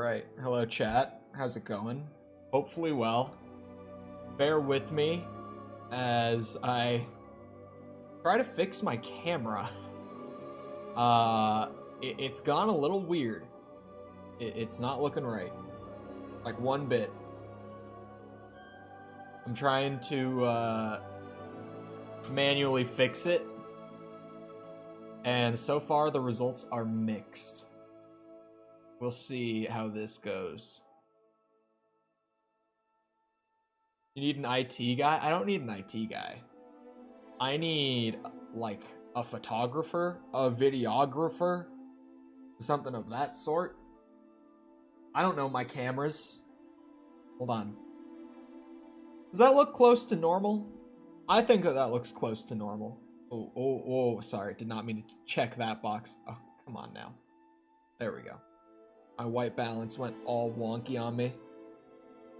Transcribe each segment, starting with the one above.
Alright, hello chat. How's it going? Hopefully well. Bear with me as I try to fix my camera. It's gone a little weird. It's not looking right. Like one bit. I'm trying to manually fix it. And so far the results are mixed. We'll see how this goes. You need an IT guy? I don't need an IT guy. I need, like, a photographer, a videographer, something of that sort. I don't know my cameras. Hold on. Does that look close to normal? I think that looks close to normal. Oh, sorry. Did not mean to check that box. Oh, come on now. There we go. My white balance went all wonky on me.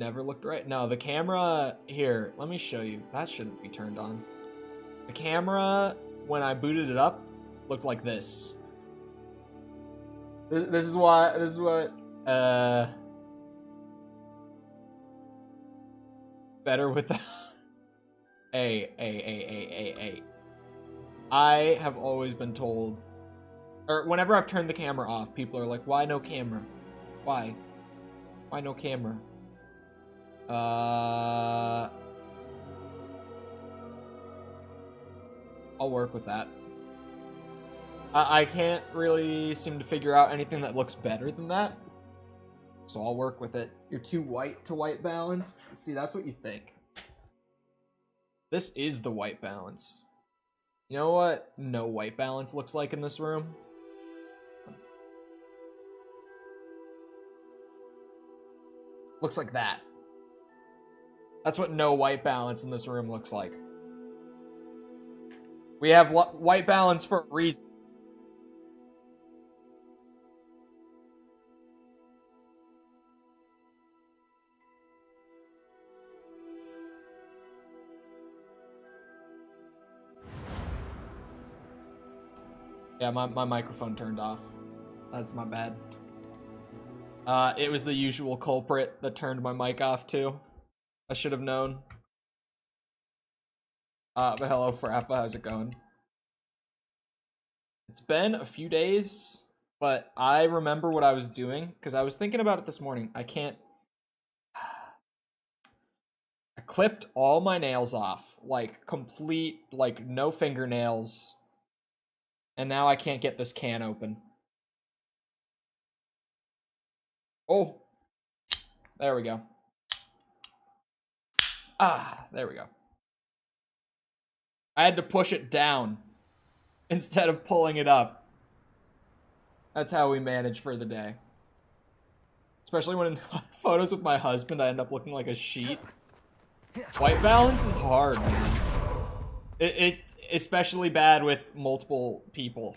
Never looked right. No, the camera... Here, let me show you. That shouldn't be turned on. The camera, when I booted it up, looked like this. This is what... Better with the... Hey. I have always been told... Or whenever I've turned the camera off, people are like, why no camera? Why? Why no camera? I'll work with that. I can't really seem to figure out anything that looks better than that. So I'll work with it. You're too white to white balance? See, that's what you think. This is the white balance. You know what no white balance looks like in this room? Looks like that. That's what no white balance in this room looks like. We have white balance for a reason. Yeah, my microphone turned off. That's my bad. It was the usual culprit that turned my mic off too. I should have known. But hello, Frappa, how's it going? It's been a few days, but I remember what I was doing, because I was thinking about it this morning. I clipped all my nails off, like, complete, like, no fingernails, and now I can't get this can open. Oh, there we go. Ah, there we go. I had to push it down instead of pulling it up. That's how we manage for the day. Especially when in photos with my husband, I end up looking like a sheet. White balance is hard, man. It especially bad with multiple people.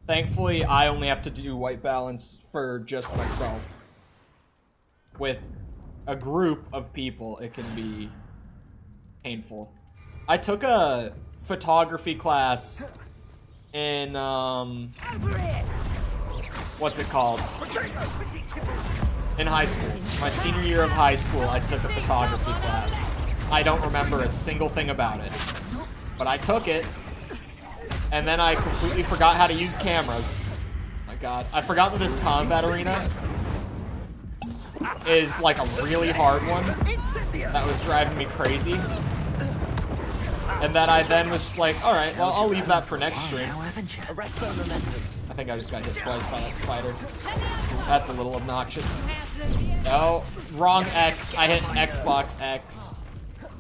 Thankfully, I only have to do white balance for just myself. With a group of people, it can be painful. I took a photography class in, what's it called? In high school. My senior year of high school, I took a photography class. I don't remember a single thing about it. But I took it, and then I completely forgot how to use cameras. Oh my god. I forgot that this combat arena is like a really hard one. That was driving me crazy. And then I was just like, alright, well, I'll leave that for next stream. I think I just got hit twice by that spider. That's a little obnoxious. No, wrong X. I hit Xbox X.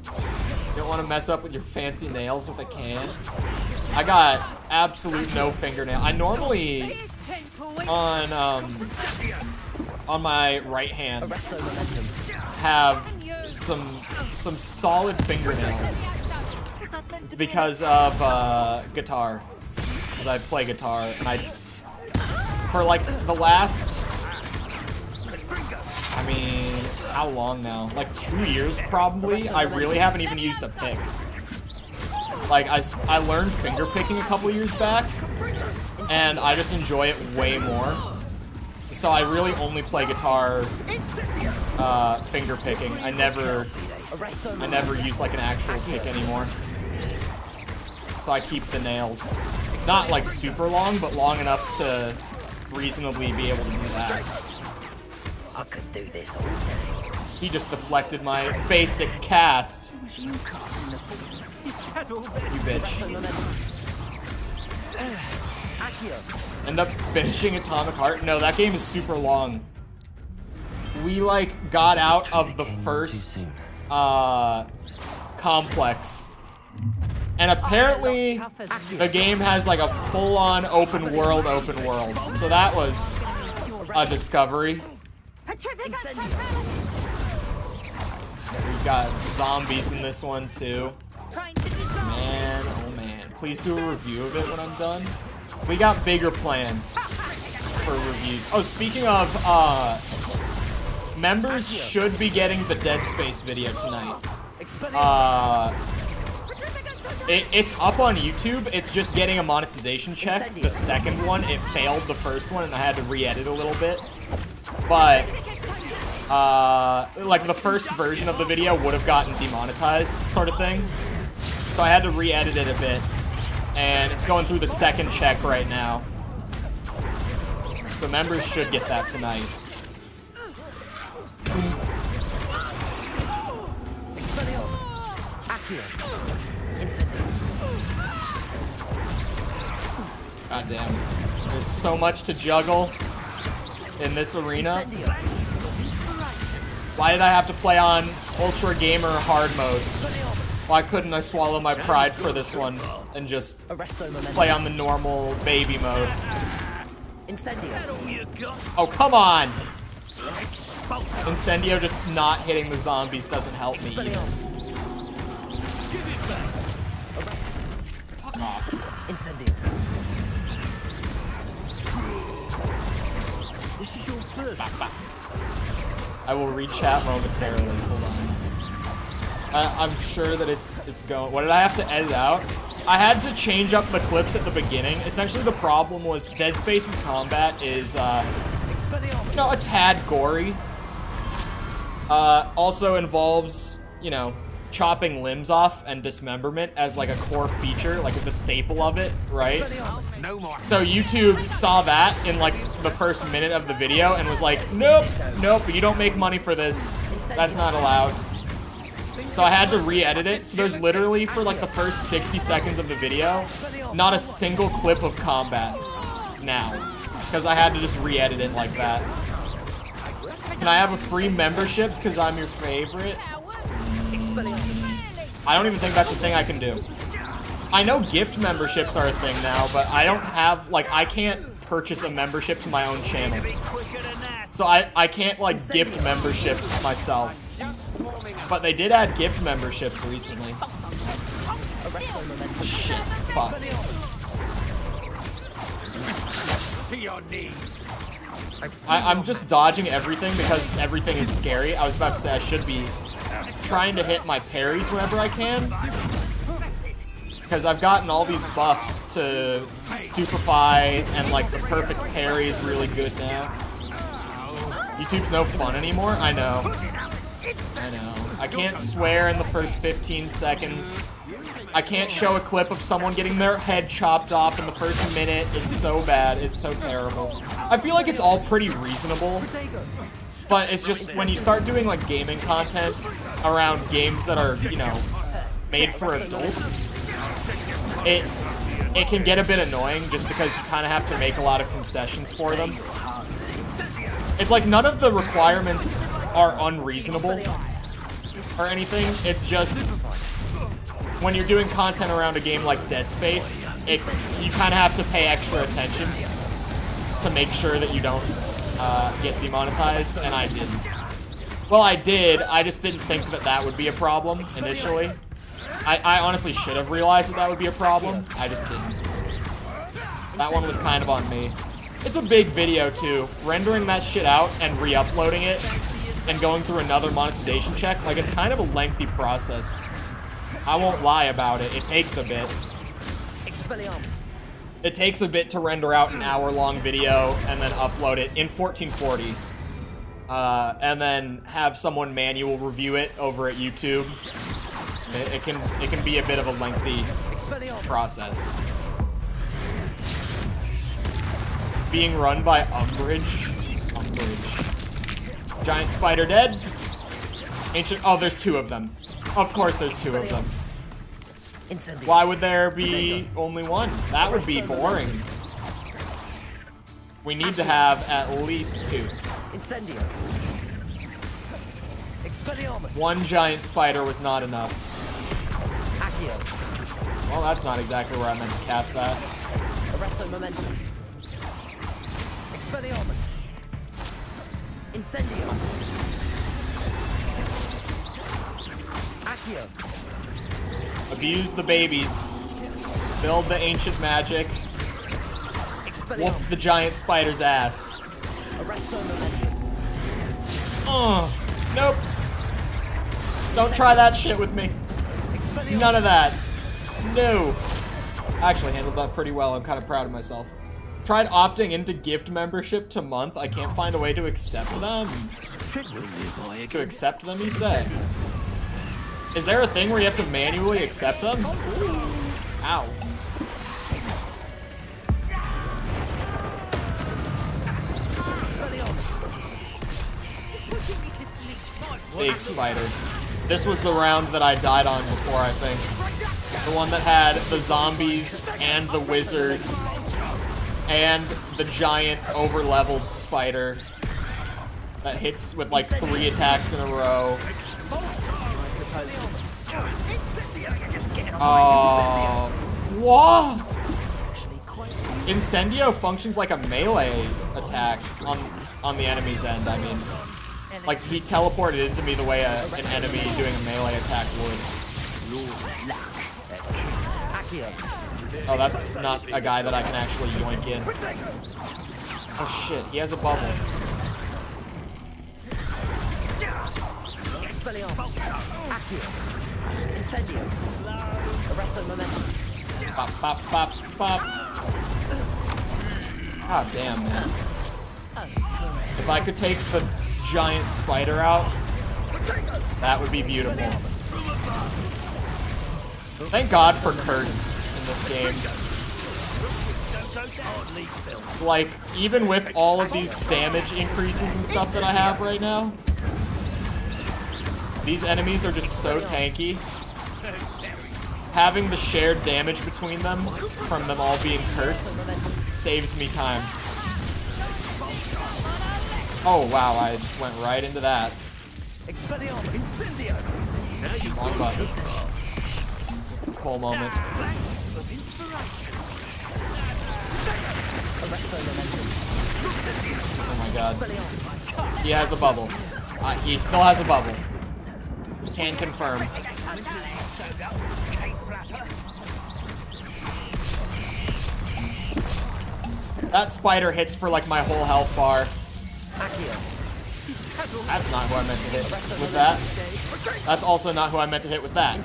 You don't want to mess up with your fancy nails with a can. I got absolute no fingernail. I normally, on my right hand, have some solid fingernails because of guitar, because I play guitar, and for like the last, I mean, how long now? Like 2 years probably. I really haven't even used a pick. Like I learned finger picking a couple years back, and I just enjoy it way more. So I really only play guitar finger picking. I never use like an actual pick anymore. So I keep the nails. It's not like super long, but long enough to reasonably be able to do that. I could do this all day. He just deflected my basic cast. You bitch. End up finishing Atomic Heart? No, that game is super long. We like got out of the first complex. And apparently the game has like a full-on open world. So that was a discovery. We've got zombies in this one too. Man, oh man. Please do a review of it when I'm done. We got bigger plans for reviews. Oh, speaking of, members should be getting the Dead Space video tonight. It's up on YouTube. It's just getting a monetization check. The second one, it failed the first one, and I had to re-edit a little bit. But, like, the first version of the video would have gotten demonetized, sort of thing. So I had to re-edit it a bit. And it's going through the second check right now. So members should get that tonight. God damn. There's so much to juggle in this arena. Why did I have to play on Ultra Gamer hard mode? Why couldn't I swallow my pride for this one and just play on the normal baby mode? Oh, come on! Incendio just not hitting the zombies doesn't help me either. Fuck off. I will read chat momentarily. Hold on. I'm sure that it's going. What did I have to edit out? I had to change up the clips at the beginning. Essentially, the problem was Dead Space's combat is, you know, a tad gory. Also involves, you know, chopping limbs off and dismemberment as like a core feature, like the staple of it, right? So YouTube saw that in like the first minute of the video and was like, nope, you don't make money for this. That's not allowed. So I had to re-edit it. So there's literally, for like the first 60 seconds of the video, not a single clip of combat now. Because I had to just re-edit it like that. Can I have a free membership because I'm your favorite? I don't even think that's a thing I can do. I know gift memberships are a thing now, but I don't have, like, I can't purchase a membership to my own channel. So I can't, like, gift memberships myself. But they did add gift memberships recently. Shit, fuck. I'm just dodging everything because everything is scary. I was about to say I should be trying to hit my parries whenever I can. Because I've gotten all these buffs to stupefy and like the perfect parry is really good now. YouTube's no fun anymore? I know. I can't swear in the first 15 seconds. I can't show a clip of someone getting their head chopped off in the first minute. It's so bad. It's so terrible. I feel like it's all pretty reasonable. But it's just when you start doing like gaming content around games that are, you know, made for adults, it can get a bit annoying just because you kind of have to make a lot of concessions for them. It's like none of the requirements are unreasonable or anything. It's just when you're doing content around a game like Dead Space, you kind of have to pay extra attention to make sure that you don't get demonetized, and I didn't. Well, I did, I just didn't think that that would be a problem initially. I honestly should have realized that that would be a problem. I just didn't. That one was kind of on me. It's a big video, too. Rendering that shit out and re-uploading it and going through another monetization check, like, it's kind of a lengthy process. I won't lie about it. It takes a bit. It takes a bit to render out an hour-long video and then upload it in 1440. And then have someone manual review it over at YouTube. It can be a bit of a lengthy process. Being run by Umbridge. Giant spider dead. Ancient. Oh, there's 2 of them. Of course, there's 2 of them. Why would there be only 1? That would be boring. We need to have at least 2. One giant spider was not enough. Well, that's not exactly where I meant to cast that. Arresto momentum. Expelliarmus. Incendio. Accio. Abuse the babies. Build the ancient magic. Whoop the giant spider's ass. Arresto momentum. Nope. Don't try that shit with me. None of that. No. I actually handled that pretty well. I'm kind of proud of myself. Tried opting into gift membership to month. I can't find a way to accept them. To accept them, you say? Is there a thing where you have to manually accept them? Ow. Big spider. This was the round that I died on before, I think. The one that had the zombies and the wizards and the giant over-leveled spider that hits with like 3 attacks in a row. Oh, what? Incendio functions like a melee attack on the enemy's end, I mean. Like, he teleported into me the way an enemy doing a melee attack would. Oh, that's not a guy that I can actually yoink in. Oh shit, he has a bubble. Pop, pop, pop, pop. God damn, man. If I could take the giant spider out, that would be beautiful. Thank God for curse in this game. Like, even with all of these damage increases and stuff that I have right now, these enemies are just so tanky. Having the shared damage between them from them all being cursed saves me time. Oh wow, I went right into that. Wrong button. Cool moment. Oh my god. He has a bubble. He still has a bubble. Can confirm. That spider hits for like my whole health bar. That's not who I meant to hit with that. That's also not who I meant to hit with that.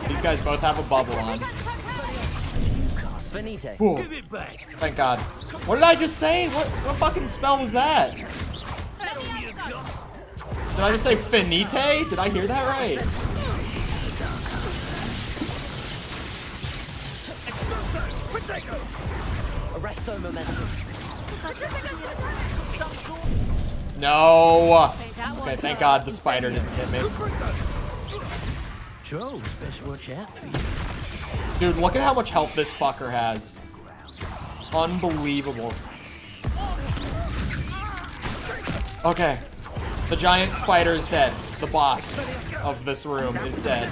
These guys both have a bubble on. Ooh. Thank God. What did I just say? What fucking spell was that? Did I just say finite? Did I hear that right? No. Okay, thank God the spider didn't hit me. Dude, look at how much health this fucker has. Unbelievable. Okay. The giant spider is dead. The boss of this room is dead.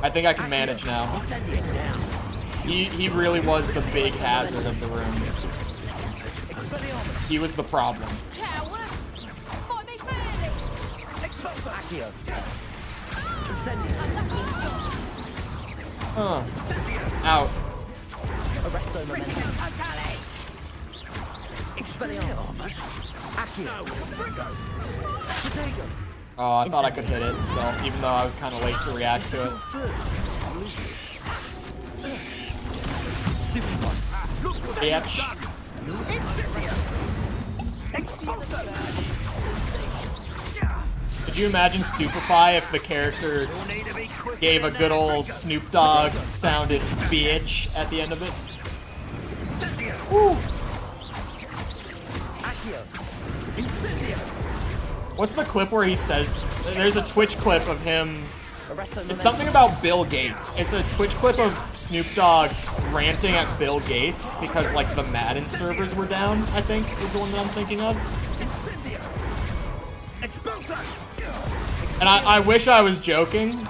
I think I can manage now. He really was the big hazard of the room. He was the problem. Out. Oh, I thought I could hit it still, even though I was kind of late to react to it. bitch. Could you imagine Stupefy if the character gave a good old Snoop Dogg sounded bitch at the end of it? Woo. What's the clip where he says, there's a Twitch clip of him, it's something about Bill Gates. It's a Twitch clip of Snoop Dogg ranting at Bill Gates because like the Madden servers were down, I think is the one that I'm thinking of. And I wish I was joking.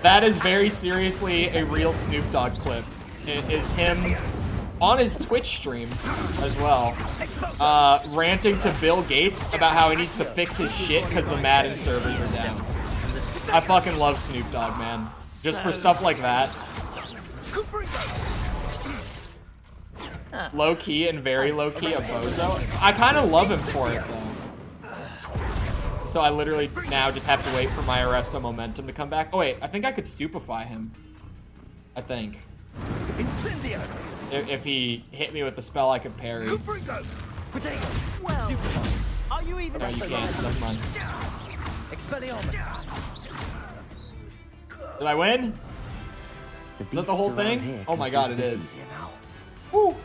That is very seriously a real Snoop Dogg clip. It is him on his Twitch stream as well, ranting to Bill Gates about how he needs to fix his shit because the Madden servers are down. I fucking love Snoop Dogg, man. Just for stuff like that. Low-key and very low-key a bozo. I kind of love him for it, though. So I literally now just have to wait for my Arresto momentum to come back. Oh wait, I think I could stupefy him. I think. If he hit me with the spell, I could parry. Well, are you even? No, you can't. Never mind. Did I win? Is that the whole thing? Oh my god, it is. Woo.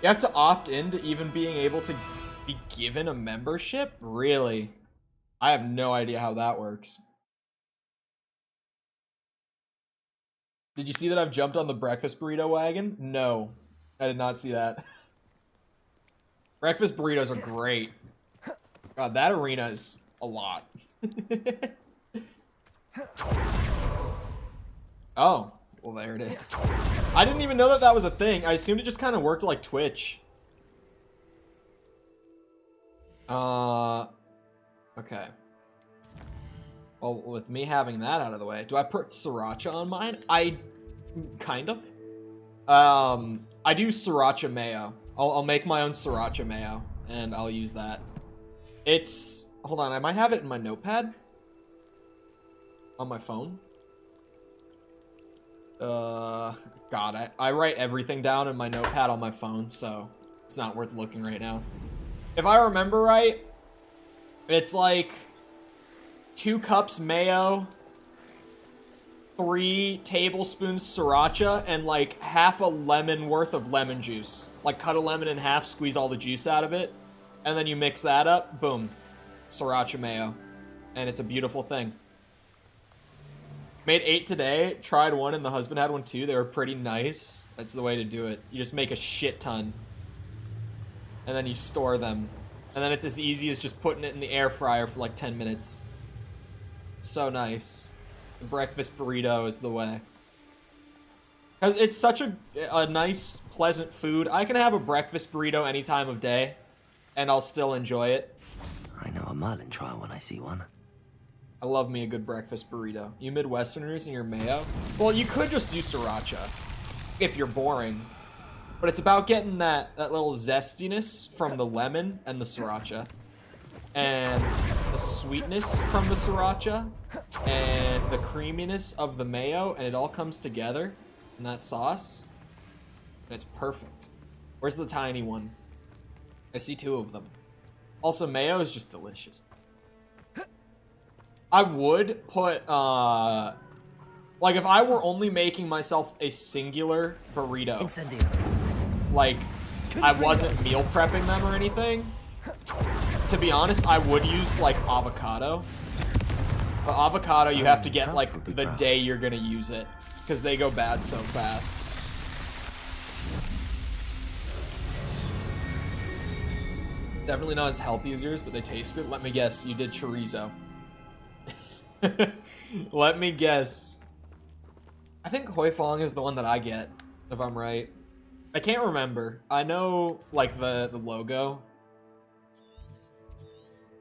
You have to opt in to even being able to be given a membership? Really? I have no idea how that works. Did you see that I've jumped on the breakfast burrito wagon? No, I did not see that. Breakfast burritos are great. God, that arena is a lot. Oh, well there it is. I didn't even know that that was a thing. I assumed it just kind of worked like Twitch. Okay. Well, with me having that out of the way, do I put sriracha on mine? Kind of. I do sriracha mayo. I'll make my own sriracha mayo, and I'll use that. It's, hold on, I might have it in my notepad. On my phone. God, I write everything down in my notepad on my phone, so it's not worth looking right now. If I remember right, it's like 2 cups mayo, 3 tablespoons sriracha, and like half a lemon worth of lemon juice. Like cut a lemon in half, squeeze all the juice out of it, and then you mix that up, boom, sriracha mayo. And it's a beautiful thing. Made 8 today, tried 1 and the husband had 1 too. They were pretty nice. That's the way to do it. You just make a shit ton. And then you store them. And then it's as easy as just putting it in the air fryer for like 10 minutes. So nice. The breakfast burrito is the way. Because it's such a nice, pleasant food. I can have a breakfast burrito any time of day, and I'll still enjoy it. I know a Merlin trial when I see one. I love me a good breakfast burrito. You Midwesterners and your mayo? Well, you could just do sriracha, if you're boring. But it's about getting that little zestiness from the lemon and the sriracha. And the sweetness from the sriracha. And the creaminess of the mayo. And it all comes together in that sauce. And it's perfect. Where's the tiny one? I see 2 of them. Also, mayo is just delicious. I would put, like, if I were only making myself a singular burrito, like, I wasn't meal prepping them or anything, to be honest, I would use, like, avocado. But avocado, you have to get, like, the day you're gonna use it, because they go bad so fast. Definitely not as healthy as yours, but they taste good. Let me guess, you did chorizo. Let me guess. I think hoi fong is the one that I get, if I'm right. I can't remember. I know, like, the logo.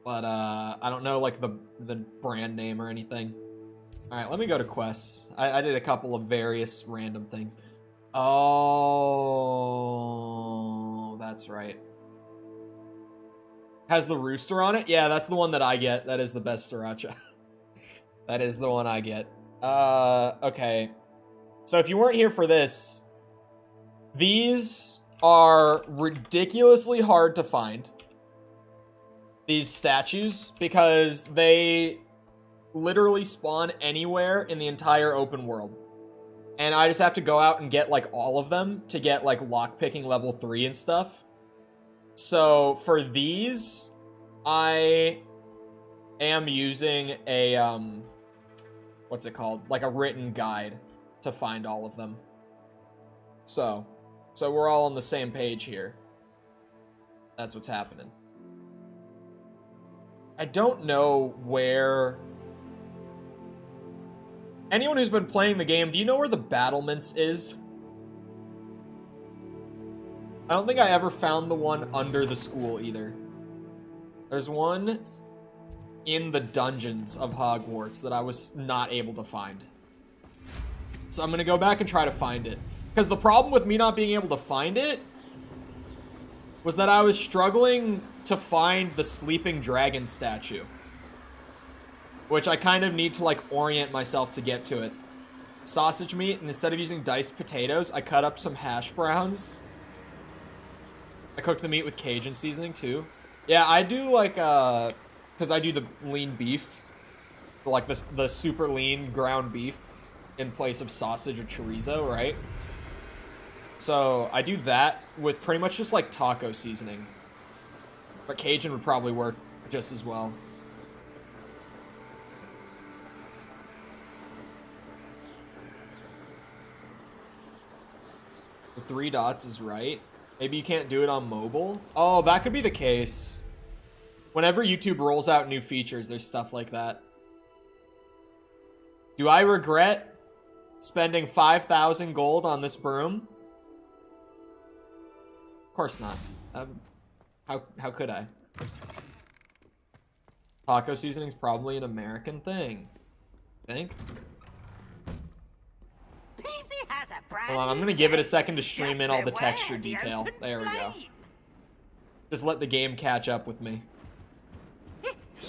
But, I don't know, like, the brand name or anything. Alright, let me go to quests. I did a couple of various random things. Oh, that's right. Has the rooster on it? Yeah, that's the one that I get. That is the best sriracha. That is the one I get. Okay. So if you weren't here for this, these are ridiculously hard to find. These statues, because they literally spawn anywhere in the entire open world. And I just have to go out and get, like, all of them to get, like, lockpicking level 3 and stuff. So, for these, I am using a, what's it called? Like, a written guide to find all of them. So we're all on the same page here. That's what's happening. I don't know where... Anyone who's been playing the game, do you know where the battlements is? I don't think I ever found the one under the school either. There's one in the dungeons of Hogwarts that I was not able to find. So I'm gonna go back and try to find it. Because the problem with me not being able to find it was that I was struggling to find the sleeping dragon statue. Which I kind of need to, like, orient myself to get to it. Sausage meat, and instead of using diced potatoes, I cut up some hash browns. I cooked the meat with Cajun seasoning, too. Yeah, I do, like, because I do the lean beef. Like, the super lean ground beef in place of sausage or chorizo, right? So, I do that with pretty much just, like, taco seasoning. But Cajun would probably work just as well. The 3 dots is right. Maybe you can't do it on mobile? Oh, that could be the case. Whenever YouTube rolls out new features, there's stuff like that. Do I regret spending 5,000 gold on this broom? Of course not. How could I? Taco seasoning's probably an American thing. Think? Hold on, I'm gonna give it a second to stream in all the texture detail. There we go. Just let the game catch up with me.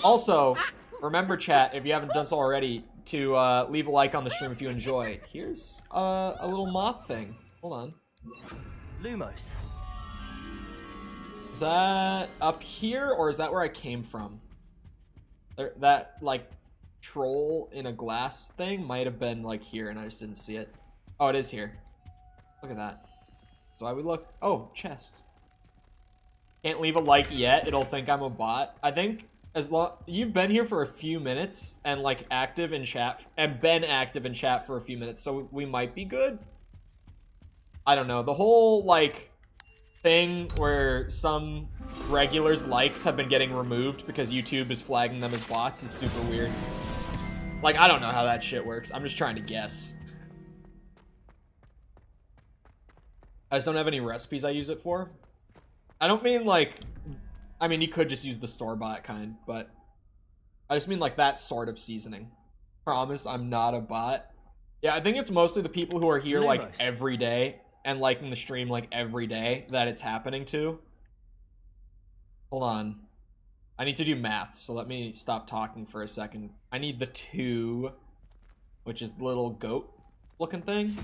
Also, remember chat, if you haven't done so already, to leave a like on the stream if you enjoy. Here's a little moth thing. Hold on. Lumos. Is that up here, or is that where I came from? That, like, troll in a glass thing might have been, like, here, and I just didn't see it. Oh, it is here. Look at that. So I would look... Oh, chest. Can't leave a like yet. It'll think I'm a bot. I think as long... You've been here for a few minutes and, like, active in chat... And been active in chat for a few minutes, so we might be good. I don't know. The whole, like, thing where some regulars' likes have been getting removed because YouTube is flagging them as bots is super weird. Like, I don't know how that shit works. I'm just trying to guess. I just don't have any recipes I use it for. I don't mean, like... I mean, you could just use the store-bought kind, but... I just mean, like, that sort of seasoning. Promise, I'm not a bot. Yeah, I think it's mostly the people who are here, like, every day, and liking the stream, like, every day, that it's happening to. Hold on. I need to do math, so let me stop talking for a second. I need the 2, which is the little goat-looking thing.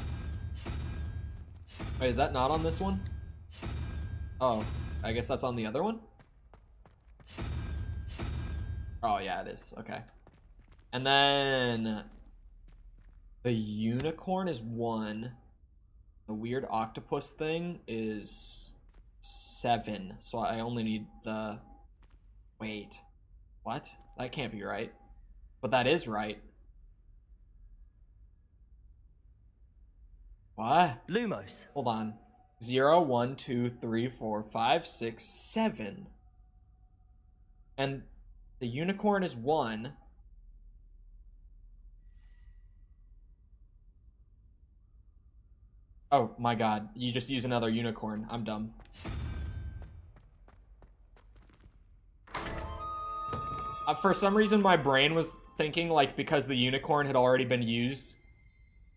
Wait, is that not on this one? Oh, I guess that's on the other one? Oh, yeah, it is. Okay. And then... the unicorn is 1. The weird octopus thing is 7. So I only need the... Wait. What? That can't be right. But that is right. What? Lumos. Hold on. 0, 1, 2, 3, 4, 5, 6, 7. And the unicorn is 1. Oh my god. You just use another unicorn. I'm dumb. For some reason, my brain was thinking, like, because the unicorn had already been used,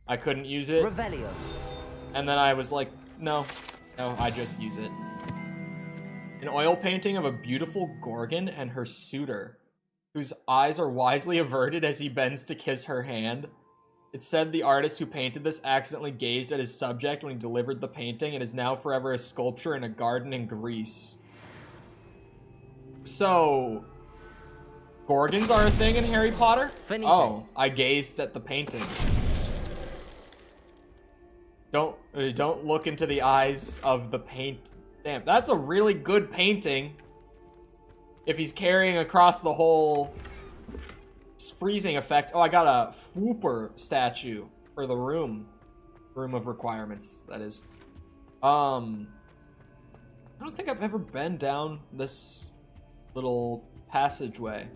I couldn't use it. Revelio. And then I was like, no, I just use it. An oil painting of a beautiful Gorgon and her suitor, whose eyes are wisely averted as he bends to kiss her hand. It said the artist who painted this accidentally gazed at his subject when he delivered the painting and is now forever a sculpture in a garden in Greece. So, Gorgons are a thing in Harry Potter? Oh, I gazed at the painting. Don't look into the eyes of the paint. Damn, that's a really good painting. If he's carrying across the whole freezing effect. Oh, I got a Fwooper statue for the room. Room of requirements, that is. I don't think I've ever been down this little passageway.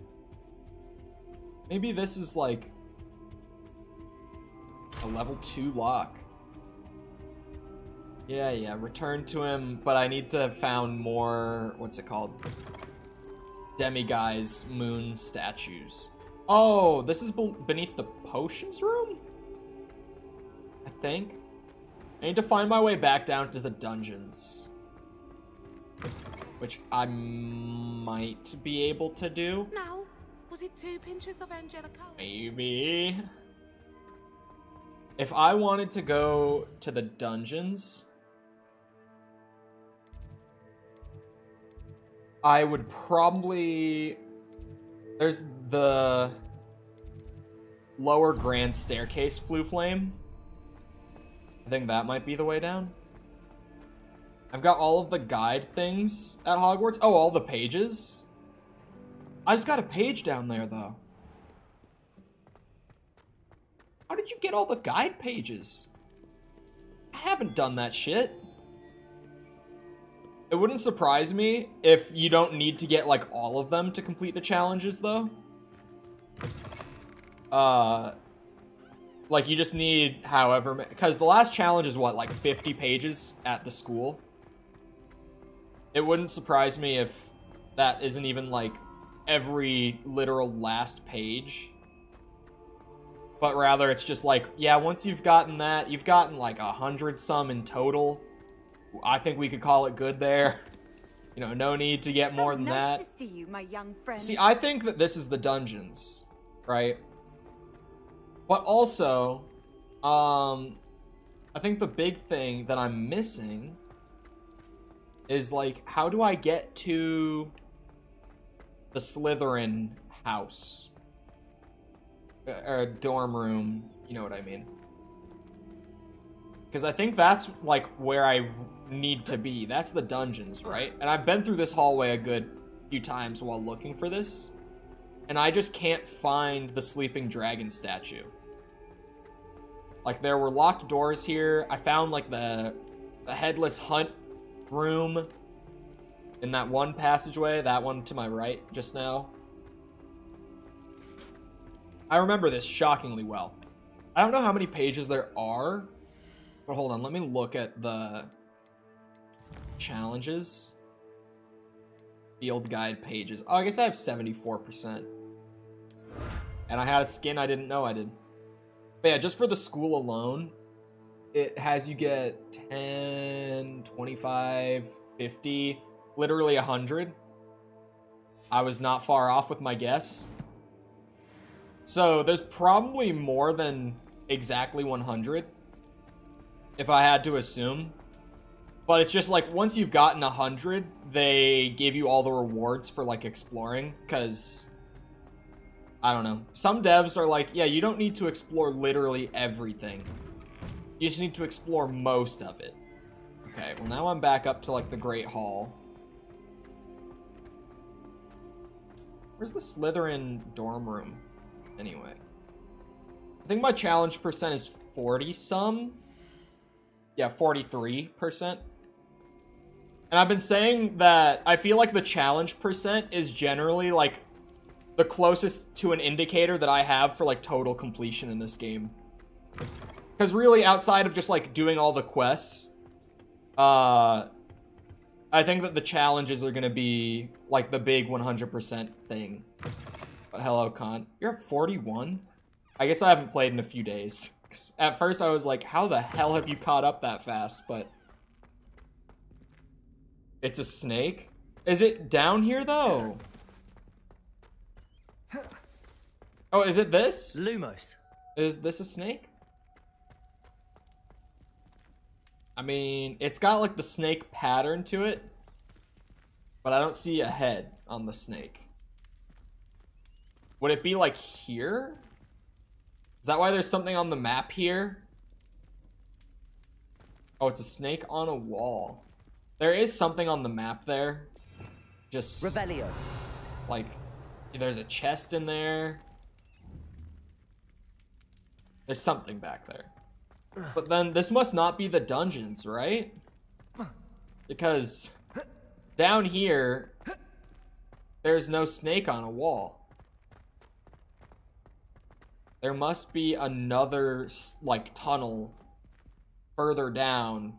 Maybe this is like a level 2 lock. Yeah, return to him, but I need to have found more, what's it called? Demiguise moon statues. Oh, this is beneath the potions room? I think. I need to find my way back down to the dungeons. Which I might be able to do. Now, was it 2 pinches of Angelica? Maybe. If I wanted to go to the dungeons, I would probably... There's the lower grand staircase Flame. I think that might be the way down. I've got all of the guide things at Hogwarts. Oh, all the pages? I just got a page down there, though. How did you get all the guide pages? I haven't done that shit. It wouldn't surprise me if you don't need to get, like, all of them to complete the challenges, though. Like, you just need however... Because the last challenge is, what, like 50 pages at the school? It wouldn't surprise me if that isn't even, like, every literal last page. But rather, it's just like, yeah, once you've gotten that, you've gotten, like, 100-some in total. I think we could call it good there. You know, no need to get more than that. Nice to see you, my young friend. See, I think that this is the dungeons, right? But also, I think the big thing that I'm missing is, like, how do I get to the Slytherin house? Or dorm room, you know what I mean? Because I think that's, like, where I need to be. That's the dungeons, right? And I've been through this hallway a good few times while looking for this. And I just can't find the sleeping dragon statue. Like, there were locked doors here. I found, like, the headless hunt room in that one passageway. That one to my right just now. I remember this shockingly well. I don't know how many pages there are. But hold on, let me look at the challenges. Field guide pages. Oh, I guess I have 74%. And I had a skin I didn't know I did. But yeah, just for the school alone, it has you get 10, 25, 50, literally 100. I was not far off with my guess. So there's probably more than exactly 100. If I had to assume. But it's just like, once you've gotten 100, they give you all the rewards for, like, exploring. Because, I don't know. Some devs are like, yeah, you don't need to explore literally everything. You just need to explore most of it. Okay, well now I'm back up to, like, the Great Hall. Where's the Slytherin dorm room? Anyway. I think my challenge percent is 40-some. Yeah, 43%. And I've been saying that I feel like the challenge percent is generally, like, the closest to an indicator that I have for, like, total completion in this game. Because really, outside of just, like, doing all the quests, I think that the challenges are going to be, like, the big 100% thing. But hello, Kant. You're at 41? I guess I haven't played in a few days. At first, I was like, how the hell have you caught up that fast? But it's a snake? Is it down here, though? Oh, is it this? Lumos. Is this a snake? I mean, it's got like the snake pattern to it, but I don't see a head on the snake. Would it be like here? Is that why there's something on the map here? Oh, it's a snake on a wall. There is something on the map there. Just Revelio. like there's a chest in there. There's something back there. But then this must not be the dungeons, right? Because down here, there's no snake on a wall. There must be another, like, tunnel further down.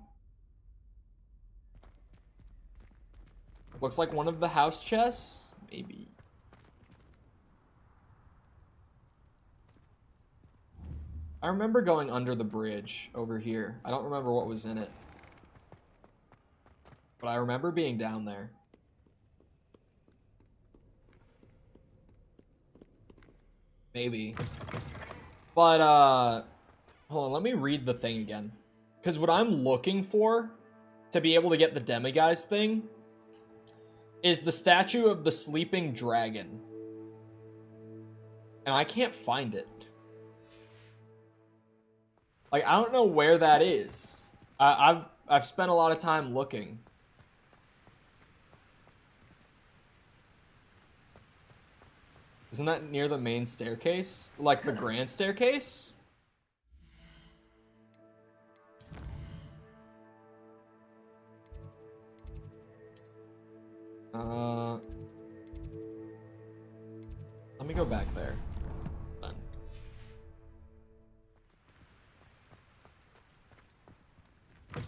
Looks like one of the house chests? Maybe. I remember going under the bridge over here. I don't remember what was in it. But I remember being down there. Maybe. But, hold on, let me read the thing again. Because what I'm looking for to be able to get the demiguise thing is the statue of the sleeping dragon. And I can't find it. Like, I don't know where that is. I've spent a lot of time looking. Isn't that near the main staircase? Like the grand staircase? Let me go back there. Then.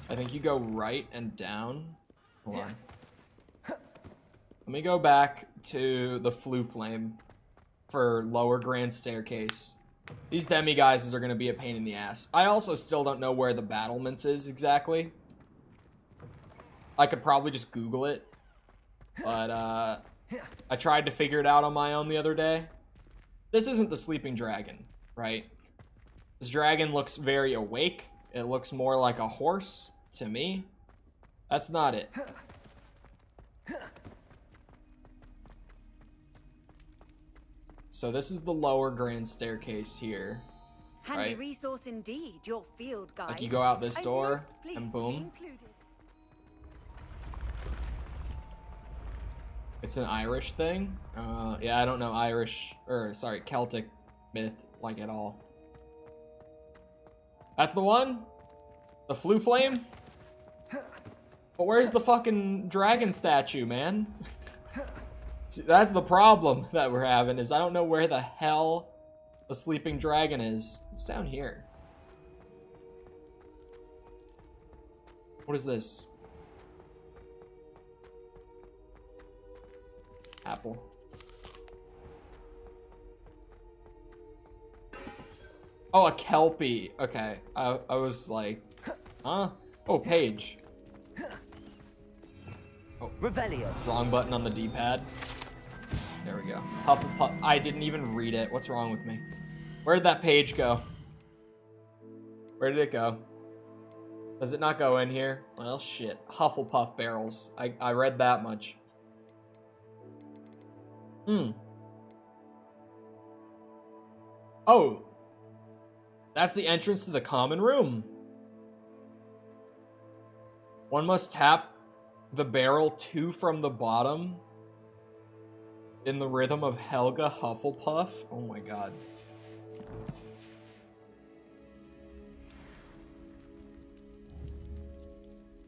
I think you go right and down. Hold on. Let me go back to the Flue Flame for lower grand staircase. These demiguises are going to be a pain in the ass. I also still don't know where the battlements is exactly. I could probably just Google it. But, I tried to figure it out on my own the other day. This isn't the sleeping dragon, right? This dragon looks very awake. It looks more like a horse to me. That's not it. So this is the lower grand staircase here. Handy right? resource indeed, your field guide. Like you go out this I'm door most pleased and to be boom. included. It's an Irish thing. Yeah, I don't know Irish, or sorry, Celtic myth like at all. That's the one? The Flue Flame? But where's the fucking dragon statue, man? See, that's the problem that we're having, is I don't know where the hell the sleeping dragon is. It's down here. What is this? Apple. Oh, a Kelpie. Okay. I was like, huh? Oh, page. Oh, Revelio. wrong button on the D-pad. There we go. Hufflepuff. I didn't even read it. What's wrong with me? Where did that page go? Where did it go? Does it not go in here? Well, shit. Hufflepuff barrels. I read that much. Oh. That's the entrance to the common room. One must tap the barrel 2 from the bottom in the rhythm of Helga Hufflepuff. Oh my god.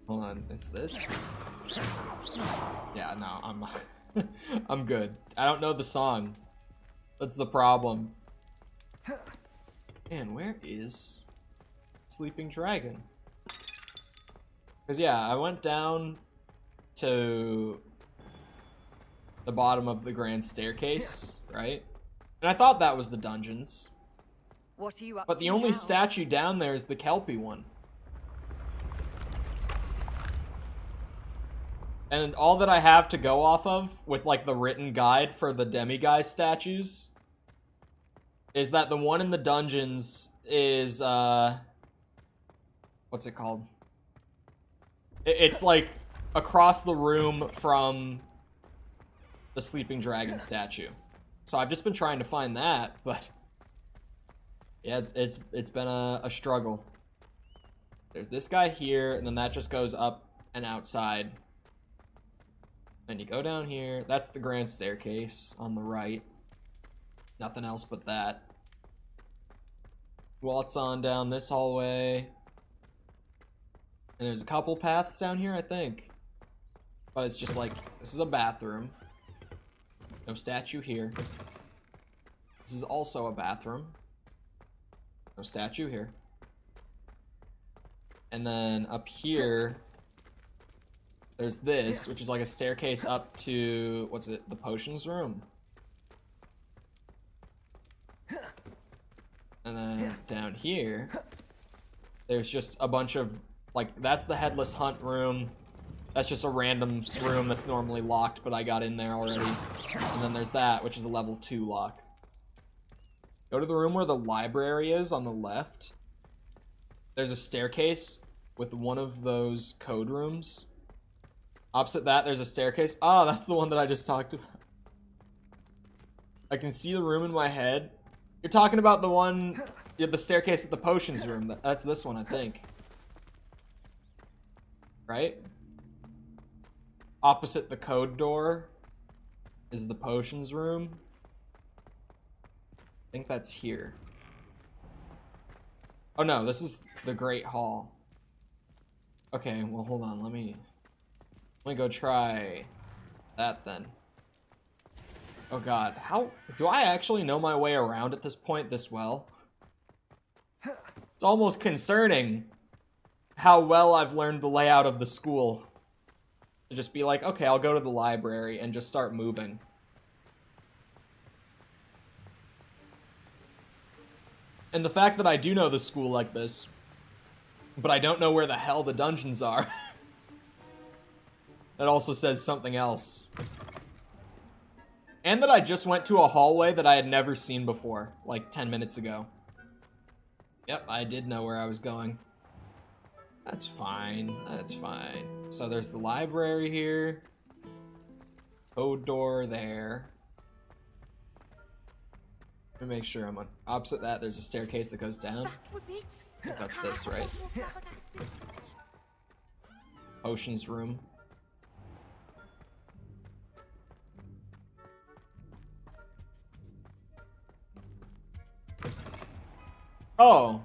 Hold on, it's this? Yeah, no, I'm I'm good. I don't know the song. That's the problem. Man, where is Sleeping Dragon? Because yeah, I went down to the bottom of the grand staircase, right? And I thought that was the dungeons. What are you up But the to only now? statue down there is the Kelpie one. And all that I have to go off of with like the written guide for the demiguise statues is that the one in the dungeons is what's it called? It's like across the room from the sleeping dragon statue. So I've just been trying to find that, but yeah, it's been a struggle. There's this guy here, and then that just goes up and outside. And you go down here. That's the grand staircase on the right. Nothing else but that. Waltz on down this hallway. And there's a couple paths down here, I think. But it's just like, this is a bathroom. No statue here. This is also a bathroom. No statue here. And then up here, there's this, which is like a staircase up to, what's it, the potions room. And then down here, there's just a bunch of, like, that's the Headless Hunt room. That's just a random room that's normally locked, but I got in there already. And then there's that, which is a level 2 lock. Go to the room where the library is on the left. There's a staircase with one of those code rooms. Opposite that, there's a staircase. Ah, that's the one that I just talked about. I can see the room in my head. You're talking about the one, the staircase at the potions room. That's this one, I think. Right? Opposite the code door is the potions room. I think that's here. Oh no, this is the Great Hall. Okay, well hold on, let me go try that then. Oh god, how do I actually know my way around at this point this well? It's almost concerning how well I've learned the layout of the school. To just be like, okay, I'll go to the library and just start moving. And the fact that I do know the school like this, but I don't know where the hell the dungeons are, that also says something else. And that I just went to a hallway that I had never seen before, like 10 minutes ago. Yep, I did know where I was going. That's fine, that's fine. So there's the library here. Code door there. Let me make sure I'm on. Opposite that, there's a staircase that goes down. That was it. I think that's this, right? Potions room. Oh.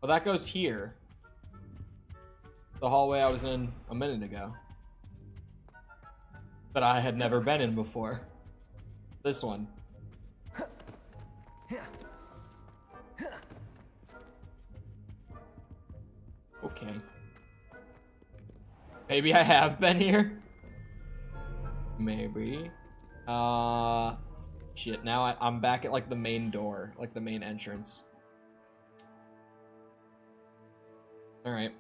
Well, that goes here. The hallway I was in a minute ago. That I had never been in before. This one. Okay. Maybe I have been here? Maybe. Shit, now I'm back at like the main door, like the main entrance. Alright.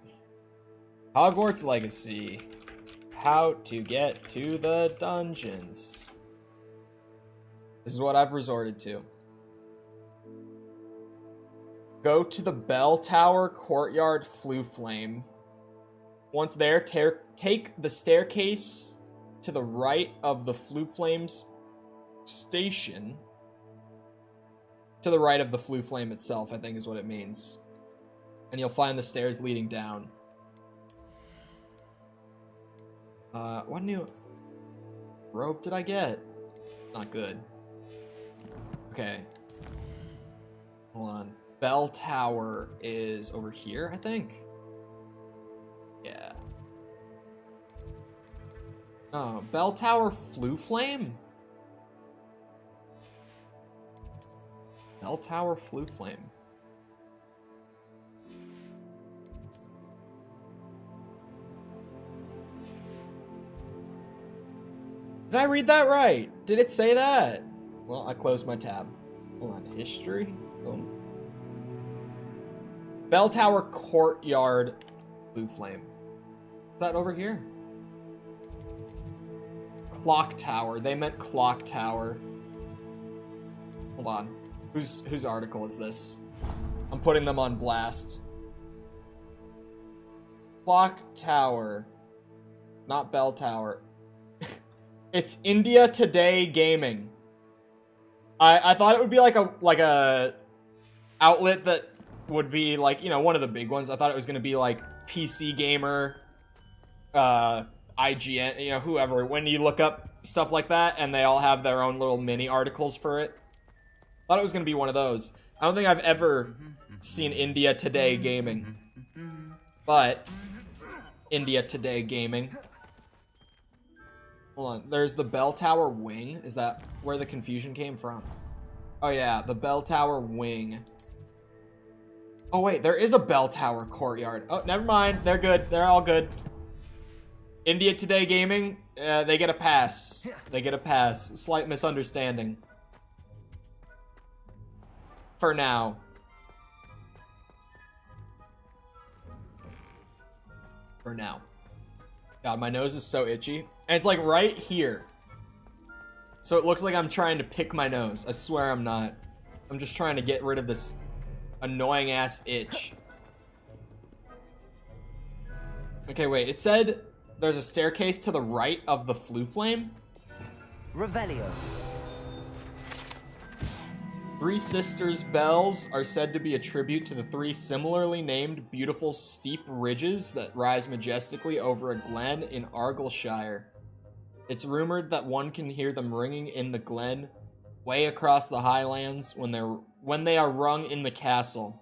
Hogwarts Legacy. How to get to the dungeons. This is what I've resorted to. Go to the bell tower courtyard flue flame. Once there, take the staircase to the right of the flue flames station. To the right of the flue flame itself, I think is what it means. And you'll find the stairs leading down. What new rope did I get? Not good. Okay. Hold on. Bell tower is over here, I think. Yeah. Oh, bell tower flue flame? Bell tower flue flame. Did I read that right? Did it say that? Well, I closed my tab. Hold on, history? Boom. Bell tower courtyard blue flame. Is that over here? Clock tower. They meant clock tower. Hold on. Whose article is this? I'm putting them on blast. Clock Tower. Not Bell Tower. It's India Today Gaming. I thought it would be like a outlet that would be like, you know, one of the big ones. I thought it was gonna be like PC Gamer, IGN, you know, whoever. When you look up stuff like that, and they all have their own little mini articles for it. Thought it was gonna be one of those. I don't think I've ever seen India Today Gaming, but India Today Gaming. Hold on, there's the Bell Tower Wing. Is that where the confusion came from? Oh yeah, the Bell Tower Wing. Oh wait, there is a Bell Tower Courtyard. Oh, never mind, they're good. They're all good. India Today Gaming, they get a pass. They get a pass. Slight misunderstanding. For now. For now. God, my nose is so itchy. And it's like right here. So it looks like I'm trying to pick my nose. I swear I'm not. I'm just trying to get rid of this annoying ass itch. Okay, wait. It said there's a staircase to the right of the Flue Flame. Revelio. Three Sisters bells are said to be a tribute to the three similarly named beautiful steep ridges that rise majestically over a glen in Argyllshire. It's rumored that one can hear them ringing in the glen way across the highlands when they are rung in the castle.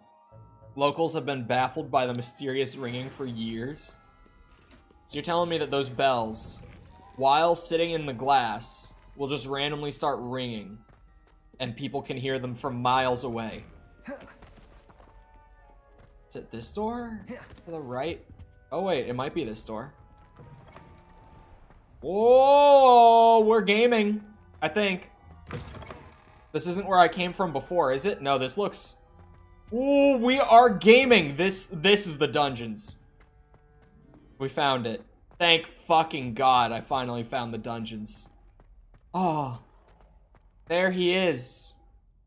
Locals have been baffled by the mysterious ringing for years. So you're telling me that those bells, while sitting in the glass, will just randomly start ringing, and people can hear them from miles away. Is it this door? To the right? Oh wait, it might be this door. Whoa, we're gaming, I think. This isn't where I came from before, is it? No, this looks... Ooh, we are gaming. This is the dungeons. We found it. Thank fucking God I finally found the dungeons. Oh. There he is.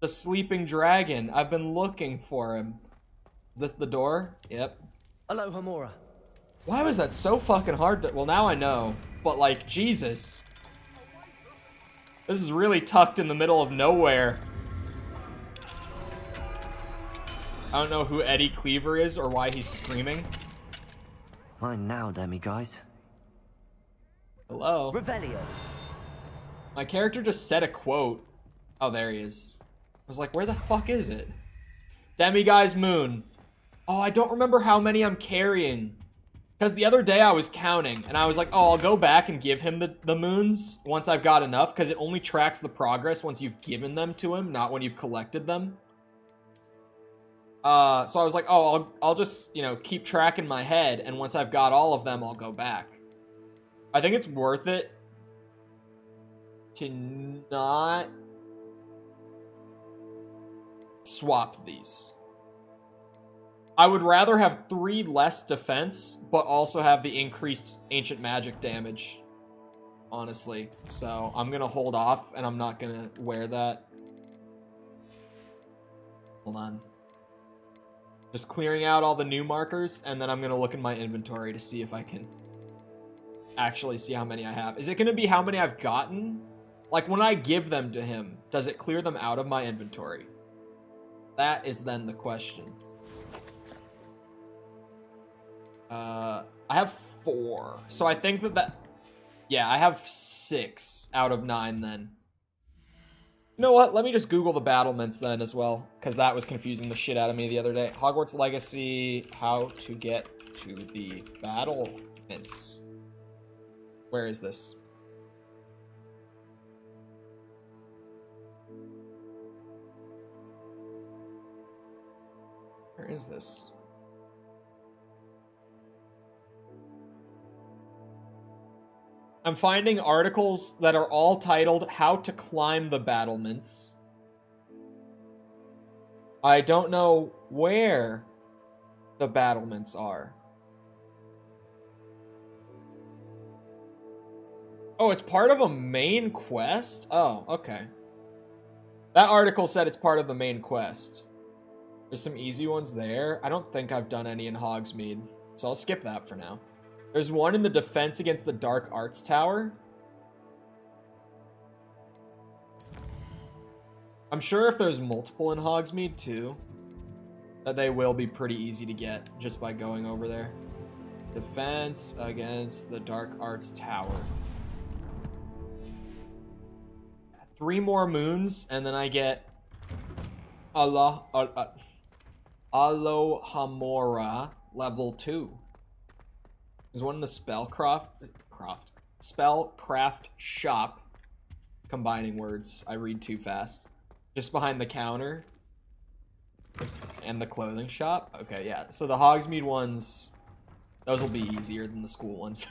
The sleeping dragon. I've been looking for him. Is this the door? Yep. Alohomora. Why was that so fucking hard to... Well, now I know. But, like, Jesus. This is really tucked in the middle of nowhere. I don't know who Eddie Cleaver is or why he's screaming. Mine now, demi-guys. Hello. Revelio. My character just said a quote. Oh, there he is. I was like, where the fuck is it? Demiguise Moon. Oh, I don't remember how many I'm carrying. Because the other day I was counting, and I was like, oh, I'll go back and give him the moons once I've got enough, because it only tracks the progress once you've given them to him, not when you've collected them. So I was like, oh, I'll just, you know, keep track in my head, and once I've got all of them, I'll go back. I think it's worth it to not swap these. I would rather have 3 less defense, but also have the increased ancient magic damage, honestly. So I'm gonna hold off, and I'm not gonna wear that. Hold on. Just clearing out all the new markers, and then I'm gonna look in my inventory to see if I can actually see how many I have. Is it gonna be how many I've gotten? Like, when I give them to him, does it clear them out of my inventory? That is then the question. I have 4. So I think that... Yeah, I have 6 out of 9 then. You know what? Let me just Google the battlements then as well, because that was confusing the shit out of me the other day. Hogwarts Legacy, how to get to the battlements. Where is this? Where is this? I'm finding articles that are all titled How to Climb the Battlements. I don't know where the battlements are. Oh, it's part of a main quest? Oh, okay. That article said it's part of the main quest. There's some easy ones there. I don't think I've done any in Hogsmeade. So I'll skip that for now. There's one in the defense against the Dark Arts Tower. I'm sure if there's multiple in Hogsmeade too, that they will be pretty easy to get just by going over there. Defense against the Dark Arts Tower. 3 more moons, and then I get Alohomora level 2. There's one in the Spellcraft shop. Combining words. I read too fast. Just behind the counter. And the clothing shop. Okay, yeah. So the Hogsmeade ones, those will be easier than the school ones.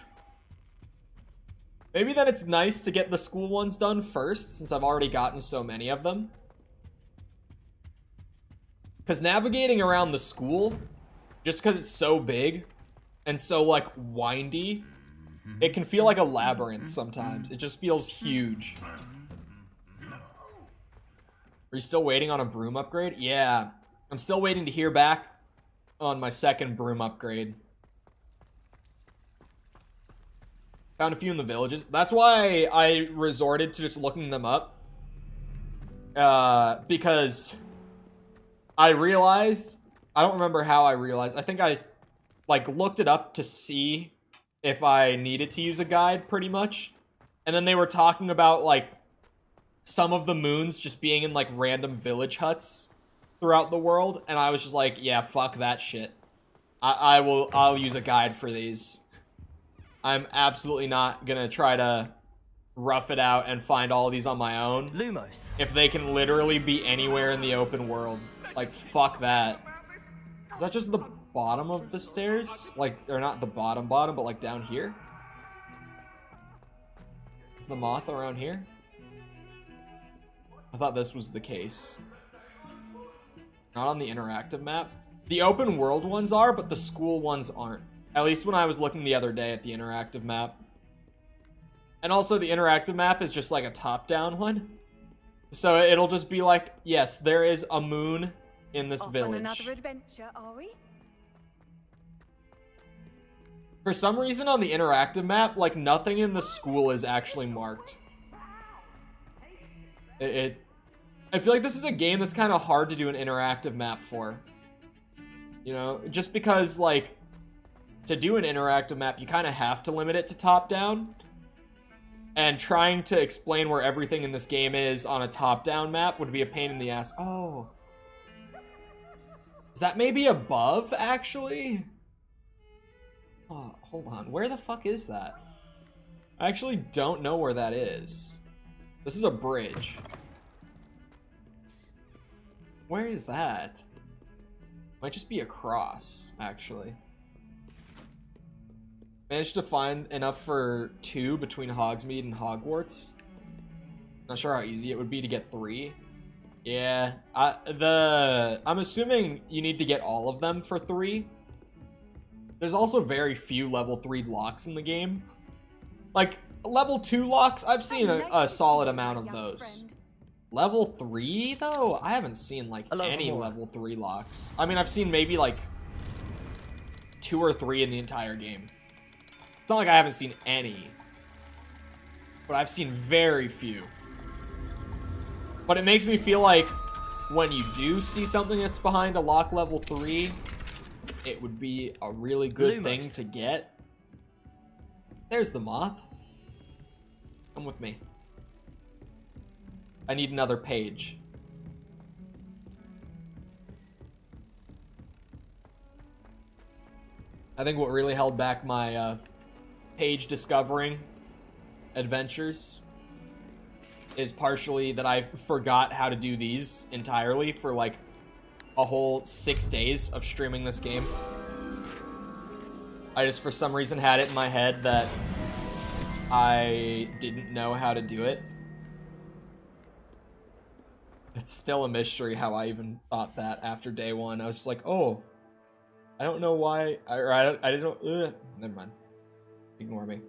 Maybe then it's nice to get the school ones done first, since I've already gotten so many of them. Because navigating around the school, just because it's so big and so, like, windy, it can feel like a labyrinth sometimes. It just feels huge. Are you still waiting on a broom upgrade? Yeah. I'm still waiting to hear back on my second broom upgrade. Found a few in the villages. That's why I resorted to just looking them up. Because I realized, I don't remember how I realized. I think I like looked it up to see if I needed to use a guide pretty much. And then they were talking about like some of the moons just being in like random village huts throughout the world. And I was just like, yeah, fuck that shit. I'll use a guide for these. I'm absolutely not gonna try to rough it out and find all of these on my own. Lumos. If they can literally be anywhere in the open world. Like, fuck that. Is that just the bottom of the stairs? Like, or not the bottom, but like down here? Is the moth around here? I thought this was the case. Not on the interactive map. The open world ones are, but the school ones aren't. At least when I was looking the other day at the interactive map. And also the interactive map is just like a top-down one. So it'll just be like, yes, there is a moon in this village. On another adventure, are we? For some reason on the interactive map, like nothing in the school is actually marked. I feel like this is a game that's kind of hard to do an interactive map for. You know, just because like to do an interactive map, you kind of have to limit it to top-down. And trying to explain where everything in this game is on a top-down map would be a pain in the ass. Oh. Is that maybe above, actually? Oh, hold on. Where the fuck is that? I actually don't know where that is. This is a bridge. Where is that? Might just be across, actually. Managed to find enough for 2 between Hogsmeade and Hogwarts. Not sure how easy it would be to get 3. Yeah, I'm assuming you need to get all of them for 3. There's also very few level 3 locks in the game. Like, level 2 locks, I've seen a solid amount of those. Level 3, though? I haven't seen, like, any level 3 locks. I mean, I've seen maybe, like, 2 or 3 in the entire game. It's not like I haven't seen any. But I've seen very few. But it makes me feel like when you do see something that's behind a lock level 3, it would be a really good thing to get. There's the moth. Come with me. I need another page. I think what really held back my page discovering adventures is partially that I forgot how to do these entirely for like a whole 6 days of streaming this game. I just for some reason had it in my head that I didn't know how to do it. It's still a mystery how I even thought that after day 1. I was just like, oh, I don't know why. I didn't know. Never mind. Ignore me.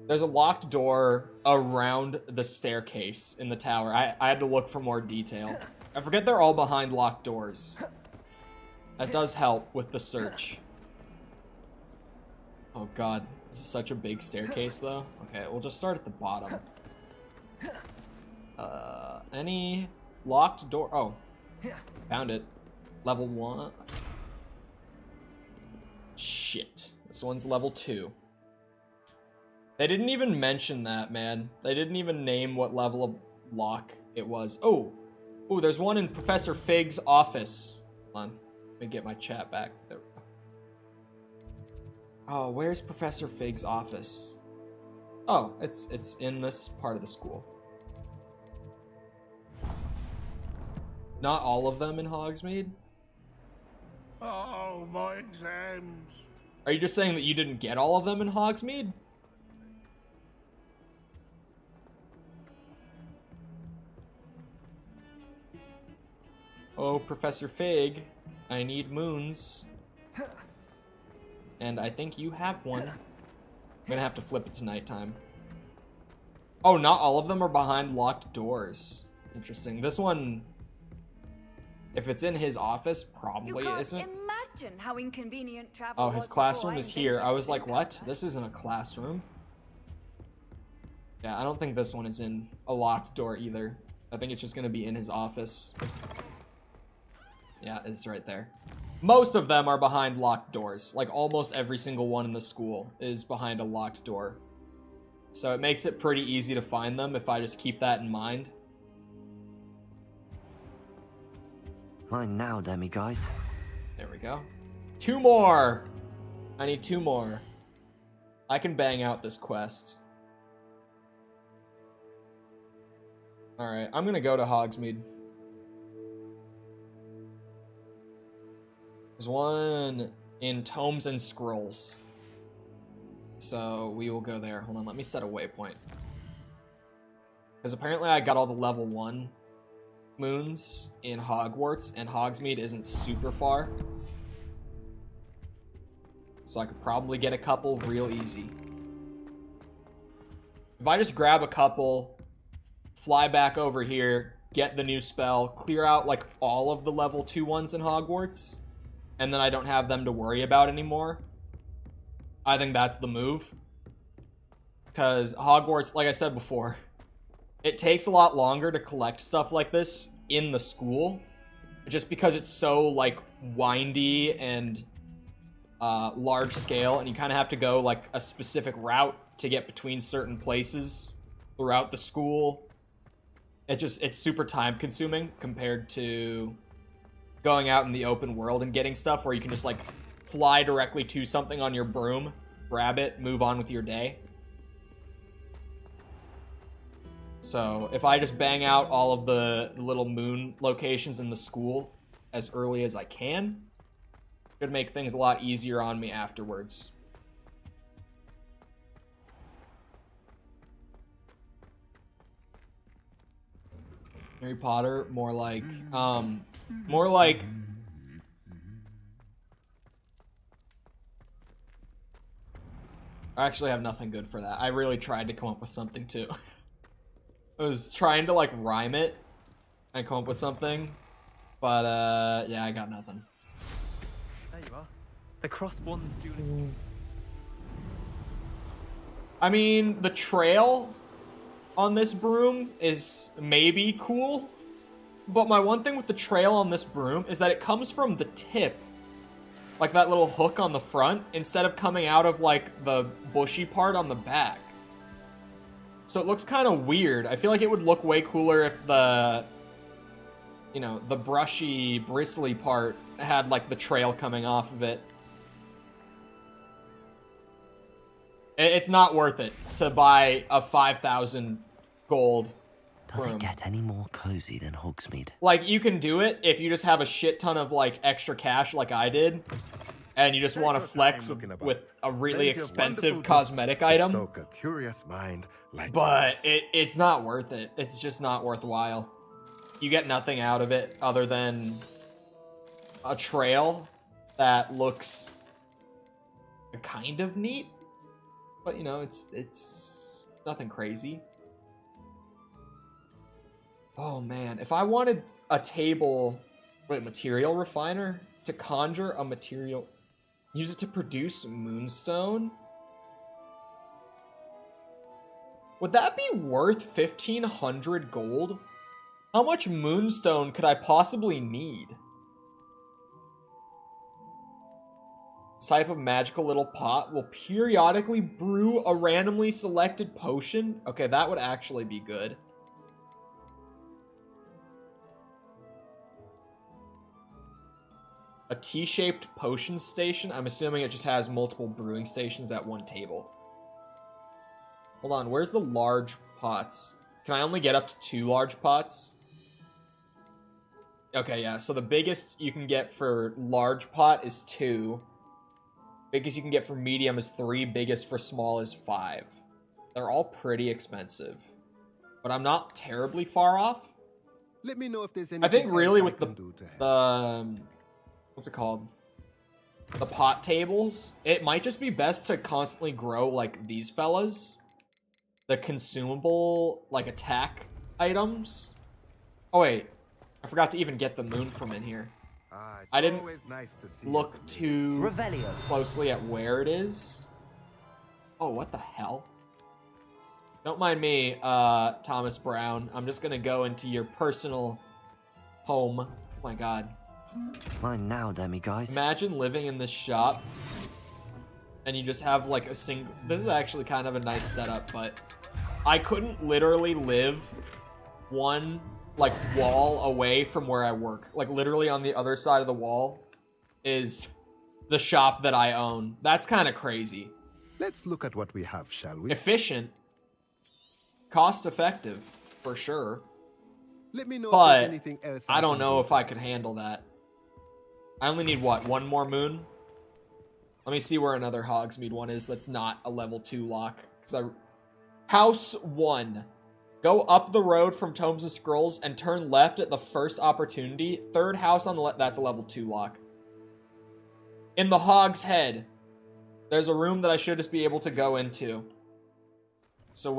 There's a locked door around the staircase in the tower. I had to look for more detail. I forget they're all behind locked doors. That does help with the search. Oh god, this is such a big staircase though. Okay, we'll just start at the bottom. Any locked door? Oh, found it. Level 1. Shit, this one's level 2. They didn't even mention that, man. They didn't even name what level of lock it was. Oh, there's one in Professor Fig's office. Hold on, let me get my chat back. There we go. Oh, where's Professor Fig's office? Oh, it's in this part of the school. Not all of them in Hogsmeade? Oh, my exams. Are you just saying that you didn't get all of them in Hogsmeade? Oh, Professor Fig, I need moons. And I think you have one. I'm gonna have to flip it to nighttime. Oh, not all of them are behind locked doors. Interesting. This one, if it's in his office, probably you can't isn't. Imagine how inconvenient travel Oh, was his before classroom I is here. invented I was like, the what? internet. This isn't a classroom. Yeah, I don't think this one is in a locked door either. I think it's just gonna be in his office. Yeah, it's right there. Most of them are behind locked doors. Like, almost every single one in the school is behind a locked door. So it makes it pretty easy to find them if I just keep that in mind. Mine now, Demi, guys. There we go. 2 more! I need 2 more. I can bang out this quest. Alright, I'm gonna go to Hogsmeade. There's one in Tomes and Scrolls. So we will go there. Hold on, let me set a waypoint. Because apparently I got all the level 1 moons in Hogwarts, and Hogsmeade isn't super far. So I could probably get a couple real easy. If I just grab a couple, fly back over here, get the new spell, clear out like all of the level 2 ones in Hogwarts, and then I don't have them to worry about anymore, I think that's the move. Because Hogwarts, like I said before, it takes a lot longer to collect stuff like this in the school, just because it's so like windy and large scale, and you kind of have to go like a specific route to get between certain places throughout the school. It's super time consuming compared to going out in the open world and getting stuff where you can just like fly directly to something on your broom, grab it, move on with your day. So if I just bang out all of the little moon locations in the school as early as I can, it should make things a lot easier on me afterwards. Harry Potter, more like I actually have nothing good for that. I really tried to come up with something too. I was trying to like rhyme it and come up with something, but yeah, I got nothing. There you are. The crossbones dueling. I mean, the trail on this broom is maybe cool, but my one thing with the trail on this broom is that it comes from the tip, like that little hook on the front, instead of coming out of like the bushy part on the back. So it looks kind of weird. I feel like it would look way cooler if the, you know, the brushy, bristly part had like the trail coming off of it. It's not worth it to buy a 5,000 gold Does broom. it get any more cozy than Hogsmeade? Like, you can do it if you just have a shit ton of like extra cash like I did, and you just Take want to your flex time looking about. with a really Plenty of expensive wonderful cosmetic books to item. stoke a curious mind like But yours. it's not worth it. It's just not worthwhile. You get nothing out of it other than a trail that looks kind of neat. But you know, it's nothing crazy. Oh man, if I wanted a table, wait, material refiner to conjure a material. Use it to produce moonstone. Would that be worth 1,500 gold? How much moonstone could I possibly need? This type of magical little pot will periodically brew a randomly selected potion. Okay, that would actually be good. A T-shaped potion station. I'm assuming it just has multiple brewing stations at one table. Hold on, where's the large pots? Can I only get up to 2 large pots? Okay, yeah, so the biggest you can get for large pot is 2. Biggest you can get for medium is 3. Biggest for small is 5. They're all pretty expensive. But I'm not terribly far off. Let me know if there's anything I think really with the help. what's it called? The pot tables, it might just be best to constantly grow like these fellas. The consumable, like, attack items. Oh, wait. I forgot to even get the moon from in here. I didn't look too closely at where it is. Oh, what the hell? Don't mind me, Thomas Brown. I'm just gonna go into your personal home. Oh my god. Mine now, Demi, guys. Imagine living in this shop and you just have like a single... This is actually kind of a nice setup, but I couldn't literally live one like wall away from where I work. Like literally on the other side of the wall is the shop that I own. That's kind of crazy. Let's look at what we have, shall we? Efficient. Cost effective, for sure. Let me know if But there's anything else I don't can know do if I could handle that. I only need, what, 1 more moon? Let me see where another Hogsmeade one is that's not a level 2 lock. House 1. Go up the road from Tomes of Scrolls and turn left at the first opportunity. 3rd house on the left, that's a level 2 lock. In the Hog's Head, there's a room that I should just be able to go into. So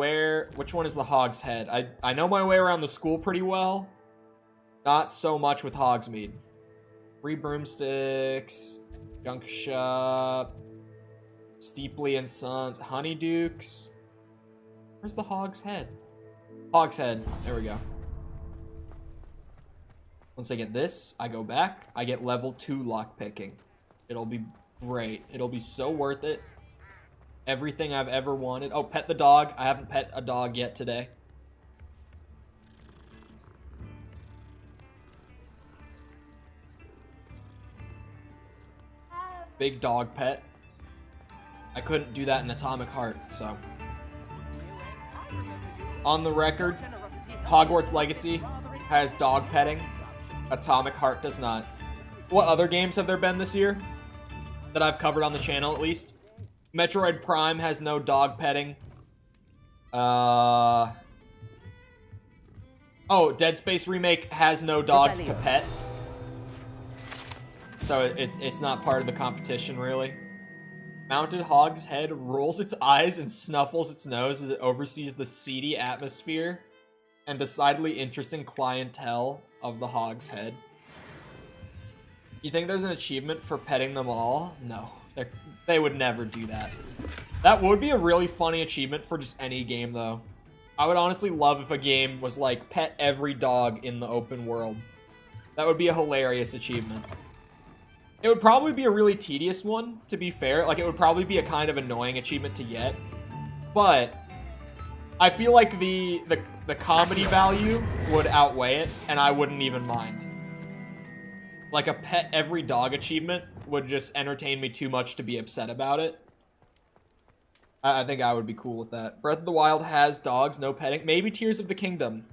which one is the Hog's Head? I know my way around the school pretty well. Not so much with Hogsmeade. 3 broomsticks, junk shop, Steepley and Sons, Honeydukes. Where's the Hog's Head? Hog's Head, there we go. Once I get this, I go back, I get level 2 lockpicking. It'll be great. It'll be so worth it. Everything I've ever wanted. Oh, pet the dog. I haven't pet a dog yet today. Big dog pet. I couldn't do that in Atomic Heart, so. On the record, Hogwarts Legacy has dog petting. Atomic Heart does not. What other games have there been this year? That I've covered on the channel, at least. Metroid Prime has no dog petting. Oh, Dead Space Remake has no dogs to pet. So it's not part of the competition, really. Mounted Hog's Head rolls its eyes and snuffles its nose as it oversees the seedy atmosphere and decidedly interesting clientele of the Hog's Head. You think there's an achievement for petting them all? No, they would never do that. That would be a really funny achievement for just any game, though. I would honestly love if a game was like, pet every dog in the open world. That would be a hilarious achievement. It would probably be a really tedious one, to be fair. Like, it would probably be a kind of annoying achievement to get. But I feel like the comedy value would outweigh it, and I wouldn't even mind. Like, a pet every dog achievement would just entertain me too much to be upset about it. I think I would be cool with that. Breath of the Wild has dogs, no petting. Maybe Tears of the Kingdom.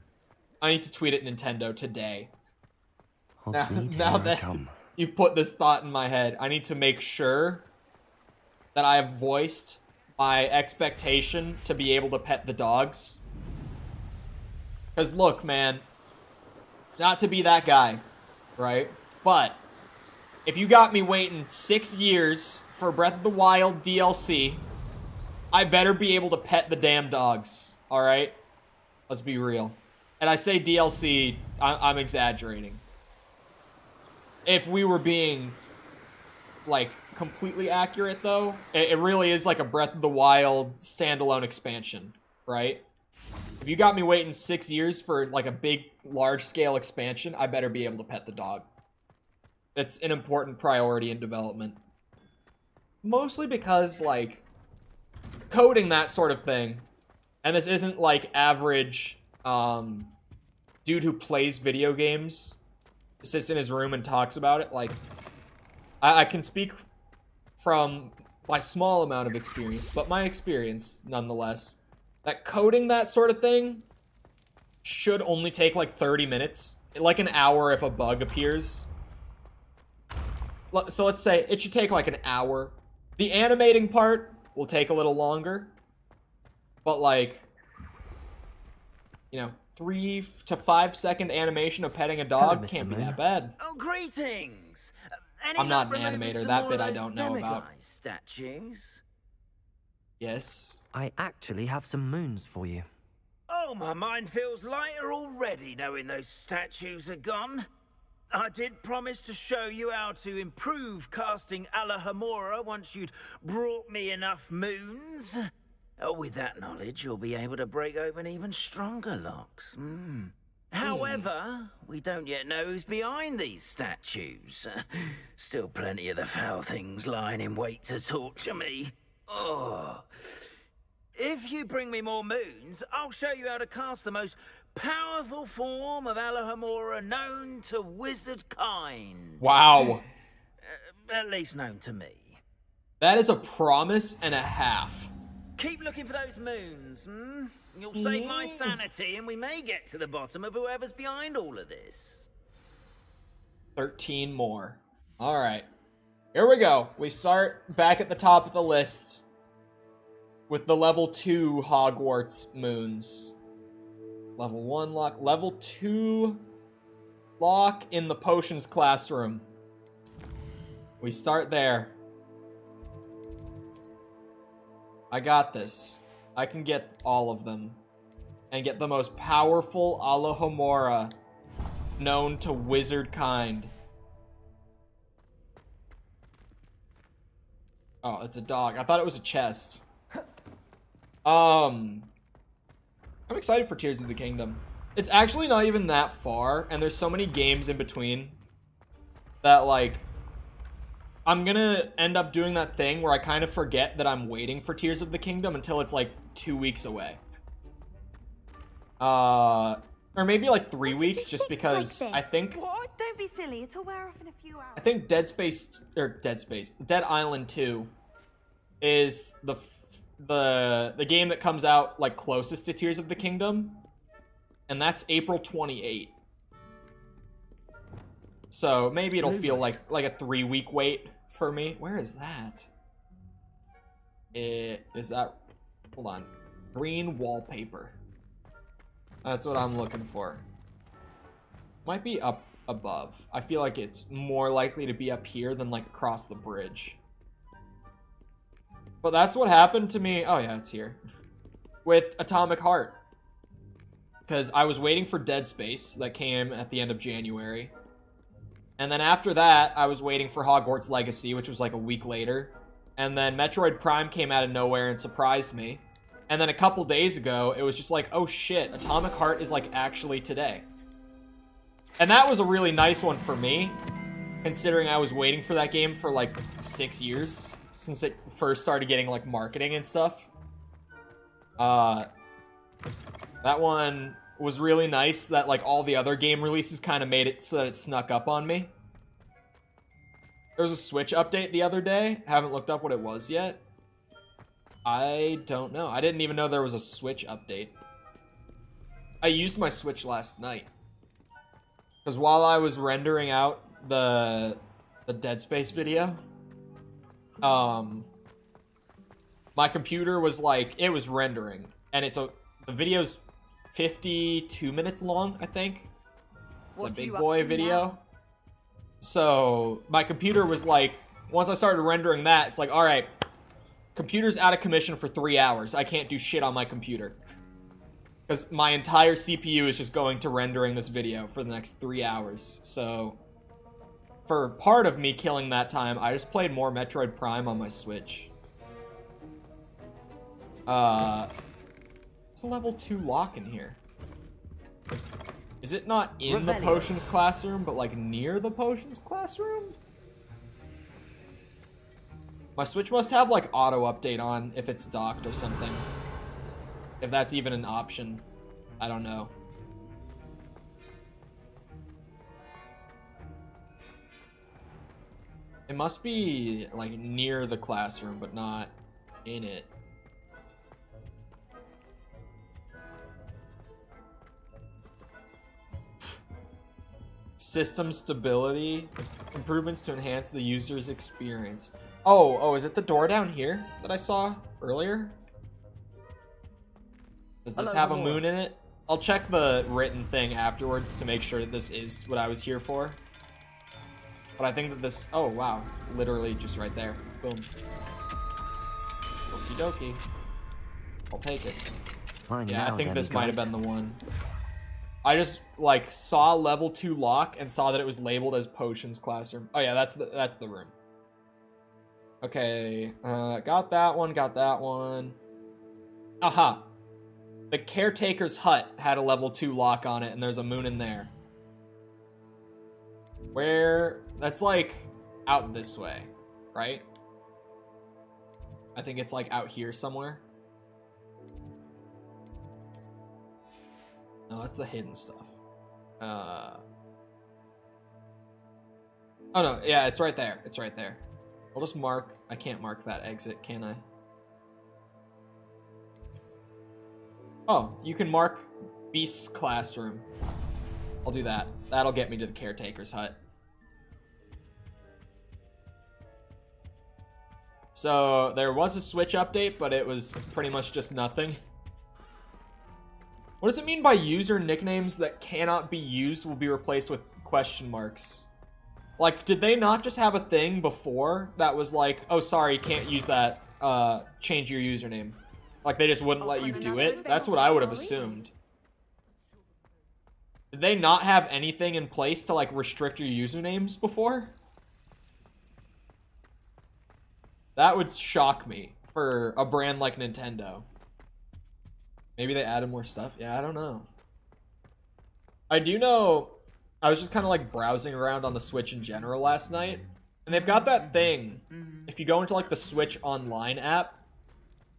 I need to tweet at Nintendo today. Now that you've put this thought in my head, I need to make sure that I have voiced my expectation to be able to pet the dogs. Because look, man, not to be that guy, right? But if you got me waiting 6 years for Breath of the Wild DLC, I better be able to pet the damn dogs, alright? Let's be real. And I say DLC, I'm exaggerating. If we were being like completely accurate though. It really is like a Breath of the Wild standalone expansion, right? If you got me waiting 6 years for like a big, large-scale expansion, I better be able to pet the dog. It's an important priority in development. Mostly because, like, coding that sort of thing, and this isn't like average dude who plays video games, sits in his room and talks about it. Like, I can speak from my small amount of experience, but my experience, nonetheless, that coding that sort of thing should only take like 30 minutes, like an hour if a bug appears. So let's say it should take like an hour. The animating part will take a little longer, but like, you know, 3 to 5 second animation of petting a dog Hello, can't Mr. be Moon. that bad. Oh, greetings! I'm not an animator, that bit I don't know about. Statues? Yes. I actually have some moons for you. Oh, my mind feels lighter already knowing those statues are gone. I did promise to show you how to improve casting Alohomora once you'd brought me enough moons. With that knowledge, you'll be able to break open even stronger locks. However, we don't yet know who's behind these statues. Still plenty of the foul things lying in wait to torture me. Oh. If you bring me more moons, I'll show you how to cast the most powerful form of Alohomora known to wizard kind. Wow. At least known to me. That is a promise and a half. Keep looking for those moons, You'll save my sanity, and we may get to the bottom of whoever's behind all of this. 13 more. All right. Here we go. We start back at the top of the list with the level 2 Hogwarts moons. Level 1 lock. Level 2 lock in the potions classroom. We start there. I got this. I can get all of them. And get the most powerful Alohomora known to wizard kind. Oh, it's a dog. I thought it was a chest. I'm excited for Tears of the Kingdom. It's actually not even that far, and there's so many games in between that, like, I'm gonna end up doing that thing where I kind of forget that I'm waiting for Tears of the Kingdom until it's, like, 2 weeks away. Or maybe, like, 3 weeks, just because I think... What? Don't be silly. It'll wear off in a few hours. I think Dead Island 2 is the game that comes out like closest to Tears of the Kingdom, and that's April 28th. So maybe it'll feel like a 3-week wait for me. Where is that? Is that? Hold on. Green wallpaper. That's what I'm looking for. Might be up above. I feel like it's more likely to be up here than like across the bridge. But that's what happened to me. Oh yeah, it's here. With Atomic Heart. Because I was waiting for Dead Space that came at the end of January. And then after that, I was waiting for Hogwarts Legacy, which was like a week later. And then Metroid Prime came out of nowhere and surprised me. And then a couple days ago, it was just like, oh shit, Atomic Heart is like actually today. And that was a really nice one for me, considering I was waiting for that game for like 6 years since it first started getting like marketing and stuff. That one was really nice that like all the other game releases kind of made it so that it snuck up on me. There was a Switch update the other day. Haven't looked up what it was yet. I don't know. I didn't even know there was a Switch update. I used my Switch last night. Because while I was rendering out the Dead Space video, my computer was like, it was rendering. And the video's 52 minutes long, I think. It's a big boy video. So my computer was like, once I started rendering that, it's like, all right, computer's out of commission for 3 hours. I can't do shit on my computer. Because my entire CPU is just going to rendering this video for the next 3 hours. So for part of me killing that time, I just played more Metroid Prime on my Switch. It's a level 2 lock in here. Is it not in the potions classroom, but like near the potions classroom? My Switch must have like auto update on if it's docked or something. If that's even an option. I don't know. It must be like near the classroom, but not in it. System stability, improvements to enhance the user's experience. Oh, is it the door down here that I saw earlier? Does this have a moon in it? I'll check the written thing afterwards to make sure that this is what I was here for. But I think that this, oh wow, it's literally just right there. Boom. Okie dokie. I'll take it. Yeah, I think this might have been the one. I just like saw level 2 lock and saw that it was labeled as potions classroom. Oh yeah, that's the room. Okay, got that one. Aha. The caretaker's hut had a level 2 lock on it, and there's a moon in there. Where, that's like out this way, right? I think it's like out here somewhere. No, that's the hidden stuff. Oh no, yeah, it's right there. It's right there. I'll just mark, I can't mark that exit, can I? Oh, you can mark Beast's classroom. I'll do that. That'll get me to the caretaker's hut. So there was a Switch update, but it was pretty much just nothing. What does it mean by user nicknames that cannot be used will be replaced with question marks? Like, did they not just have a thing before that was like, oh, sorry, you can't use that, change your username? Like, they just wouldn't let you do it? That's what I would have assumed. Did they not have anything in place to, like, restrict your usernames before? That would shock me for a brand like Nintendo. Maybe they added more stuff? Yeah, I don't know. I do know, I was just kind of like browsing around on the Switch in general last night, and they've got that thing, if you go into like the Switch Online app,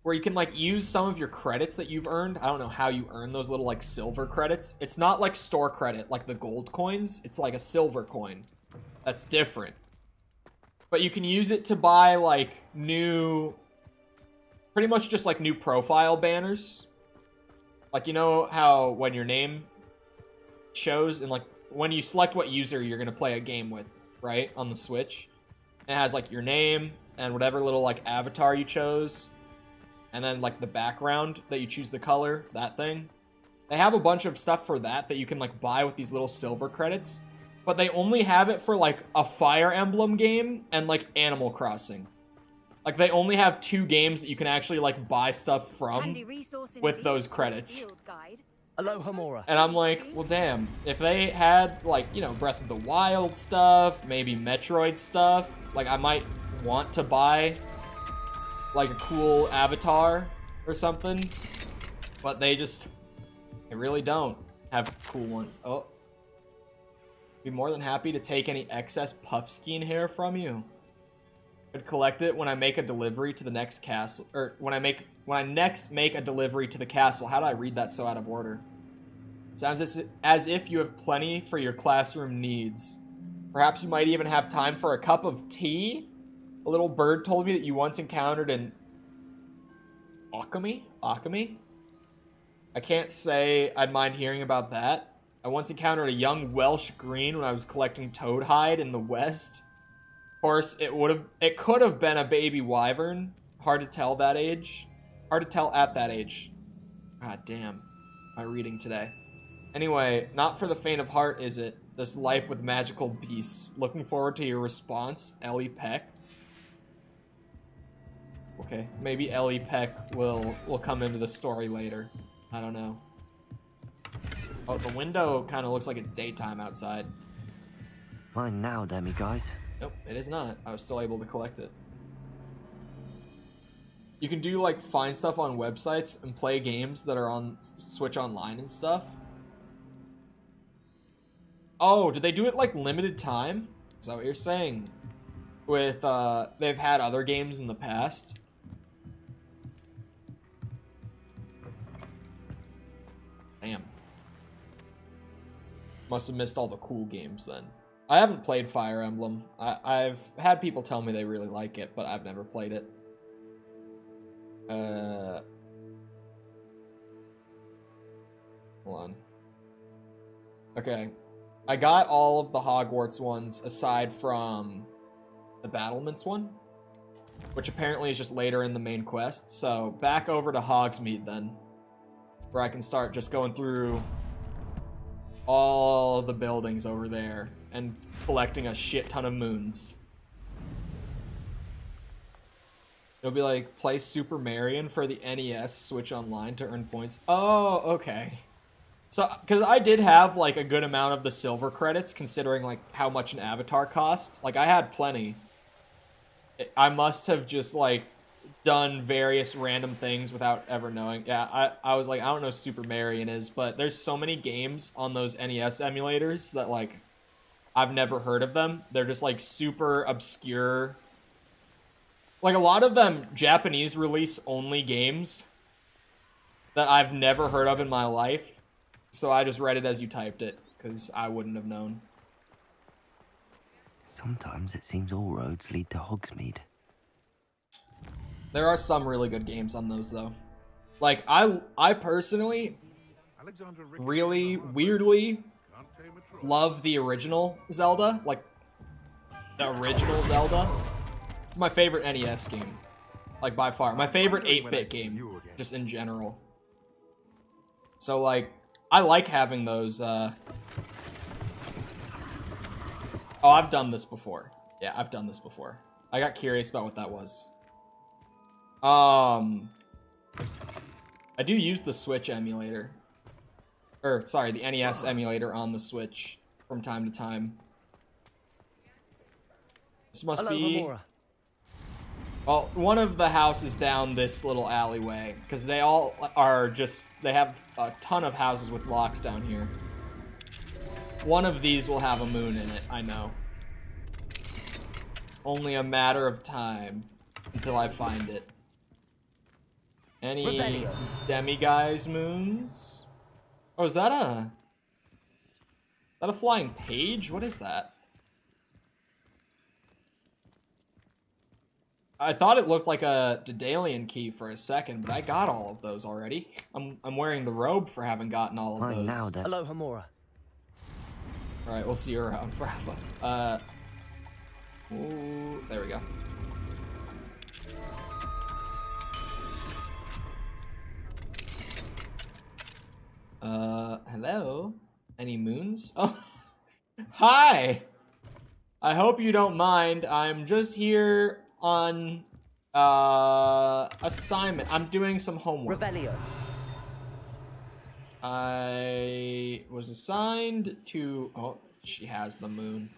where you can like use some of your credits that you've earned. I don't know how you earn those little like silver credits. It's not like store credit, like the gold coins. It's like a silver coin. That's different. But you can use it to buy like new, pretty much just like new profile banners. Like, you know how when your name shows and like when you select what user you're going to play a game with, right? On the Switch. It has like your name and whatever little like avatar you chose. And then like the background that you choose the color, that thing. They have a bunch of stuff for that you can like buy with these little silver credits. But they only have it for like a Fire Emblem game and like Animal Crossing. Like they only have 2 games that you can actually like buy stuff from with those credits. Aloha Mora. And I'm like, well damn, if they had like, you know, Breath of the Wild stuff, maybe Metroid stuff, like I might want to buy like a cool avatar or something. But they really don't have cool ones. Oh. Be more than happy to take any excess Puffskein hair from you. Could collect it when I make a delivery to the next castle, or when I next make a delivery to the castle. How do I read that so out of order? Sounds as if you have plenty for your classroom needs. Perhaps you might even have time for a cup of tea? A little bird told me that you once encountered an Akami? I can't say I'd mind hearing about that. I once encountered a young Welsh green when I was collecting toadhide in the West. Of course, it could have been a baby wyvern. Hard to tell that age. Hard to tell at that age. God damn. My reading today. Anyway, not for the faint of heart, is it? This life with magical beasts. Looking forward to your response, Ellie Peck. Okay, maybe Ellie Peck will come into the story later. I don't know. Oh, the window kind of looks like it's daytime outside. Mine now, Demi guys. Nope, it is not. I was still able to collect it. You can do like find stuff on websites and play games that are on Switch Online and stuff. Oh, did they do it like limited time? Is that what you're saying? With they've had other games in the past. Damn. Must have missed all the cool games then. I haven't played Fire Emblem. I've had people tell me they really like it, but I've never played it. Hold on. Okay. I got all of the Hogwarts ones aside from the Battlements one, which apparently is just later in the main quest. So back over to Hogsmeade then, where I can start just going through all the buildings over there and collecting a shit ton of moons. It'll be like, play Super Marion for the NES Switch Online to earn points. Oh, okay. So, because I did have, like, a good amount of the silver credits, considering, like, how much an avatar costs. Like, I had plenty. I must have just, like, done various random things without ever knowing. Yeah, I was like, I don't know what Super Marion is, but there's so many games on those NES emulators that, like, I've never heard of them. They're just, like, super obscure. Like, a lot of them Japanese release only games that I've never heard of in my life. So I just read it as you typed it, because I wouldn't have known. Sometimes it seems all roads lead to Hogsmeade. There are some really good games on those, though. Like, I personally really, weirdly love the original Zelda. Like, the original Zelda. It's my favorite NES game. Like, by far. My favorite 8-bit game, just in general. So, like, I like having those, Oh, I've done this before. Yeah, I've done this before. I got curious about what that was. I do use the Switch emulator. Or, sorry, the NES emulator on the Switch from time to time. This must Hello, be... Homura. Well, one of the houses down this little alleyway, because they all are just, they have a ton of houses with locks down here. One of these will have a moon in it, I know. It's only a matter of time until I find it. Any Revelio. demiguise moons? Oh, is that a flying page? What is that? I thought it looked like a Daedalian key for a second, but I got all of those already. I'm wearing the robe for having gotten all of Mine those. now, Demi. Hello, Homura. Alright, we'll see you around forever. Ooh, there we go. Hello? Any moons? Oh, hi! I hope you don't mind. I'm just here on assignment. I'm doing some homework. Revelio. I was assigned to... Oh, she has the moon.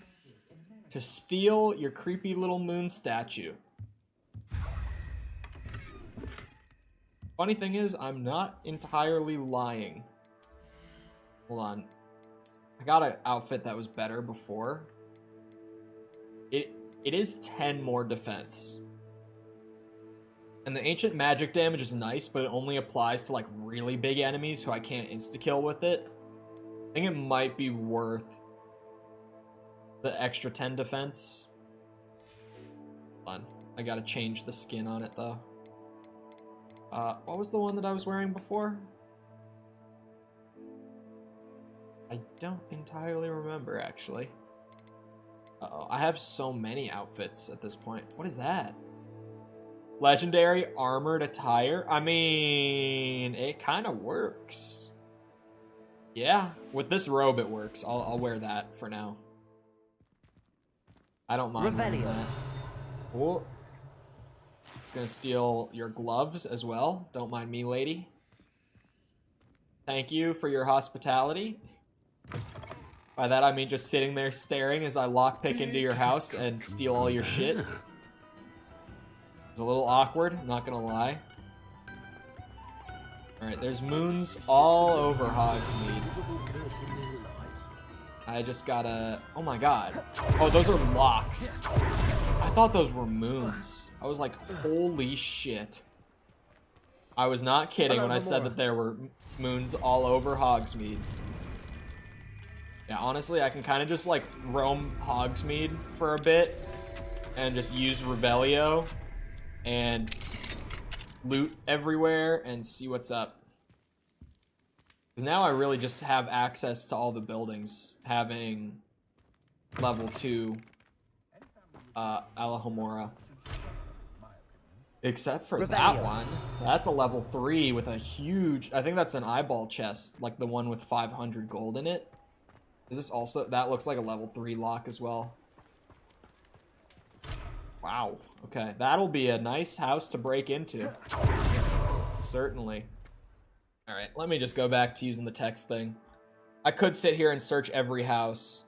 To steal your creepy little moon statue. Funny thing is, I'm not entirely lying. Hold on. I got an outfit that was better before. It is 10 more defense. And the ancient magic damage is nice, but it only applies to like really big enemies who I can't insta-kill with it. I think it might be worth the extra 10 defense. Hold on. I gotta change the skin on it though. What was the one that I was wearing before? I don't entirely remember, actually. Uh-oh, I have so many outfits at this point. What is that? Legendary armored attire? I mean, it kind of works. Yeah, with this robe it works. I'll wear that for now. I don't mind wearing that. Oh. It's gonna steal your gloves as well. Don't mind me, lady. Thank you for your hospitality. By that I mean just sitting there staring as I lockpick into your house and steal all your shit. It's a little awkward, I'm not gonna lie. Alright, there's moons all over Hogsmeade. I just gotta... Oh my god. Oh, those are locks. I thought those were moons. I was like, holy shit. I was not kidding when I said that there were moons all over Hogsmeade. Yeah, honestly, I can kind of just like roam Hogsmeade for a bit and just use Revelio and loot everywhere and see what's up. Because now I really just have access to all the buildings, having level 2 Alahomora. Except for that one. That's a level 3 with a huge... I think that's an eyeball chest, like the one with 500 gold in it. Is this also... That looks like a level 3 lock as well. Wow. Okay, that'll be a nice house to break into. Certainly. Alright, let me just go back to using the text thing. I could sit here and search every house.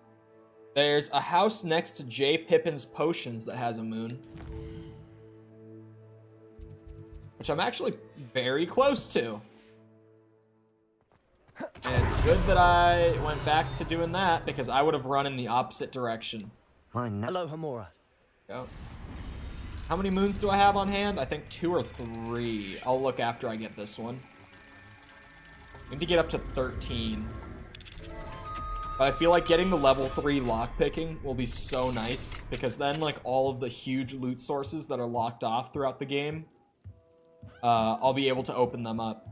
There's a house next to J. Pippin's Potions that has a moon. Which I'm actually very close to. And it's good that I went back to doing that, because I would have run in the opposite direction. Hello, Homora. Go. How many moons do I have on hand? I think 2 or 3. I'll look after I get this one. I need to get up to 13. But I feel like getting the level 3 lockpicking will be so nice, because then like all of the huge loot sources that are locked off throughout the game, I'll be able to open them up.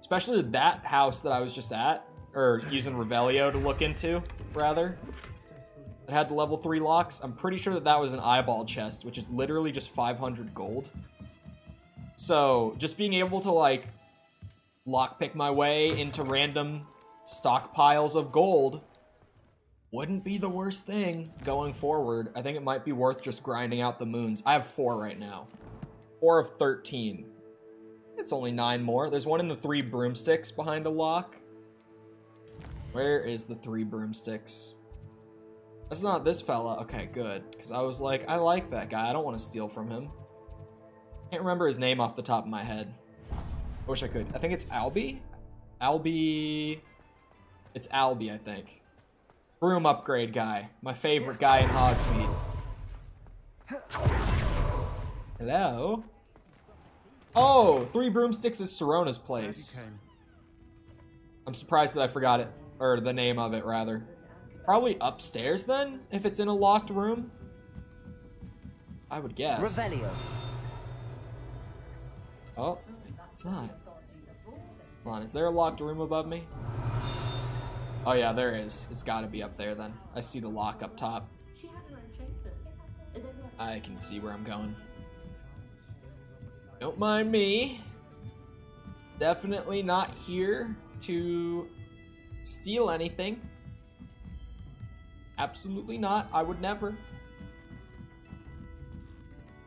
Especially that house that I was just at, or using Revelio to look into, rather. It had the level 3 locks. I'm pretty sure that that was an eyeball chest, which is literally just 500 gold. So, just being able to, like, lockpick my way into random stockpiles of gold wouldn't be the worst thing going forward. I think it might be worth just grinding out the moons. I have 4 right now. 4 of 13. It's only 9 more. There's one in the 3 broomsticks behind a lock. Where is the 3 broomsticks? That's not this fella. Okay, good. Because I was like, I like that guy. I don't want to steal from him. Can't remember his name off the top of my head. I wish I could. I think it's Albie? Albie... It's Albie, I think. Broom upgrade guy. My favorite guy in Hogsmeade. Hello? Oh, 3 broomsticks is Sirona's place. I'm surprised that I forgot it. Or the name of it, rather. Probably upstairs, then? If it's in a locked room? I would guess. Revelio. Oh, it's not. Hold on, is there a locked room above me? Oh yeah, there is. It's gotta be up there, then. I see the lock up top. I can see where I'm going. Don't mind me. Definitely not here to steal anything. Absolutely not. I would never.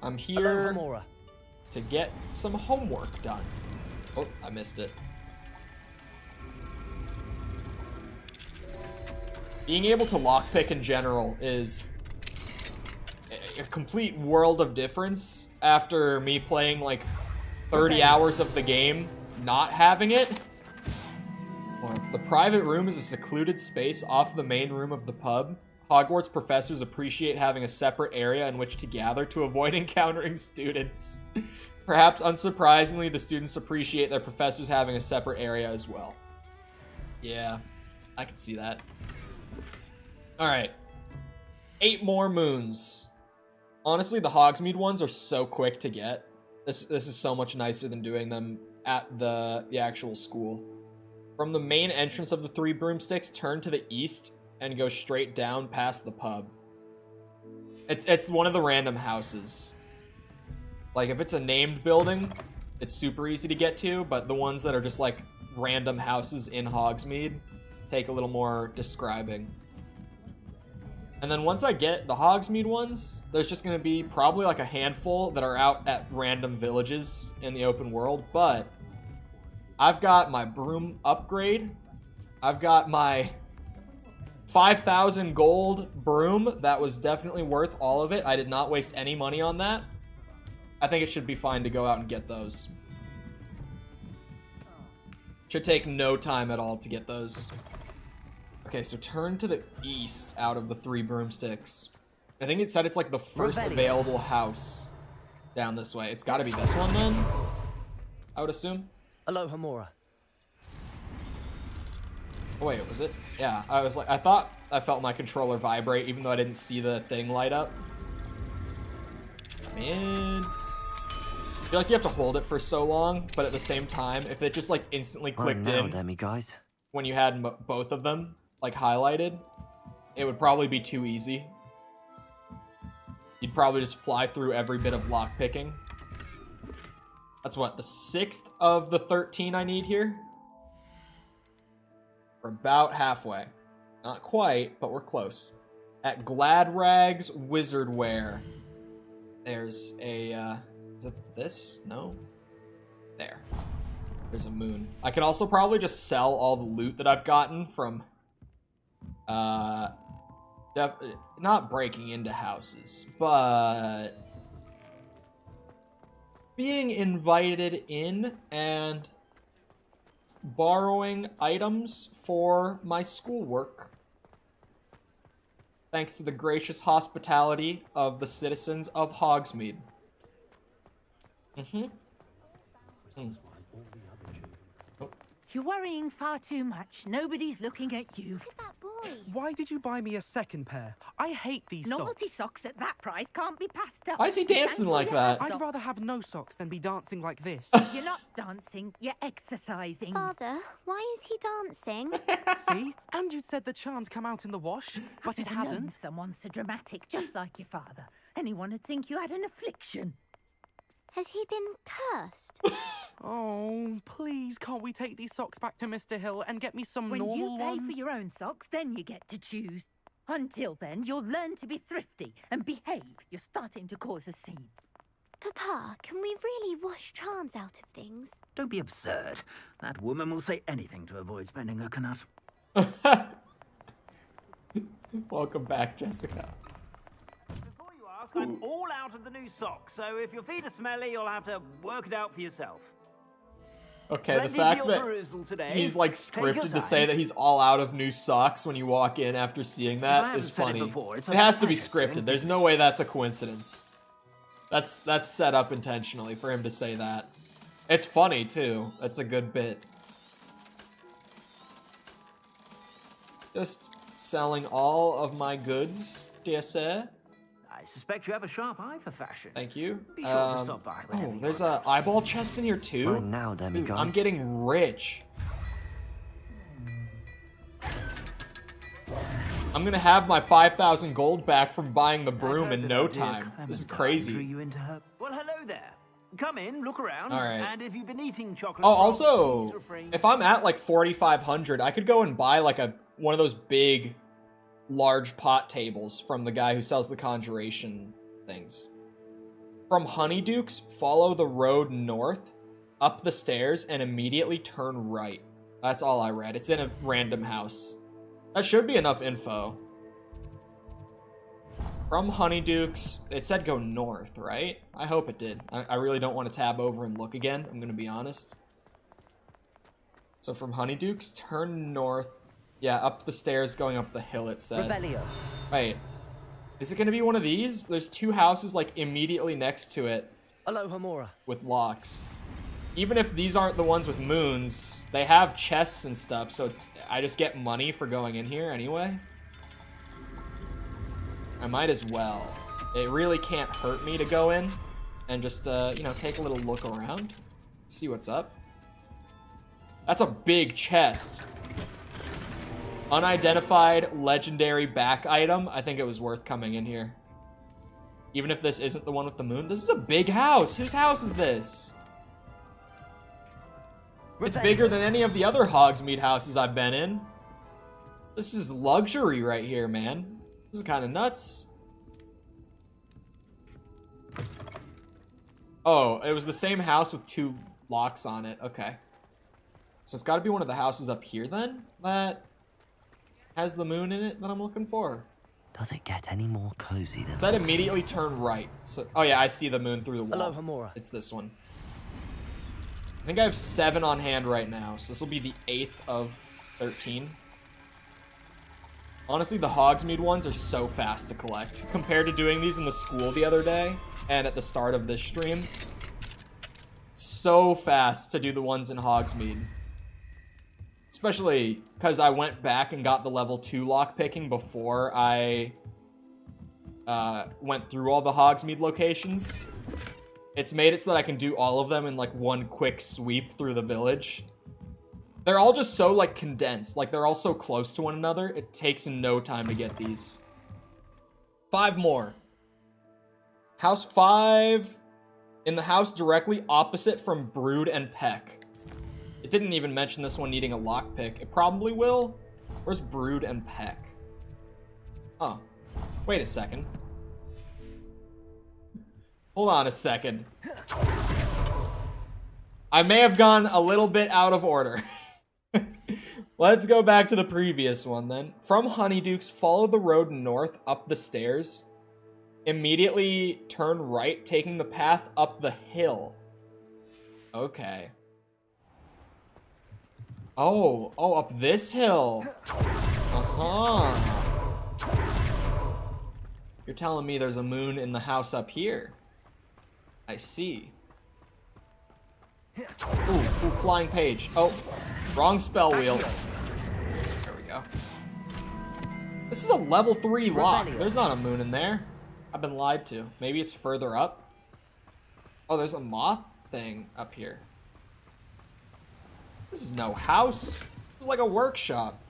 I'm here to get some homework done. Oh, I missed it. Being able to lockpick in general is a complete world of difference after me playing like 30 hours of the game not having it. The private room is a secluded space off the main room of the pub. Hogwarts professors appreciate having a separate area in which to gather to avoid encountering students. Perhaps unsurprisingly, the students appreciate their professors having a separate area as well. Yeah, I can see that. Alright. 8 more moons. Honestly, the Hogsmeade ones are so quick to get. This is so much nicer than doing them at the actual school. From the main entrance of the 3 broomsticks, turn to the east and go straight down past the pub. It's one of the random houses. Like, if it's a named building, it's super easy to get to, but the ones that are just, like, random houses in Hogsmeade take a little more describing. And then once I get the Hogsmeade ones, there's just going to be probably, like, a handful that are out at random villages in the open world, but I've got my broom upgrade. I've got my 5,000 gold broom. That was definitely worth all of it. I did not waste any money on that. I think it should be fine to go out and get those. Should take no time at all to get those. Okay, so turn to the east out of the 3 broomsticks. I think it said it's like the first available house down this way. It's gotta be this one then, I would assume. Alohomora. Oh wait, was it? Yeah, I was like, I thought I felt my controller vibrate even though I didn't see the thing light up. Man. I feel like you have to hold it for so long, but at the same time, if it just like instantly clicked in guys. when you had both of them like highlighted, it would probably be too easy. You'd probably just fly through every bit of lockpicking. That's what, the 6th of the 13 I need here? We're about halfway. Not quite, but we're close. At Glad Rags Wizardwear. There's a, is it this? No? There. There's a moon. I can also probably just sell all the loot that I've gotten from, not breaking into houses, but being invited in and borrowing items for my schoolwork. Thanks to the gracious hospitality of the citizens of Hogsmeade. You're worrying far too much. Nobody's looking at you. Look at that boy. Why did you buy me a second pair? I hate these Novelty socks. socks at that price can't be passed up. Why is he dancing like that? I'd rather have no socks than be dancing like this. You're not dancing, you're exercising. Father, why is he dancing? See? And you'd said the charms come out in the wash, but it I've known hasn't. someone so dramatic, just like your father. Anyone would think you had an affliction. Has he been cursed? Oh, please, can't we take these socks back to Mr. Hill and get me some When normal you pay ones? for your own socks, then you get to choose. Until then, you'll learn to be thrifty and behave. You're starting to cause a scene. Papa, can we really wash charms out of things? Don't be absurd. That woman will say anything to avoid spending her kanut. Welcome back, Jessica. Before you ask, I'm all out of the new socks, so if your feet are smelly, you'll have to work it out for yourself. Okay, the Plenty fact for your that perusal today. he's like Take your scripted to say time. that he's all out of new socks when you walk in after seeing I that haven't is said it funny. before, it's It a has to be pleasure scripted. doing There's no way that's a coincidence. That's set up intentionally for him to say that. It's funny too. That's a good bit. Just selling all of my goods, dear sir. I suspect you have a sharp eye for fashion. Thank you. Be sure to stop by whenever Oh, you there's want. a eyeball chest in here too. Mine now, Dude, guys. I'm getting rich. I'm gonna have my 5,000 gold back from buying the broom in no time. This is crazy. You into her. Well, hello there. Come in, look around. All right. And if you've been eating chocolate, Oh, frogs, also, these are free. if I'm at like 4,500, I could go and buy like one of those big, large pot tables from the guy who sells the conjuration things. From Honeydukes, follow the road north, up the stairs, and immediately turn right. That's all I read. It's in a random house. That should be enough info. From Honeydukes, it said go north, right? I hope it did. I really don't want to tab over and look again, I'm gonna be honest. So from Honeydukes, turn north. Yeah, up the stairs, going up the hill, it said. Revelio. Wait, is it gonna be one of these? There's two houses like immediately next to it Alohomora. with locks. Even if these aren't the ones with moons, they have chests and stuff, so I just get money for going in here anyway. I might as well. It really can't hurt me to go in and just, you know, take a little look around, see what's up. That's a big chest. Unidentified legendary back item. I think it was worth coming in here. Even if this isn't the one with the moon. This is a big house. Whose house is this? It's bigger than any of the other Hogsmeade houses I've been in. This is luxury right here, man. This is kind of nuts. Oh, it was the same house with two locks on it. Okay. So it's got to be one of the houses up here then? That has the moon in it that I'm looking for. Does it get any more cozy than It said Hogsmeade? immediately turn right. So, oh yeah, I see the moon through the wall. Hello, Hamura. It's this one. I think I have 7 on hand right now, so this will be the 8th of 13. Honestly, the Hogsmeade ones are so fast to collect compared to doing these in the school the other day and at the start of this stream. So fast to do the ones in Hogsmeade. Especially because I went back and got the level 2 lockpicking before I went through all the Hogsmeade locations. It's made it so that I can do all of them in like one quick sweep through the village. They're all just so like condensed, like they're all so close to one another. It takes no time to get these. 5 more. House 5 in the house directly opposite from Brood and Peck. It didn't even mention this one needing a lockpick. It probably will. Where's Brood and Peck? Oh, wait a second. Hold on a second. I may have gone a little bit out of order. Let's go back to the previous one then. From Honeydukes, follow the road north up the stairs. Immediately turn right, taking the path up the hill. Okay. Oh, up this hill. Uh-huh. You're telling me there's a moon in the house up here. I see. Ooh, flying page. Oh, wrong spell wheel. There we go. This is a level 3 lock. There's not a moon in there. I've been lied to. Maybe it's further up. Oh, there's a moth thing up here. This is no house. This is like a workshop.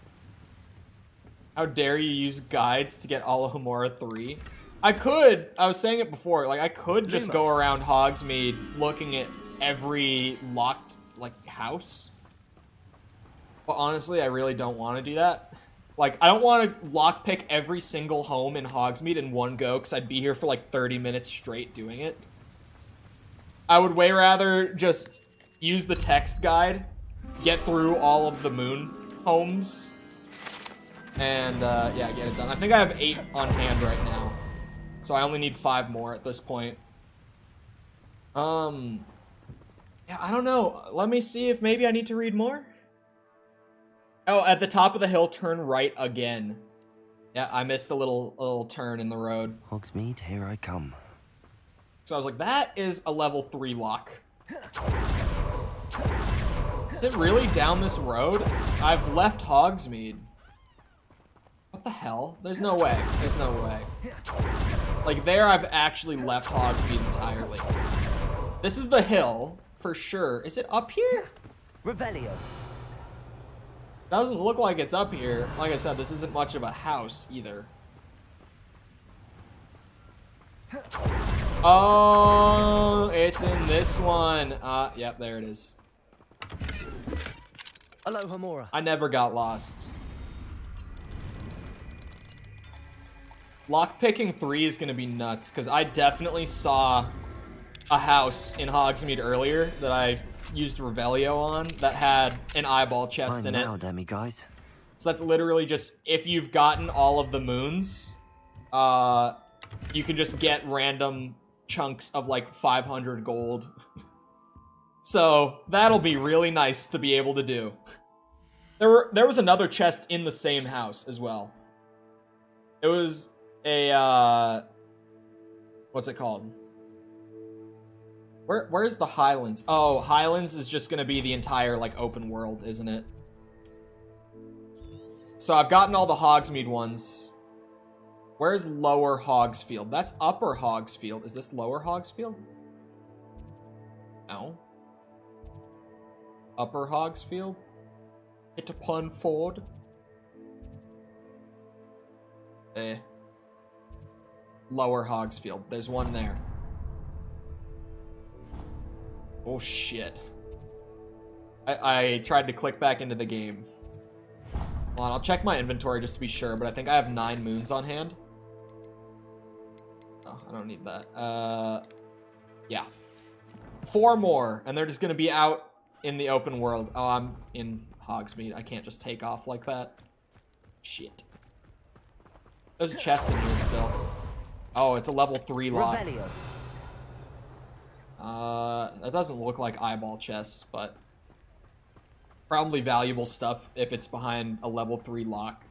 How dare you use guides to get Hamura 3? I was saying it before, like I could just go around Hogsmeade looking at every locked like house. But honestly, I really don't want to do that. Like, I don't want to lockpick every single home in Hogsmeade in one go, because I'd be here for like 30 minutes straight doing it. I would way rather just use the text guide, get through all of the moon homes, and yeah, get it done. I think I have 8 on hand right now, so I only need 5 more at this point. Yeah, I don't know. Let me see if maybe I need to read more. Oh, at the top of the hill, turn right again. Yeah, I missed a little turn in the road. Hogsmeade, here I come. So I was like, that is a level 3 lock. Is it really down this road? I've left Hogsmeade. What the hell? There's no way. There's no way. Like, there I've actually left Hogsmeade entirely. This is the hill, for sure. Is it up here? Revelio. Doesn't look like it's up here. Like I said, this isn't much of a house either. Oh, it's in this one. Yep, there it is. Hello, Hamura. I never got lost. Lockpicking 3 is gonna be nuts, because I definitely saw a house in Hogsmeade earlier that I used Revelio on that had an eyeball chest in it. Now, Demi guys. So that's literally just, if you've gotten all of the moons, you can just get random chunks of like 500 gold. So that'll be really nice to be able to do. There was another chest in the same house as well. It was a, what's it called? Where's the Highlands? Oh, Highlands is just gonna be the entire, like, open world, isn't it? So I've gotten all the Hogsmeade ones. Where's Lower Hogsfield? That's Upper Hogsfield. Is this Lower Hogsfield? No. Upper Hogsfield? Hit upon Ford? Lower Hogsfield. There's one there. Oh shit. I tried to click back into the game. Hold on, I'll check my inventory just to be sure, but I think I have 9 moons on hand. Oh, I don't need that. Yeah. 4 more, and they're just gonna be out in the open world. Oh, I'm in Hogsmeade. I can't just take off like that. Shit. There's a chest in here still. Oh, it's a level 3 lock. Revelio. That doesn't look like eyeball chests, but probably valuable stuff if it's behind a level 3 lock.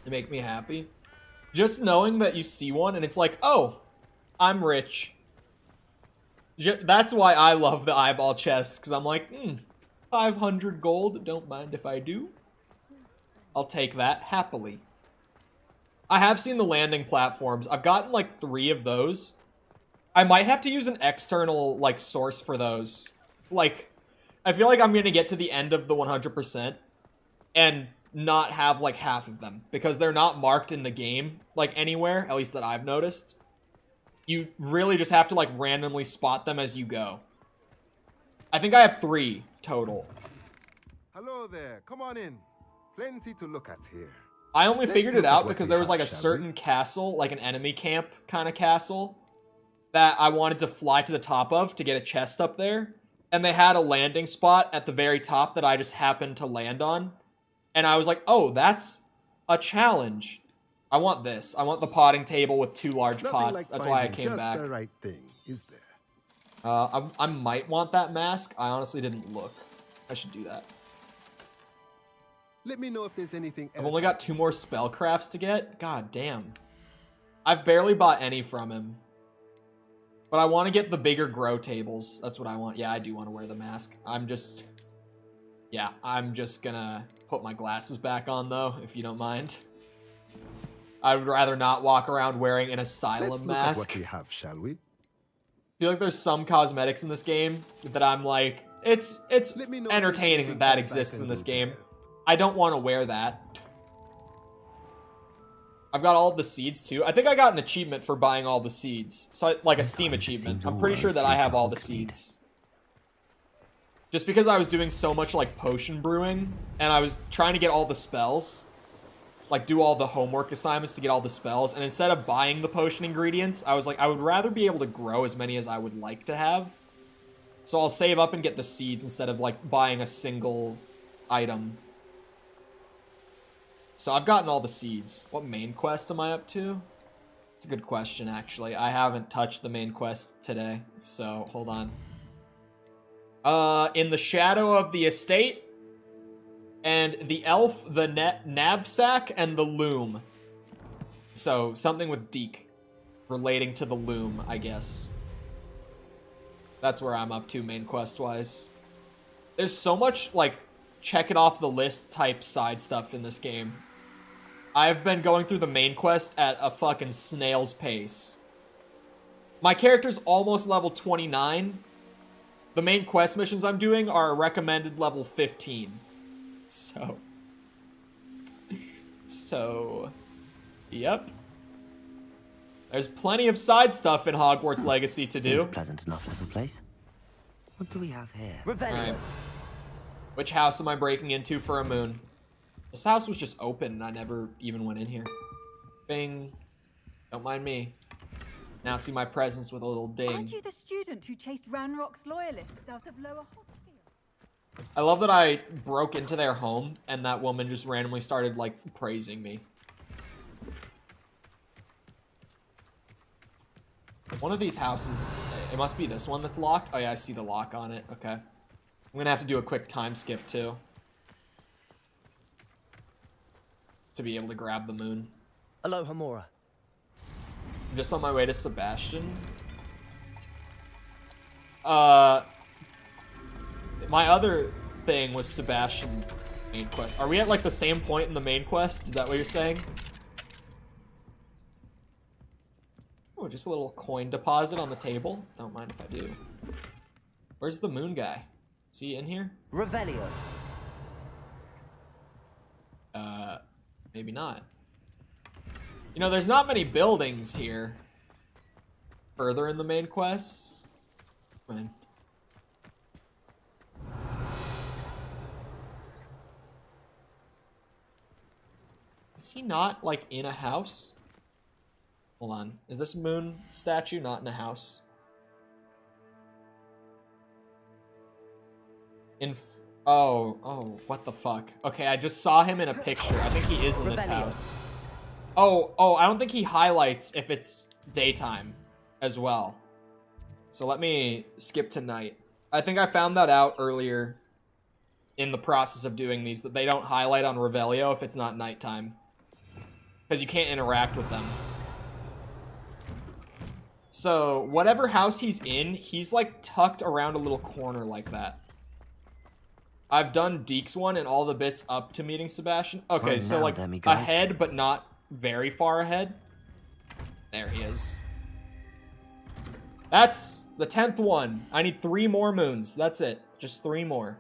They make me happy. Just knowing that you see one and it's like, oh, I'm rich. That's why I love the eyeball chests, because I'm like, 500 gold, don't mind if I do. I'll take that happily. I have seen the landing platforms. I've gotten like 3 of those. I might have to use an external like source for those. Like, I feel like I'm gonna get to the end of the 100% and not have like half of them because they're not marked in the game like anywhere, at least that I've noticed. You really just have to like randomly spot them as you go. I think I have 3 total. Hello there. Come on in. Plenty to look at here. I only Let's figured look it at out what because we there was have, like a shall certain we? castle, like an enemy camp kind of castle, that I wanted to fly to the top of to get a chest up there. And they had a landing spot at the very top that I just happened to land on. And I was like, oh, that's a challenge. I want this. I want the potting table with 2 large Nothing pots. like That's why I finding came just back. the right thing, is there? I might want that mask. I honestly didn't look. I should do that. Let me know if there's anything else. I've only got 2 more spellcrafts to get. God damn. I've barely bought any from him. But I want to get the bigger grow tables. That's what I want. Yeah, I do want to wear the mask. I'm just gonna put my glasses back on, though, if you don't mind. I would rather not walk around wearing an asylum Let's look mask. at what we have, shall we? I feel like there's some cosmetics in this game that I'm like, it's Let me know if entertaining there's that anything else I exists can in this do to game. help. I don't want to wear that. I've got all of the seeds too. I think I got an achievement for buying all the seeds. So like a Steam Sometimes it achievement. seems I'm all pretty sure roads that I lead have to all the Hogsmeade. seeds. Just because I was doing so much like potion brewing and I was trying to get all the spells, like do all the homework assignments to get all the spells, and instead of buying the potion ingredients, I was like, I would rather be able to grow as many as I would like to have. So I'll save up and get the seeds instead of like buying a single item. So I've gotten all the seeds. What main quest am I up to? It's a good question, actually. I haven't touched the main quest today, so hold on. In the shadow of the estate, and the elf, the knapsack, and the loom. So something with Deke, relating to the loom, I guess. That's where I'm up to main quest-wise. There's so much, like, check it off the list type side stuff in this game. I've been going through the main quest at a fucking snail's pace. My character's almost level 29. The main quest missions I'm doing are recommended level 15. So, yep. There's plenty of side stuff in Hogwarts Legacy to do. Seems pleasant enough little place. What do we have here? Revelio. Alright. Which house am I breaking into for a moon? This house was just open and I never even went in here. Bing. Don't mind me. Announcing my presence with a little ding. Aren't you the student who chased Ranrock's loyalists out of Lower Hogsfield? I love that I broke into their home and that woman just randomly started, like, praising me. One of these houses, it must be this one that's locked. Oh yeah, I see the lock on it. Okay. I'm gonna have to do a quick time skip too, to be able to grab the moon. Alohomora. I'm just on my way to Sebastian. My other thing was Sebastian main quest. Are we at like the same point in the main quest? Is that what you're saying? Oh, just a little coin deposit on the table. Don't mind if I do. Where's the moon guy? Is he in here? Revelio. Maybe not. You know, there's not many buildings here. Further in the main quests. Man. Is he not, like, in a house? Hold on. Is this moon statue not in a house? Oh, what the fuck? Okay, I just saw him in a picture. I think he is in this house. Oh, I don't think he highlights if it's daytime as well. So let me skip to night. I think I found that out earlier in the process of doing these, that they don't highlight on Revelio if it's not nighttime. Because you can't interact with them. So, whatever house he's in, he's like tucked around a little corner like that. I've done Deke's one and all the bits up to meeting Sebastian. Okay, so like ahead, but not very far ahead. There he is. That's the 10th one. I need 3 more moons. That's it. Just 3 more.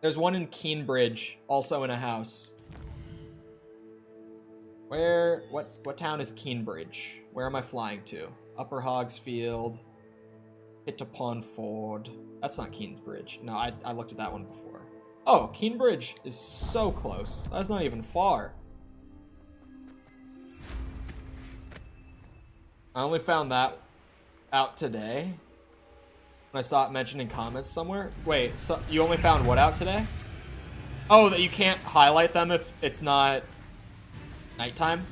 There's one in Keenbridge, also in a house. What town is Keenbridge? Where am I flying to? Upper Hogsfield. Hittapon Ford. That's not Keenbridge. No, I looked at that one before. Oh, Keenbridge is so close. That's not even far. I only found that out today. When I saw it mentioned in comments somewhere. Wait, so you only found what out today? Oh, that you can't highlight them if it's not nighttime?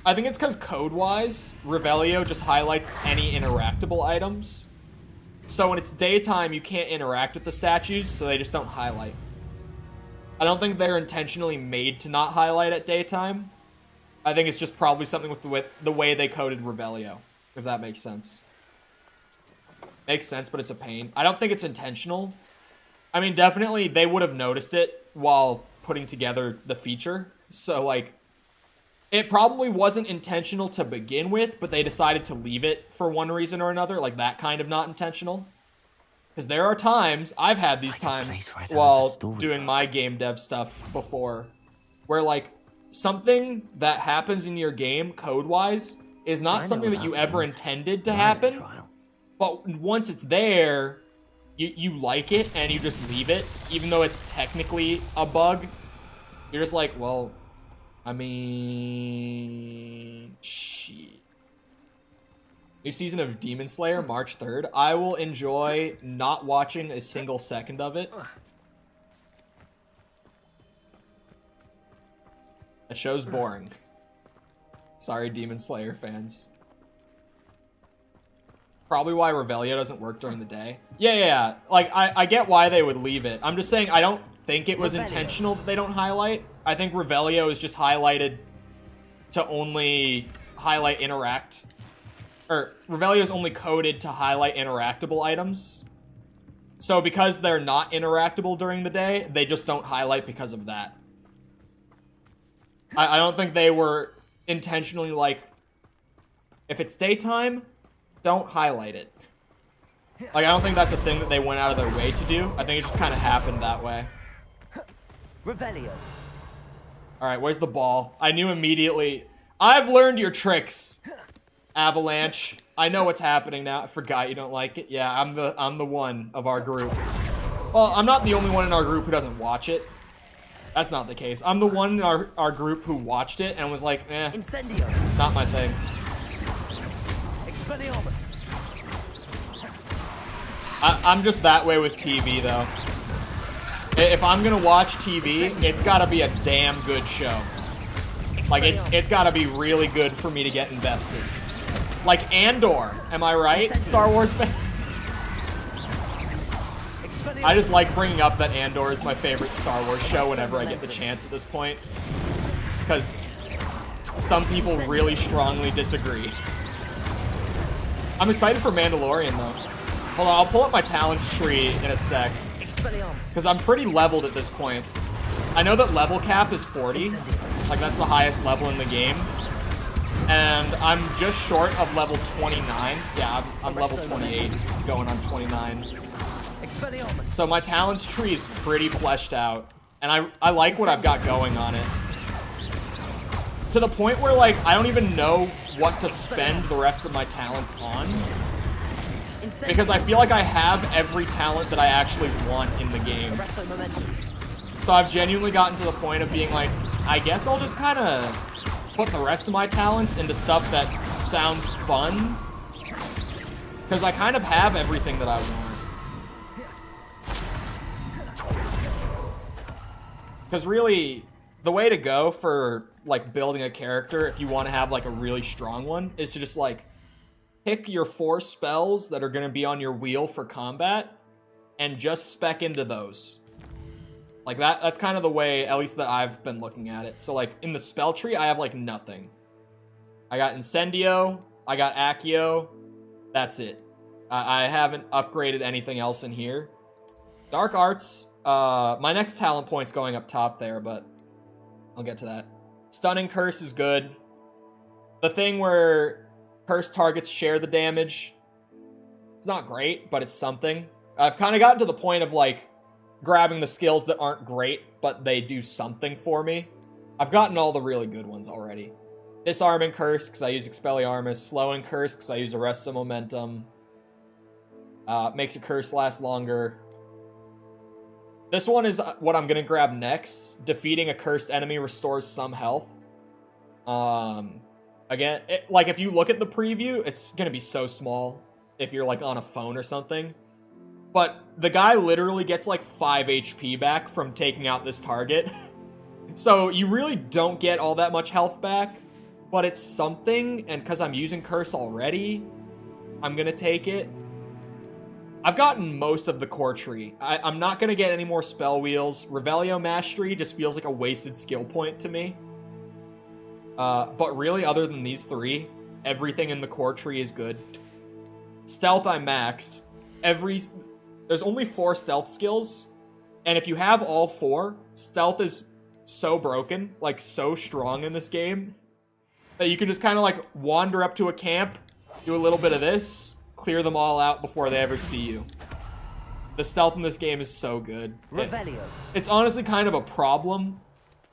I think it's because code-wise, Revelio just highlights any interactable items. So when it's daytime, you can't interact with the statues, so they just don't highlight. I don't think they're intentionally made to not highlight at daytime. I think it's just probably something with the way they coded Revelio, if that makes sense. Makes sense, but it's a pain. I don't think it's intentional. I mean, definitely they would have noticed it while putting together the feature. So, like, it probably wasn't intentional to begin with, but they decided to leave it for one reason or another, like that kind of not intentional. Because there are times, I've had these times while doing my game dev stuff before, where like something that happens in your game code-wise is not something that you ever intended to happen, but once it's there, you like it and you just leave it, even though it's technically a bug. You're just like, well, I mean, shit. New season of Demon Slayer, March 3rd. I will enjoy not watching a single second of it. That show's boring. Sorry, Demon Slayer fans. Probably why Revelio doesn't work during the day. Yeah. Like, I get why they would leave it. I'm just saying I don't think it was intentional that they don't highlight. I think Revelio is just highlighted to only highlight interact. Or, Revelio is only coded to highlight interactable items. So because they're not interactable during the day, they just don't highlight because of that. I don't think they were intentionally like, if it's daytime, don't highlight it. Like, I don't think that's a thing that they went out of their way to do. I think it just kind of happened that way. Revelio. Alright, where's the ball? I knew immediately. I've learned your tricks, Avalanche. I know what's happening now. I forgot you don't like it. Yeah, I'm the one of our group. Well, I'm not the only one in our group who doesn't watch it. That's not the case. I'm the one in our group who watched it and was like, eh, Incendio. not my thing. Expelliarmus. I'm just that way with TV, though. If I'm gonna watch TV, it's gotta be a damn good show. Like, it's gotta be really good for me to get invested. Like Andor, am I right, Star Wars fans? I just like bringing up that Andor is my favorite Star Wars show whenever I get the chance at this point. Because some people really strongly disagree. I'm excited for Mandalorian, though. Hold on, I'll pull up my talents tree in a sec. Because I'm pretty leveled at this point. I know that level cap is 40. Like, that's the highest level in the game. And I'm just short of level 29. Yeah, I'm level 28, going on 29. So my talents tree is pretty fleshed out. And I like what I've got going on it. To the point where, like, I don't even know what to spend the rest of my talents on. Because I feel like I have every talent that I actually want in the game. So I've genuinely gotten to the point of being like, I guess I'll just kind of put the rest of my talents into stuff that sounds fun. Because I kind of have everything that I want. Because really, the way to go for, like, building a character, if you want to have, like, a really strong one, is to just, like, pick your 4 spells that are going to be on your wheel for combat, and just spec into those. Like, that's kind of the way, at least that I've been looking at it. So, like, in the spell tree, I have, like, nothing. I got Incendio, I got Accio, that's it. I haven't upgraded anything else in here. Dark Arts, my next talent point's going up top there, but I'll get to that. Stunning Curse is good. The thing where cursed targets share the damage, it's not great, but it's something. I've kind of gotten to the point of, like, grabbing the skills that aren't great, but they do something for me. I've gotten all the really good ones already. Disarming Curse, because I use Expelliarmus. Slowing Curse, because I use Arrest of Momentum. Makes your curse last longer. This one is what I'm going to grab next. Defeating a cursed enemy restores some health. Again, like, if you look at the preview, it's going to be so small if you're, like, on a phone or something. But the guy literally gets, like, 5 HP back from taking out this target. So you really don't get all that much health back. But it's something, and because I'm using Curse already, I'm going to take it. I've gotten most of the core tree. I'm not going to get any more spell wheels. Revelio Mastery just feels like a wasted skill point to me. But really, other than these 3, everything in the core tree is good. Stealth I maxed. There's only 4 stealth skills, and if you have all 4, stealth is so broken, like so strong in this game, that you can just kind of like wander up to a camp, do a little bit of this, clear them all out before they ever see you. The stealth in this game is so good. It's honestly kind of a problem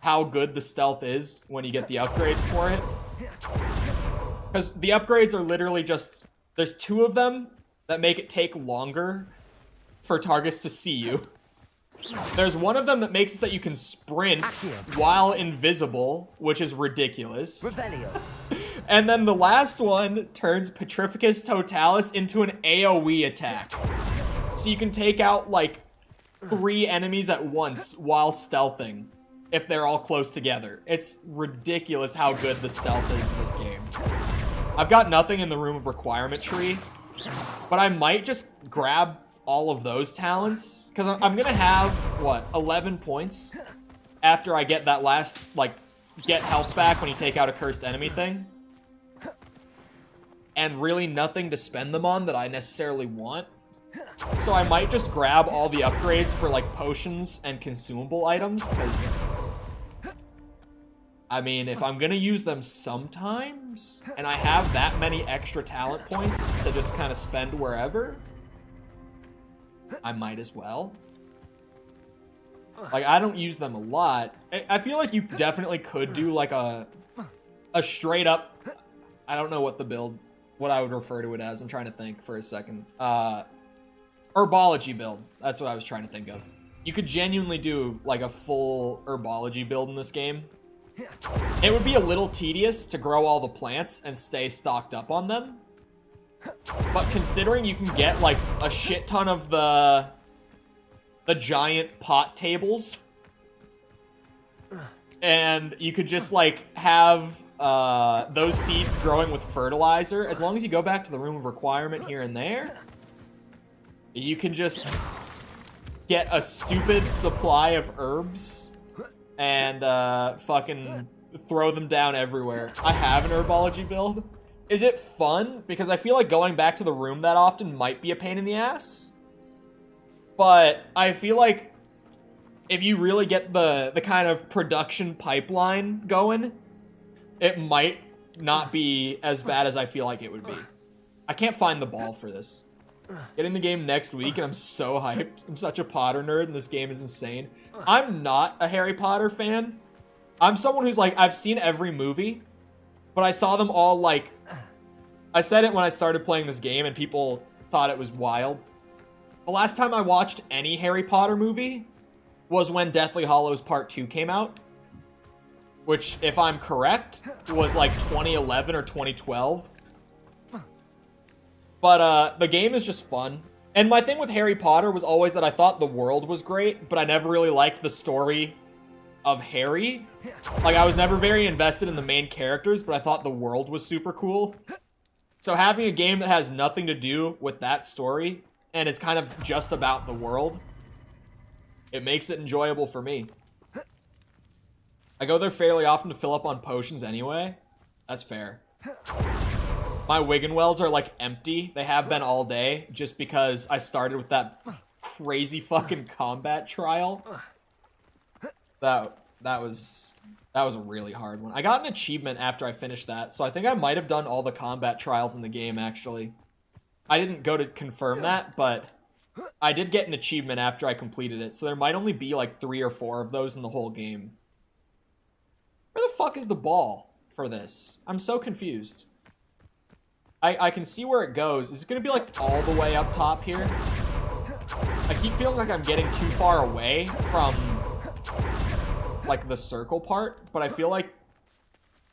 how good the stealth is when you get the upgrades for it. Because the upgrades are literally just, there's 2 of them that make it take longer for targets to see you. There's one of them that makes it so that you can sprint while invisible, which is ridiculous. And then the last one turns Petrificus Totalis into an AoE attack. So you can take out, like, 3 enemies at once while stealthing, if they're all close together. It's ridiculous how good the stealth is in this game. I've got nothing in the Room of Requirement tree, but I might just grab all of those talents, because I'm gonna have, what, 11 points after I get that last, like, get health back when you take out a cursed enemy thing. And really nothing to spend them on that I necessarily want. So I might just grab all the upgrades for, like, potions and consumable items, because, I mean, if I'm gonna use them sometimes, and I have that many extra talent points to just kind of spend wherever, I might as well. Like, I don't use them a lot. I feel like you definitely could do, like, a straight up, I don't know what I would refer to it as. I'm trying to think for a second. Herbology build. That's what I was trying to think of. You could genuinely do, like, a full herbology build in this game. It would be a little tedious to grow all the plants and stay stocked up on them. But considering you can get, like, a shit ton of the giant pot tables, and you could just, like, have those seeds growing with fertilizer, as long as you go back to the Room of Requirement here and there, you can just get a stupid supply of herbs and fucking throw them down everywhere. I have an herbology build. Is it fun? Because I feel like going back to the room that often might be a pain in the ass. But I feel like if you really get the kind of production pipeline going, it might not be as bad as I feel like it would be. I can't find the ball for this. Getting the game next week, and I'm so hyped. I'm such a Potter nerd, and this game is insane. I'm not a Harry Potter fan. I'm someone who's like, I've seen every movie, but I saw them all, like, I said it when I started playing this game, and people thought it was wild. The last time I watched any Harry Potter movie was when Deathly Hallows Part 2 came out, which, if I'm correct, was like 2011 or 2012. But the game is just fun. And my thing with Harry Potter was always that I thought the world was great, but I never really liked the story Harry. Like, I was never very invested in the main characters, but I thought the world was super cool. So having a game that has nothing to do with that story and is kind of just about the world, it makes it enjoyable for me. I go there fairly often to fill up on potions anyway. That's fair. My Wiggenwells are like empty. They have been all day just because I started with that crazy fucking combat trial. That was a really hard one. I got an achievement after I finished that, so I think I might have done all the combat trials in the game, actually. I didn't go to confirm that, but I did get an achievement after I completed it, so there might only be like 3 or 4 of those in the whole game. Where the fuck is the ball for this? I'm so confused. I can see where it goes. Is it gonna be like all the way up top here? I keep feeling like I'm getting too far away from like the circle part, but I feel like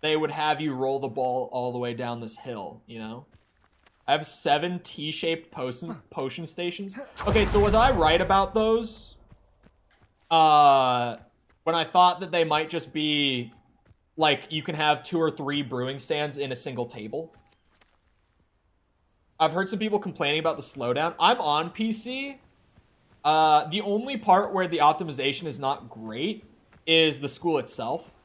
they would have you roll the ball all the way down this hill, you know? I have 7 T-shaped potion stations. Okay, so was I right about those? When I thought that they might just be like you can have 2 or 3 brewing stands in a single table. I've heard some people complaining about the slowdown. I'm on PC. The only part where the optimization is not great is the school itself.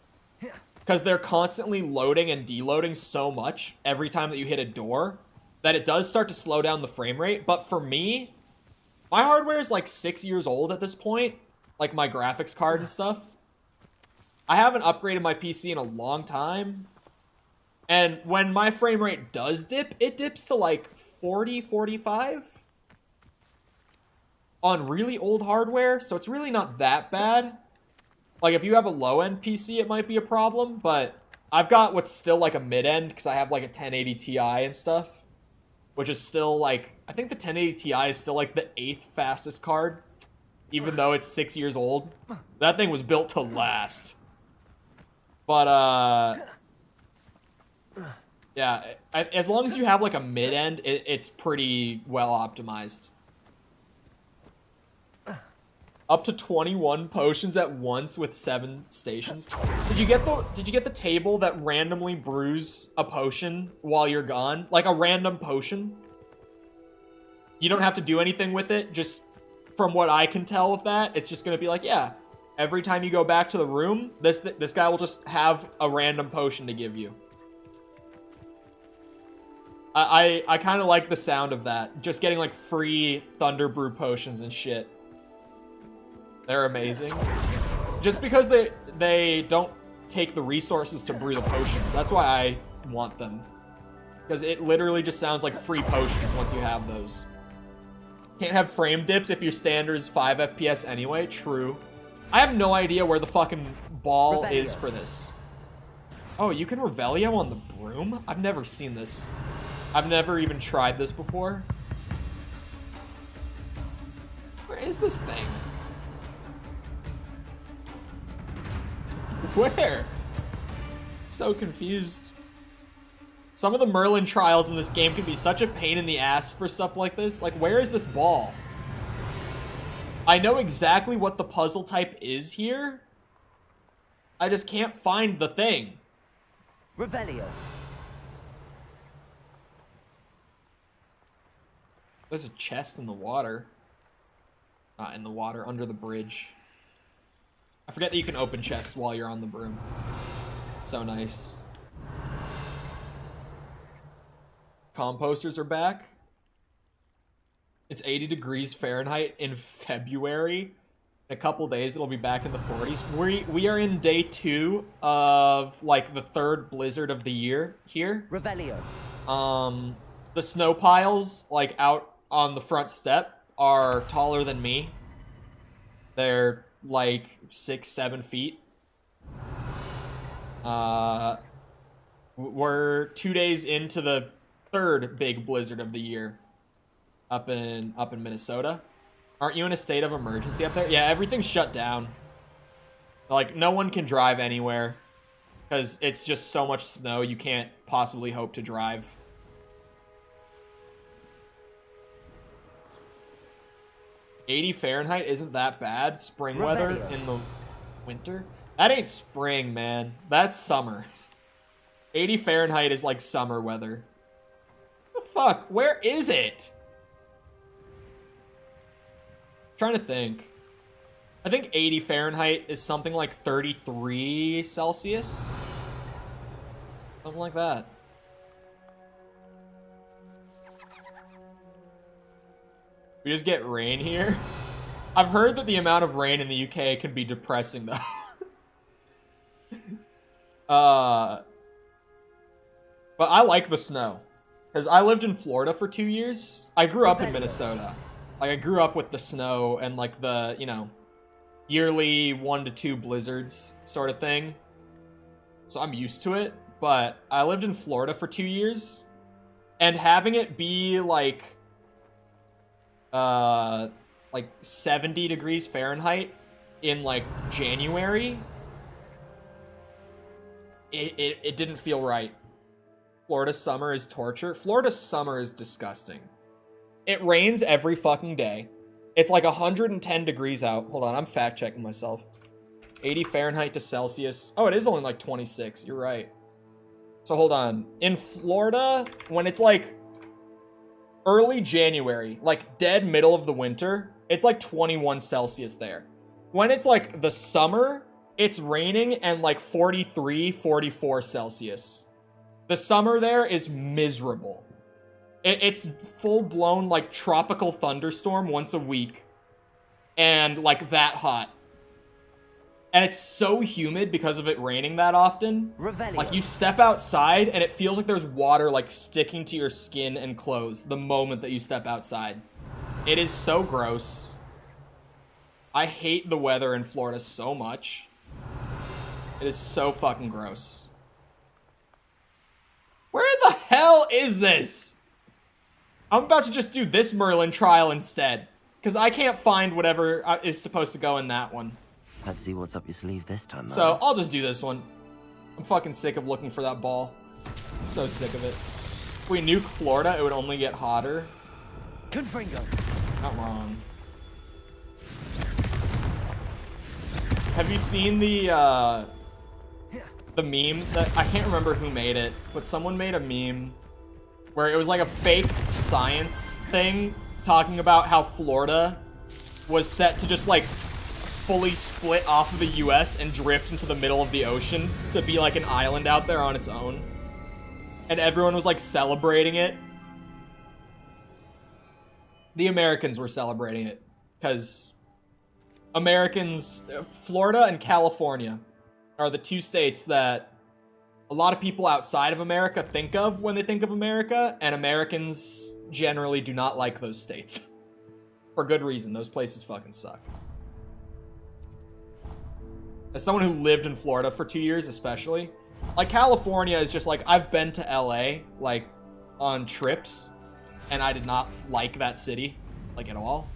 Because they're constantly loading and deloading so much every time that you hit a door that it does start to slow down the frame rate. But for me, my hardware is like 6 years old at this point. Like my graphics card and stuff. I haven't upgraded my PC in a long time. And when my frame rate does dip, it dips to like 40, 45 on really old hardware. So it's really not that bad. Like if you have a low-end PC, it might be a problem. But I've got what's still like a mid-end because I have like a 1080 Ti and stuff. Which is still like, I think the 1080 Ti is still like the 8th fastest card. Even though it's 6 years old. That thing was built to last. But, yeah, as long as you have like a mid-end, it's pretty well optimized. Up to 21 potions at once with 7 stations. Did you get the table that randomly brews a potion while you're gone? Like a random potion? You don't have to do anything with it. Just from what I can tell of that, it's just gonna be like, yeah, every time you go back to the room, this guy will just have a random potion to give you. I kind of like the sound of that. Just getting like free Thunder Brew potions and shit. They're amazing. Just because they don't take the resources to brew the potions. That's why I want them. Because it literally just sounds like free potions once you have those. Can't have frame dips if your standard is 5 FPS anyway. True. I have no idea where the fucking ball is for this. Oh, you can Revelio on the broom? I've never seen this. I've never even tried this before. Where is this thing? Where? So confused. Some of the Merlin trials in this game can be such a pain in the ass for stuff like this. Like, where is this ball? I know exactly what the puzzle type is here. I just can't find the thing. Revelio. There's a chest in the water. Not in the water, under the bridge. I forget that you can open chests while you're on the broom. So nice. Composters are back. It's 80 degrees Fahrenheit in February. In a couple days, it'll be back in the 40s. We are in day 2 of, like, the 3rd blizzard of the year here. Revelio. The snow piles, like, out on the front step are taller than me. They're, like, 6-7 feet. We're 2 days into the 3rd big blizzard of the year up in Minnesota. Aren't you in a state of emergency up there? Yeah, everything's shut down. Like, no one can drive anywhere because it's just so much snow you can't possibly hope to drive. $80 Fahrenheit isn't that bad. Spring weather in the winter. That ain't spring, man. That's summer. 80 Fahrenheit is like summer weather. What the fuck? Where is it? I'm trying to think. I think 80 Fahrenheit is something like 33 Celsius. Something like that. We just get rain here. I've heard that the amount of rain in the UK can be depressing, though. But I like the snow. Because I lived in Florida for 2 years. I grew up in Minnesota. Like, I grew up with the snow and, like, the, you know, yearly 1 to 2 blizzards sort of thing. So I'm used to it. But I lived in Florida for 2 years. And having it be, like 70 degrees Fahrenheit in, like, January, it didn't feel right. Florida summer is torture. Florida summer is disgusting. It rains every fucking day. It's like 110 degrees out. Hold on, I'm fact checking myself. 80 Fahrenheit to Celsius. Oh, it is only like 26. You're right. So hold on. In Florida, when it's like early January, like dead middle of the winter, it's like 21 Celsius there. When it's like the summer, it's raining and like 43, 44 Celsius. The summer there is miserable. It's full-blown, like, tropical thunderstorm once a week. And, like, that hot. And it's so humid because of it raining that often. Revelio. Like, you step outside, and it feels like there's water, like, sticking to your skin and clothes the moment that you step outside. It is so gross. I hate the weather in Florida so much. It is so fucking gross. Where the hell is this? I'm about to just do this Merlin trial instead. Because I can't find whatever is supposed to go in that one. Let's see what's up your sleeve this time, though. So, I'll just do this one. I'm fucking sick of looking for that ball. So sick of it. If we nuke Florida, it would only get hotter. Confringo. Not wrong. Have you seen the meme that, I can't remember who made it, but someone made a meme where it was like a fake science thing talking about how Florida was set to just like fully split off of the US and drift into the middle of the ocean to be like an island out there on its own. And everyone was like celebrating it. The Americans were celebrating it because Americans, Florida and California are the two states that a lot of people outside of America think of when they think of America, and Americans generally do not like those states. For good reason. Those places fucking suck. As someone who lived in Florida for 2 years especially, like California is just like, I've been to LA, like, on trips, and I did not like that city, like, at all.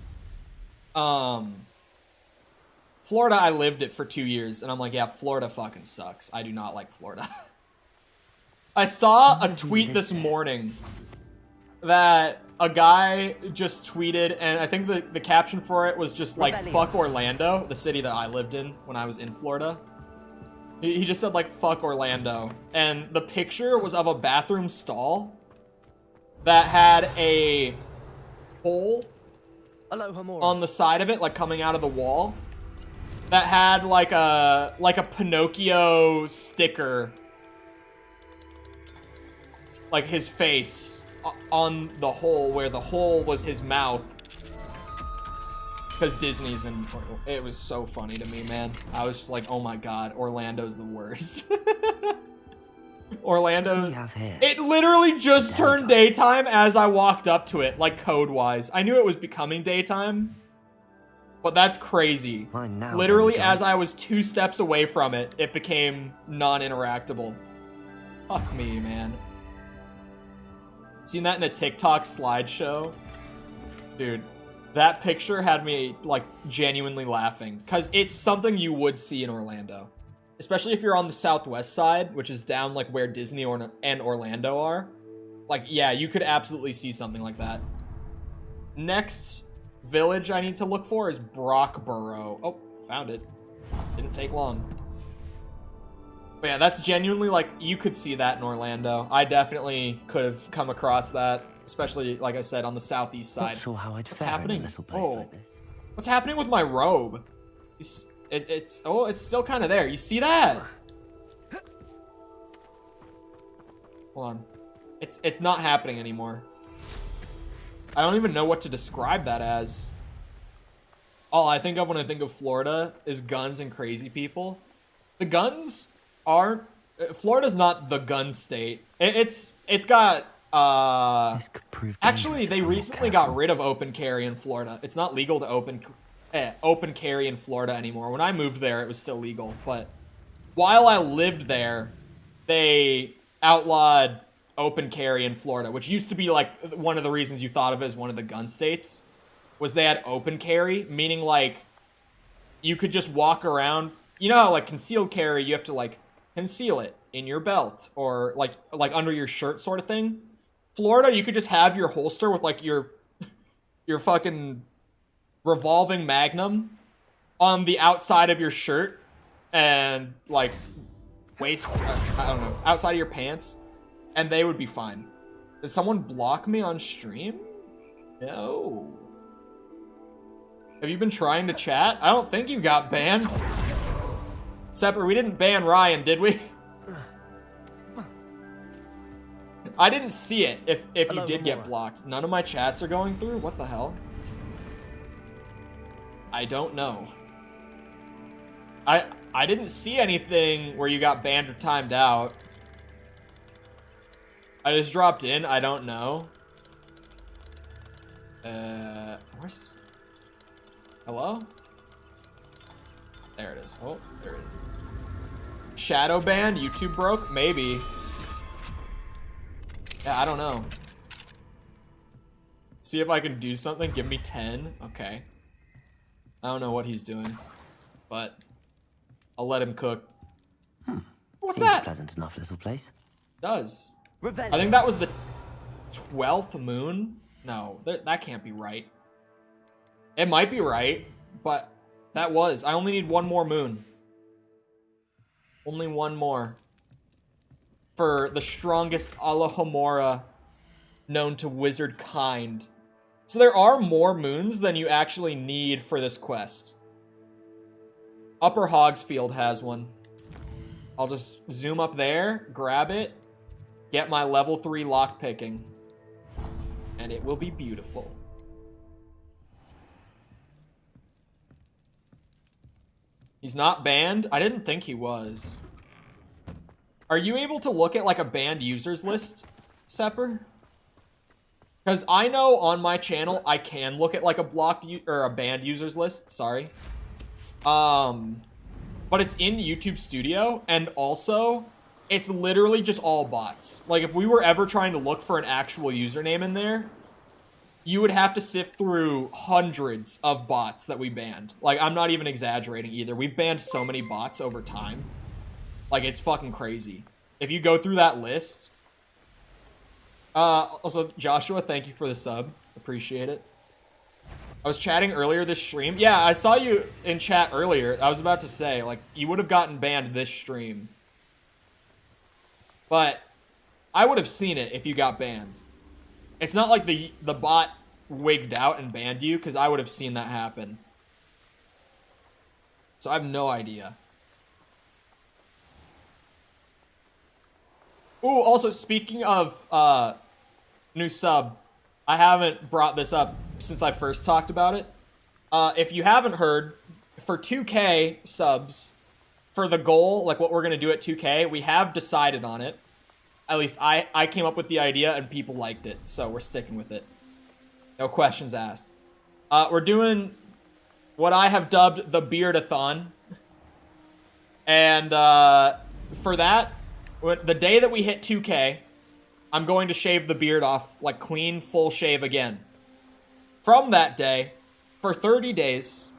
Florida, I lived it for 2 years, and I'm like, yeah, Florida fucking sucks. I do not like Florida. I saw a tweet this morning that a guy just tweeted, and I think the caption for it was just like, fuck Orlando, the city that I lived in when I was in Florida. He just said, like, fuck Orlando. And the picture was of a bathroom stall that had a hole on the side of it, like, coming out of the wall. That had like a Pinocchio sticker, like his face on the hole where the hole was his mouth. Because Disney's in, it was so funny to me, man. I was just like, oh my god, Orlando's the worst. Orlando, it literally just turned daytime as I walked up to it, like code-wise. I knew it was becoming daytime. But that's crazy. Literally, as I was 2 steps away from it, it became non-interactable. Fuck me, man. Seen that in a TikTok slideshow? Dude, that picture had me, like, genuinely laughing. Because it's something you would see in Orlando. Especially if you're on the southwest side, which is down, like, where Disney and Orlando are. Like, yeah, you could absolutely see something like that. Next village I need to look for is Brockborough. Oh, found it. Didn't take long. But yeah, that's genuinely, like, you could see that in Orlando. I definitely could have come across that, especially, like I said, on the southeast side. Not sure how I'd What's fare happening? in a little place Oh. like this. What's happening with my robe? It's still kind of there. You see that? Hold on. It's not happening anymore. I don't even know what to describe that as. All I think of when I think of Florida is guns and crazy people. The guns aren't... Florida's not the gun state. It's got... This could prove Actually, dangerous they if we're not recently got careful. rid of open carry in Florida. It's not legal to open carry in Florida anymore. When I moved there, it was still legal. But while I lived there, they outlawed open carry in Florida, which used to be like one of the reasons you thought of as one of the gun states, was they had open carry, meaning like you could just walk around. You know how like concealed carry, you have to like conceal it in your belt or like under your shirt sort of thing. Florida, you could just have your holster with like your fucking revolving magnum on the outside of your shirt and like waist, I don't know, outside of your pants, and they would be fine. Did someone block me on stream? No. Have you been trying to chat? I don't think you got banned. Sepper, we didn't ban Ryan, did we? I didn't see it if you did get blocked. None of my chats are going through? What the hell? I don't know. I didn't see anything where you got banned or timed out. I just dropped in. I don't know. Where's... Hello? There it is. Oh, there it is. Shadow ban? YouTube broke? Maybe. Yeah, I don't know. See if I can do something. Give me 10. Okay. I don't know what he's doing, but I'll let him cook. What's Seems that? Pleasant enough little place. Does. I think that was the 12th moon. No, that can't be right. It might be right, but that was. I only need one more moon. Only one more. For the strongest Alohomora known to wizard kind. So there are more moons than you actually need for this quest. Upper Hogsfield has one. I'll just zoom up there, grab it, get my level 3 lockpicking, and it will be beautiful. He's not banned? I didn't think he was. Are you able to look at like a banned users list, Sepper? Because I know on my channel I can look at like a blocked or a banned users list. Sorry, but it's in YouTube Studio, and also it's literally just all bots. Like if we were ever trying to look for an actual username in there, you would have to sift through hundreds of bots that we banned. Like I'm not even exaggerating either. We've banned so many bots over time. Like, it's fucking crazy. If you go through that list... also, Joshua, thank you for the sub. Appreciate it. I was chatting earlier this stream. Yeah, I saw you in chat earlier. I was about to say, like, you would have gotten banned this stream. But I would have seen it if you got banned. It's not like the bot wigged out and banned you, because I would have seen that happen. So I have no idea. Ooh, also, speaking of new sub, I haven't brought this up since I first talked about it. If you haven't heard, for 2K subs, for the goal, like what we're going to do at 2K, we have decided on it. At least I came up with the idea and people liked it, so we're sticking with it. No questions asked. We're doing what I have dubbed the Beardathon. And for that, the day that we hit 2K, I'm going to shave the beard off, like clean, full shave again. From that day, for 30 days,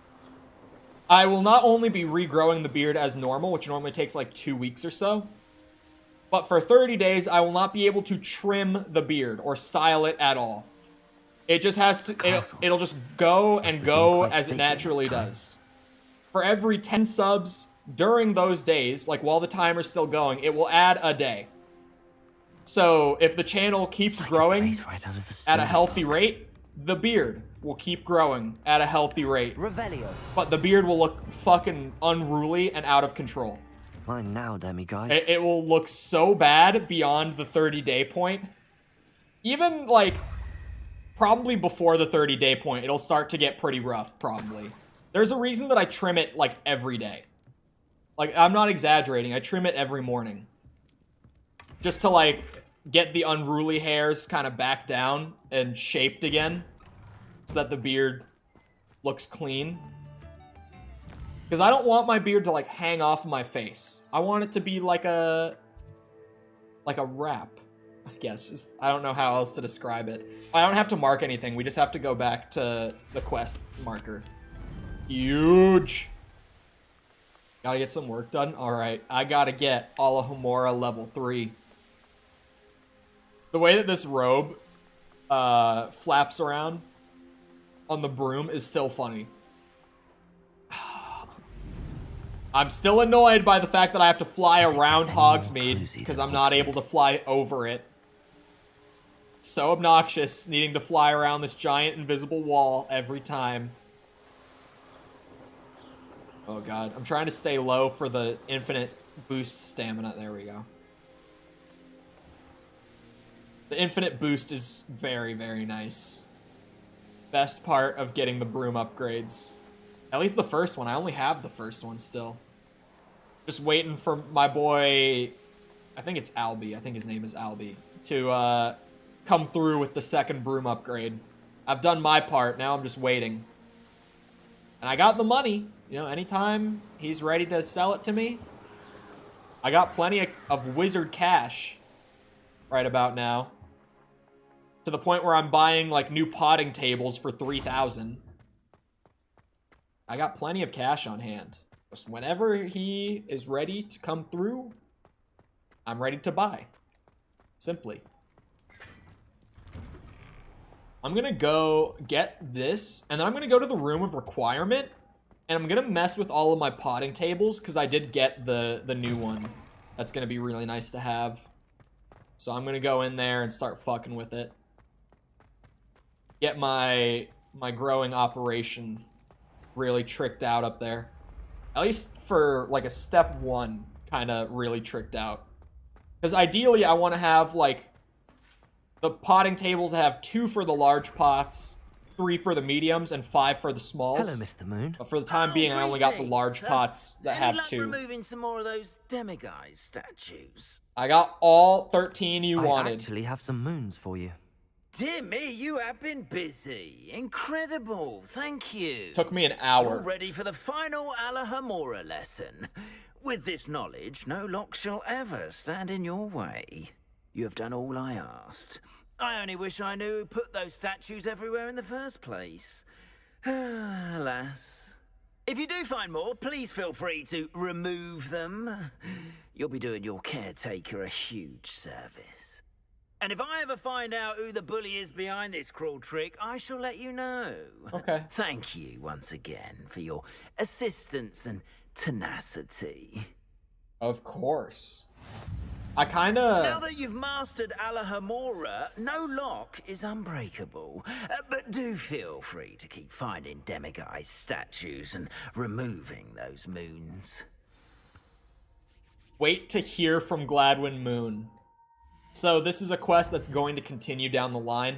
I will not only be regrowing the beard as normal, which normally takes like 2 weeks or so, but for 30 days, I will not be able to trim the beard or style it at all. It just has to, it'll just go and go as it naturally does. For every 10 subs, during those days, like while the timer's still going, it will add a day. So if the channel keeps growing at a healthy rate, the beard will keep growing at a healthy rate. Revelio. But the beard will look fucking unruly and out of control. Mine now, demiguise. It will look so bad beyond the 30-day point. Even, like, probably before the 30-day point, it'll start to get pretty rough, probably. There's a reason that I trim it, like, every day. Like, I'm not exaggerating. I trim it every morning. Just to, like, get the unruly hairs kind of back down and shaped again. So that the beard looks clean. Because I don't want my beard to, like, hang off my face. I want it to be like a wrap, I guess. I don't know how else to describe it. I don't have to mark anything. We just have to go back to the quest marker. Huge. Gotta get some work done. Alright, I gotta get Alahomora level 3. The way that this robe flaps around on the broom is still funny. I'm still annoyed by the fact that I have to fly around Hogsmeade because I'm not able to fly over it. It's so obnoxious needing to fly around this giant invisible wall every time. Oh god, I'm trying to stay low for the infinite boost stamina. There we go. The infinite boost is very, very nice. Best part of getting the broom upgrades. At least the first one. I only have the first one still. Just waiting for my boy, I think it's Albie. I think his name is Albie. To come through with the second broom upgrade. I've done my part. Now I'm just waiting. And I got the money. You know, anytime he's ready to sell it to me. I got plenty of wizard cash right about now. To the point where I'm buying, like, new potting tables for 3,000. I got plenty of cash on hand. Just whenever he is ready to come through, I'm ready to buy. Simply. I'm gonna go get this, and then I'm gonna go to the room of requirement, and I'm gonna mess with all of my potting tables, because I did get the new one. That's gonna be really nice to have. So I'm gonna go in there and start fucking with it. Get my growing operation really tricked out up there. At least for, like, a step 1, kind of really tricked out. Because ideally, I want to have, like, the potting tables that have 2 for the large pots, 3 for the mediums, and 5 for the smalls. Hello, Mr. Moon. But for the time being, I only got the large pots that have Any luck 2. removing some more of those demiguise statues? I got all 13 you wanted. I actually have some moons for you. Dear me, you have been busy. Incredible, thank you. Took me an hour. All ready for the final Alahomora lesson. With this knowledge, no lock shall ever stand in your way. You have done all I asked. I only wish I knew who put those statues everywhere in the first place. Alas. If you do find more, please feel free to remove them. You'll be doing your caretaker a huge service. And if I ever find out who the bully is behind this cruel trick, I shall let you know. Okay. Thank you once again for your assistance and tenacity. Of course. I kinda... Now that you've mastered Alahomora, no lock is unbreakable. But do feel free to keep finding demiguise statues and removing those moons. Wait to hear from Gladwin Moon. So this is a quest that's going to continue down the line,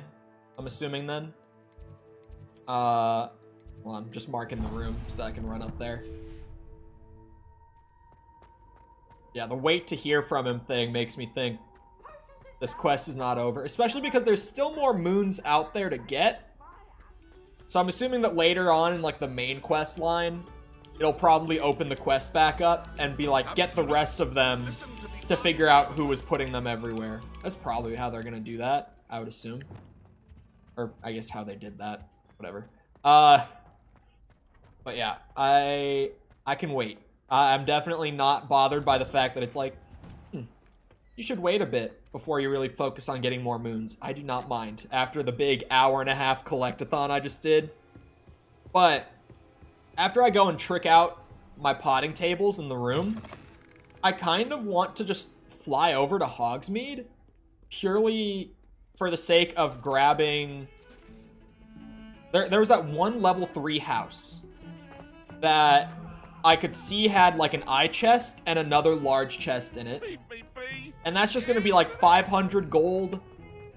I'm assuming then. Well, I'm just marking the room so I can run up there. Yeah, the wait to hear from him thing makes me think this quest is not over, especially because there's still more moons out there to get. So I'm assuming that later on in, like, the main quest line, it'll probably open the quest back up and be like, get the rest of them to figure out who was putting them everywhere. That's probably how they're gonna do that, I would assume. Or I guess how they did that. Whatever. But yeah, I can wait. I'm definitely not bothered by the fact that it's like, you should wait a bit before you really focus on getting more moons. I do not mind after the big hour-and-a-half collectathon I just did. But after I go and trick out my potting tables in the room, I kind of want to just fly over to Hogsmeade purely for the sake of grabbing... There was that one level 3 house that I could see had like an eye chest and another large chest in it. And that's just going to be like 500 gold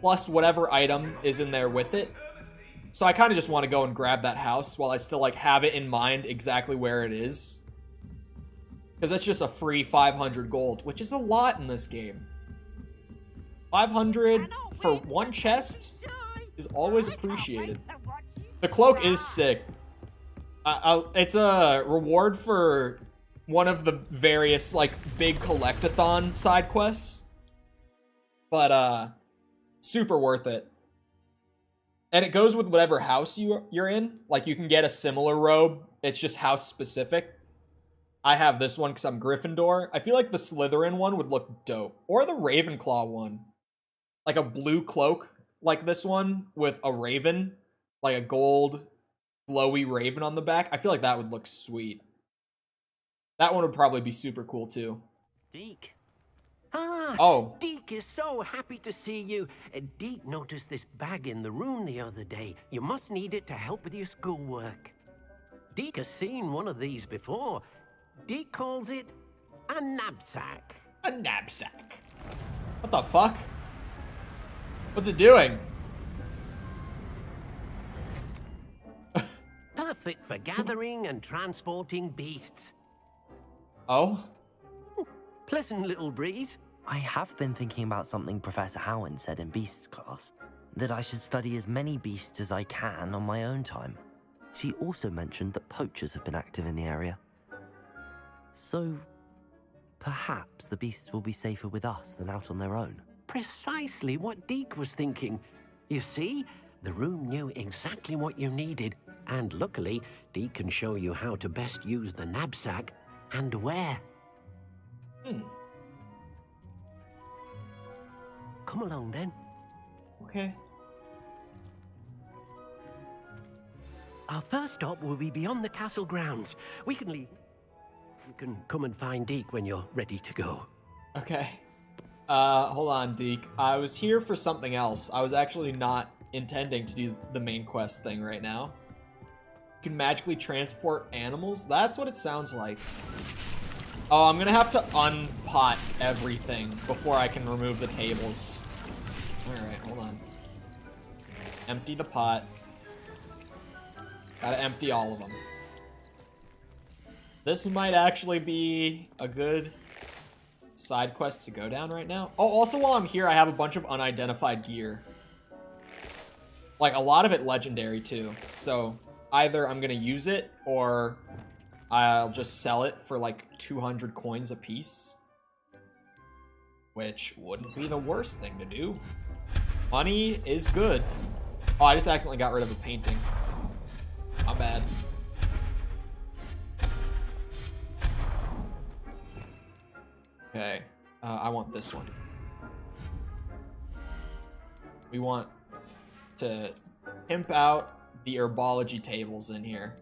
plus whatever item is in there with it. So I kind of just want to go and grab that house while I still like have it in mind exactly where it is. Because that's just a free 500 gold, which is a lot in this game. 500 for one chest is always appreciated. The cloak is sick. It's a reward for one of the various like big collectathon side quests. But super worth it. And it goes with whatever house you're in. Like, you can get a similar robe. It's just house specific. I have this one because I'm Gryffindor. I feel like the Slytherin one would look dope. Or the Ravenclaw one. Like a blue cloak like this one with a raven. Like a gold, glowy raven on the back. I feel like that would look sweet. That one would probably be super cool too. Deke. Ah, oh. Deke is so happy to see you. Deke noticed this bag in the room the other day. You must need it to help with your schoolwork. Deke has seen one of these before. Deke calls it a knapsack. A knapsack? What the fuck? What's it doing? Perfect for gathering and transporting beasts. Oh? Pleasant little breeze. I have been thinking about something Professor Howen said in Beasts class, that I should study as many beasts as I can on my own time. She also mentioned that poachers have been active in the area. So, perhaps the beasts will be safer with us than out on their own. Precisely what Deke was thinking. You see, the room knew exactly what you needed, and luckily, Deke can show you how to best use the knapsack and where. Come along, then. Okay. Our first stop will be beyond the castle grounds. We can leave. You can come and find Deke when you're ready to go. Okay. Hold on, Deke. I was here for something else. I was actually not intending to do the main quest thing right now. You can magically transport animals? That's what it sounds like. Oh, I'm gonna have to unpot everything before I can remove the tables. Alright, hold on. Empty the pot. Gotta empty all of them. This might actually be a good side quest to go down right now. Oh, also while I'm here, I have a bunch of unidentified gear. Like, a lot of it legendary, too. So, either I'm gonna use it, or I'll just sell it for like 200 coins a piece. Which wouldn't be the worst thing to do. Money is good. Oh, I just accidentally got rid of a painting. Not bad. Okay, I want this one. We want to pimp out the herbology tables in here.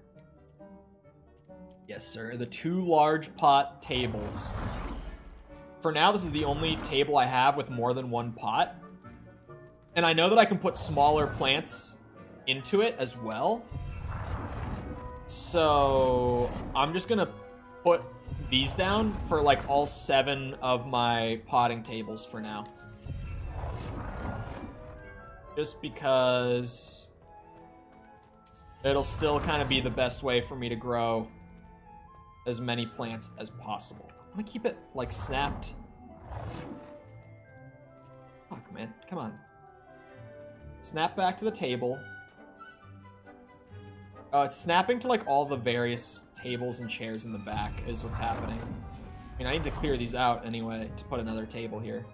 Yes, sir. The 2 large pot tables. For now, this is the only table I have with more than 1 pot. And I know that I can put smaller plants into it as well. So I'm just gonna put these down for like all 7 of my potting tables for now. Just because it'll still kind of be the best way for me to grow as many plants as possible. I'm gonna keep it like snapped. Fuck, man, come on. Snap back to the table. Oh, it's snapping to like all the various tables and chairs in the back is what's happening. I mean, I need to clear these out anyway to put another table here.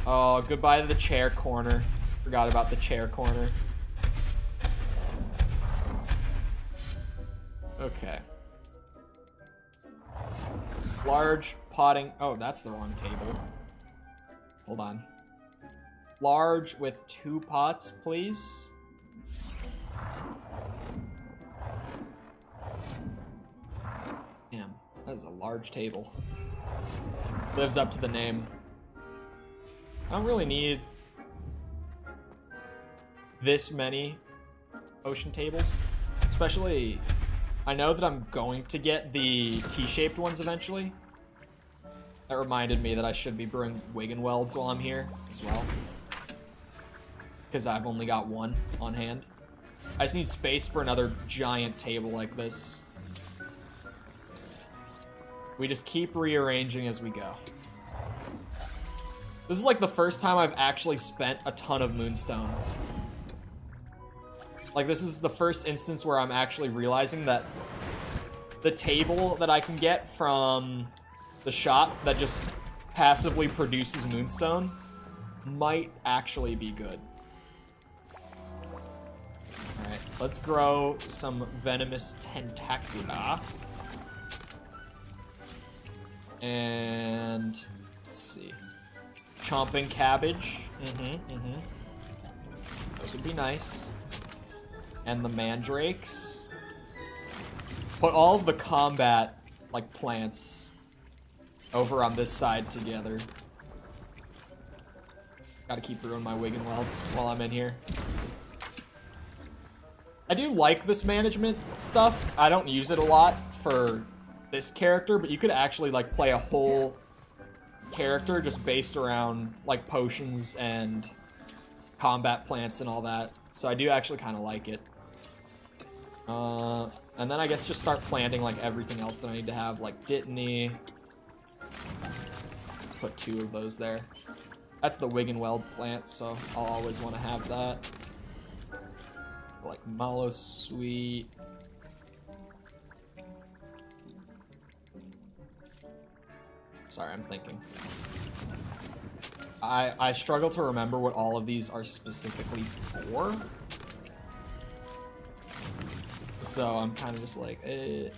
Oh, goodbye to the chair corner. Forgot about the chair corner. Okay. Large potting. Oh, that's the wrong table. Hold on. Large with 2 pots, please. That is a large table. Lives up to the name. I don't really need this many potion tables. Especially, I know that I'm going to get the T-shaped ones eventually. That reminded me that I should be brewing Wiggenwelds while I'm here as well. Because I've only got one on hand. I just need space for another giant table like this. We just keep rearranging as we go. This is like the first time I've actually spent a ton of moonstone. Like, this is the first instance where I'm actually realizing that the table that I can get from the shop that just passively produces moonstone might actually be good. Alright, let's grow some venomous tentacula. And let's see. Chomping cabbage. Those would be nice. And the mandrakes. Put all of the combat, like, plants over on this side together. Gotta keep brewing my Wiggenwelds while I'm in here. I do like this management stuff. I don't use it a lot for this character, but you could actually, like, play a whole character just based around, like, potions and combat plants and all that. So I do actually kind of like it. And then I guess just start planting, like, everything else that I need to have, like Dittany. Put 2 of those there. That's the Wiggenweld plant, so I'll always want to have that. Like Mallow Sweet. Sorry, I'm thinking. I struggle to remember what all of these are specifically for. So I'm kind of just like, eh.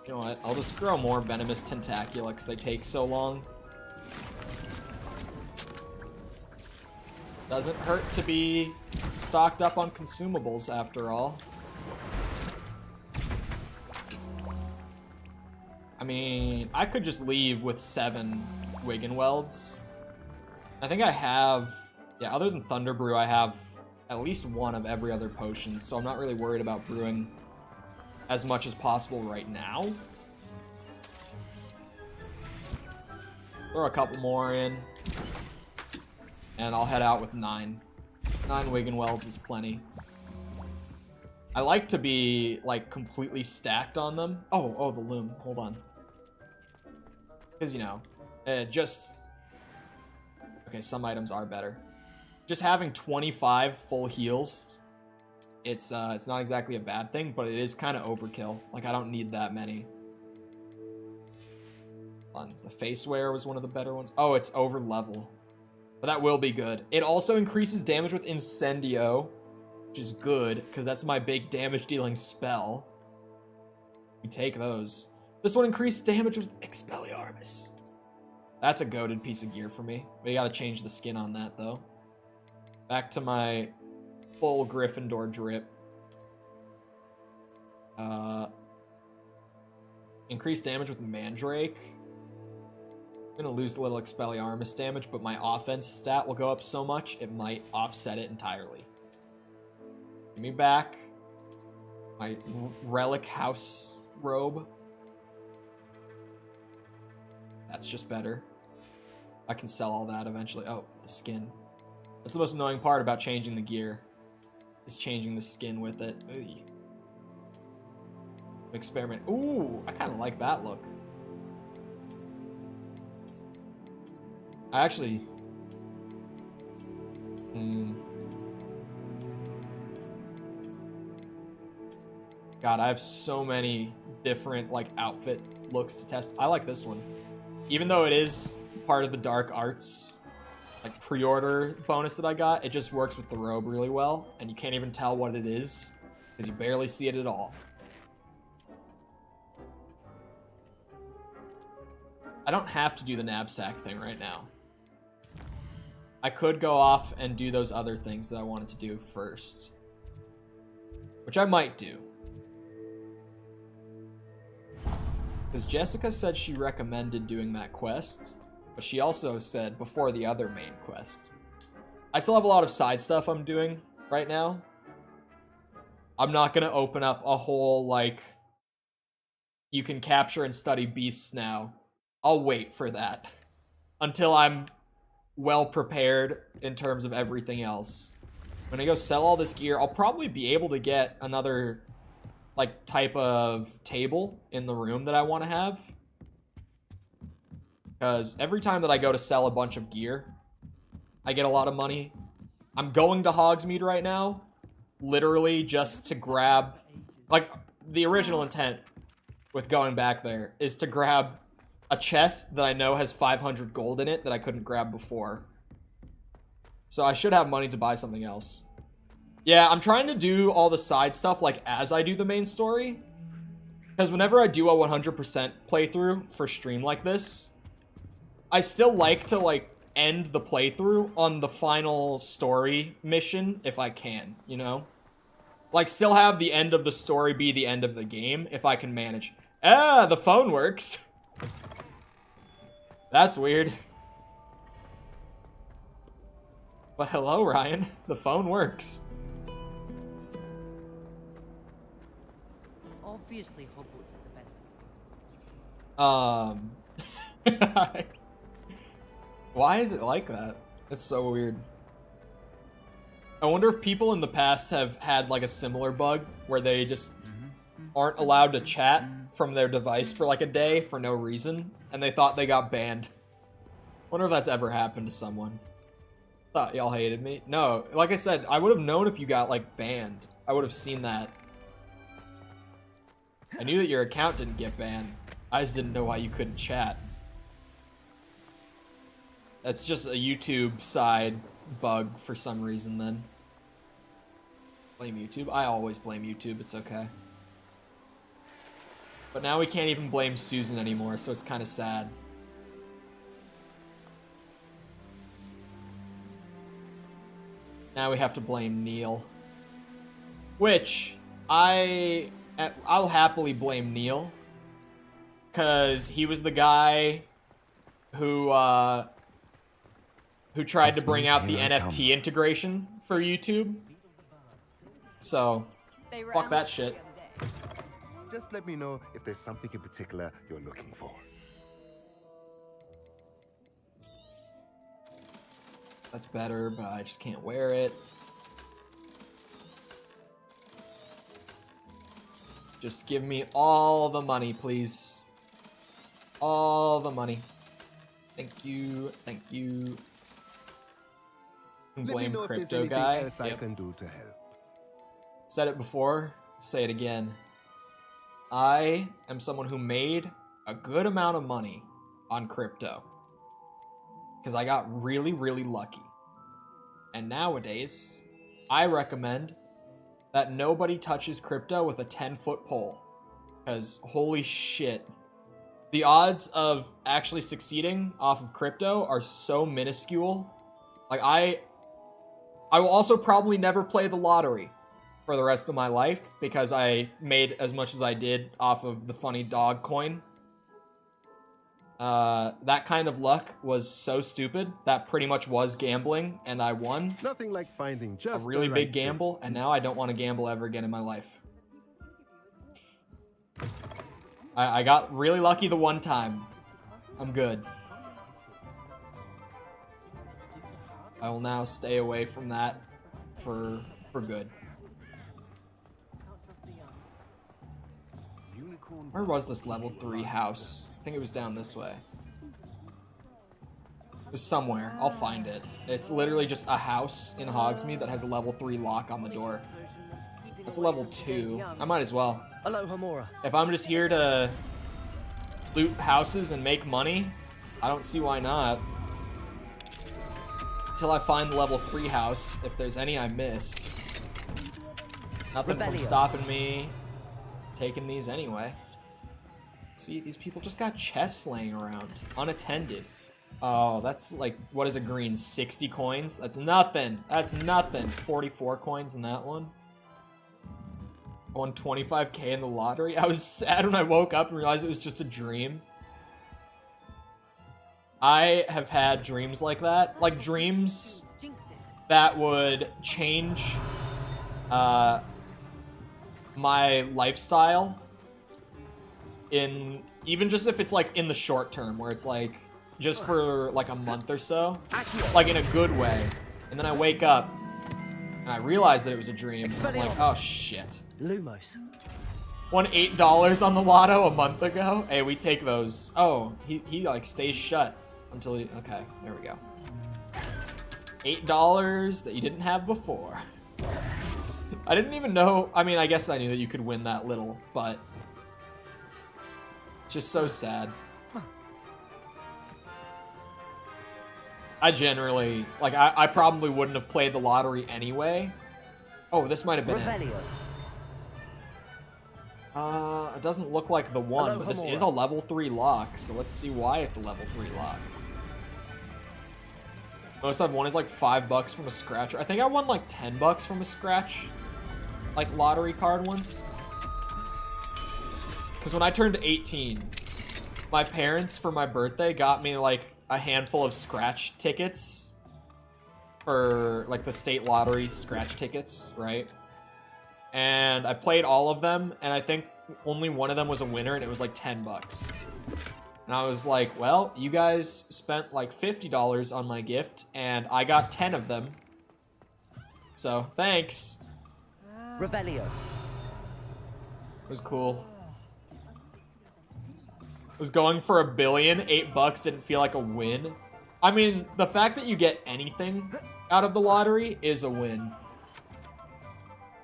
You know what? I'll just grow more venomous tentacula because they take so long. Doesn't hurt to be stocked up on consumables after all. I mean, I could just leave with 7 Wiggenwelds. I think I have, yeah, other than Thunder Brew, I have at least 1 of every other potion, so I'm not really worried about brewing as much as possible right now. Throw a couple more in, and I'll head out with 9. 9 Wiggenwelds is plenty. I like to be, like, completely stacked on them. Oh, the loom. Hold on. Because, you know, okay, some items are better. Just having 25 full heals, it's not exactly a bad thing, but it is kind of overkill. Like, I don't need that many. The face wear was one of the better ones. Oh, it's over level. But that will be good. It also increases damage with Incendio, which is good, because that's my big damage dealing spell. We take those. This one increased damage with Expelliarmus. That's a goated piece of gear for me. We gotta change the skin on that, though. Back to my full Gryffindor drip. Increased damage with Mandrake. I'm gonna lose a little Expelliarmus damage, but my offense stat will go up so much, it might offset it entirely. Give me back my Relic House robe. That's just better. I can sell all that eventually. Oh, the skin. That's the most annoying part about changing the gear, is changing the skin with it. Ooh. Experiment. Ooh, I kind of like that look. I actually... God, I have so many different, like, outfit looks to test. I like this one. Even though it is part of the Dark Arts, like, pre-order bonus that I got, it just works with the robe really well, and you can't even tell what it is, because you barely see it at all. I don't have to do the knapsack thing right now. I could go off and do those other things that I wanted to do first, which I might do. Because Jessica said she recommended doing that quest, but she also said before the other main quest. I still have a lot of side stuff I'm doing right now. I'm not gonna open up a whole, like, you can capture and study beasts now. I'll wait for that until I'm well prepared in terms of everything else. When I go sell all this gear, I'll probably be able to get another, like, type of table in the room that I want to have. Because every time that I go to sell a bunch of gear, I get a lot of money. I'm going to Hogsmeade right now, literally just to grab, like, the original intent with going back there is to grab a chest that I know has 500 gold in it that I couldn't grab before. So I should have money to buy something else. Yeah, I'm trying to do all the side stuff, like, as I do the main story. Because whenever I do a 100% playthrough for stream like this, I still like to, like, end the playthrough on the final story mission if I can, you know? Like, still have the end of the story be the end of the game if I can manage. Ah, the phone works. That's weird. But hello, Ryan. The phone works. Obviously, Hogwarts is the best. Why is it like that? It's so weird. I wonder if people in the past have had, like, a similar bug where they just aren't allowed to chat from their device for, like, a day for no reason, and they thought they got banned. Wonder if that's ever happened to someone. Thought y'all hated me. No, like I said, I would have known if you got, like, banned. I would have seen that. I knew that your account didn't get banned. I just didn't know why you couldn't chat. That's just a YouTube side bug for some reason then. Blame YouTube? I always blame YouTube, it's okay. But now we can't even blame Susan anymore, so it's kind of sad. Now we have to blame Neil. Which, I'll happily blame Neil. Because he was the guy who tried to bring out the NFT integration for YouTube. So, fuck that shit. Just let me know if there's something in particular you're looking for. That's better, but I just can't wear it. Just give me all the money, please. All the money. Thank you, thank you. Blame crypto guy. Else I can do to help. Said it before, say it again. I am someone who made a good amount of money on crypto. Because I got really, really lucky. And nowadays, I recommend that nobody touches crypto with a 10-foot pole. Because holy shit. The odds of actually succeeding off of crypto are so minuscule. Like, I will also probably never play the lottery for the rest of my life because I made as much as I did off of the funny dog coin. That kind of luck was so stupid that pretty much was gambling, and I won. Nothing like finding just a really the big right gamble, and now I don't want to gamble ever again in my life. I got really lucky the one time. I'm good. I will now stay away from that for good. Where was this level 3 house? I think it was down this way. It was somewhere. I'll find it. It's literally just a house in Hogsmeade that has a level 3 lock on the door. That's a level 2. I might as well. Hello, Homora. If I'm just here to loot houses and make money, I don't see why not. Until I find the level 3 house, if there's any I missed. Nothing from stopping me taking these anyway. See, these people just got chests laying around, unattended. Oh, that's like, what is a green, 60 coins? That's nothing. That's nothing. 44 coins in that one. I won 25K in the lottery. I was sad when I woke up and realized it was just a dream. I have had dreams like that. Like dreams that would change my lifestyle in even just if it's like in the short term, where it's like just for like a month or so, like in a good way. And then I wake up and I realize that it was a dream. And I'm like, oh shit. Lumos. Won $8 on the lotto a month ago. Hey, we take those. Oh, he like stays shut until he, okay, there we go. $8 that you didn't have before. I didn't even know, I mean, I guess I knew that you could win that little, but it's just so sad. I generally, like, I probably wouldn't have played the lottery anyway. Oh, this might have been it. It doesn't look like the one, but this is a level 3 lock, so let's see why it's a level 3 lock. Most I've won is like $5 from a scratcher. I think I won like $10 from a scratch, like lottery card once. Because when I turned 18, my parents for my birthday got me like a handful of scratch tickets for like the state lottery scratch tickets, right? And I played all of them, and I think only one of them was a winner, and it was like $10. And I was like, well, you guys spent like $50 on my gift, and I got 10 of them. So, thanks. Revelio. It was cool. I was going for $1 billion. $8 didn't feel like a win. I mean, the fact that you get anything out of the lottery is a win.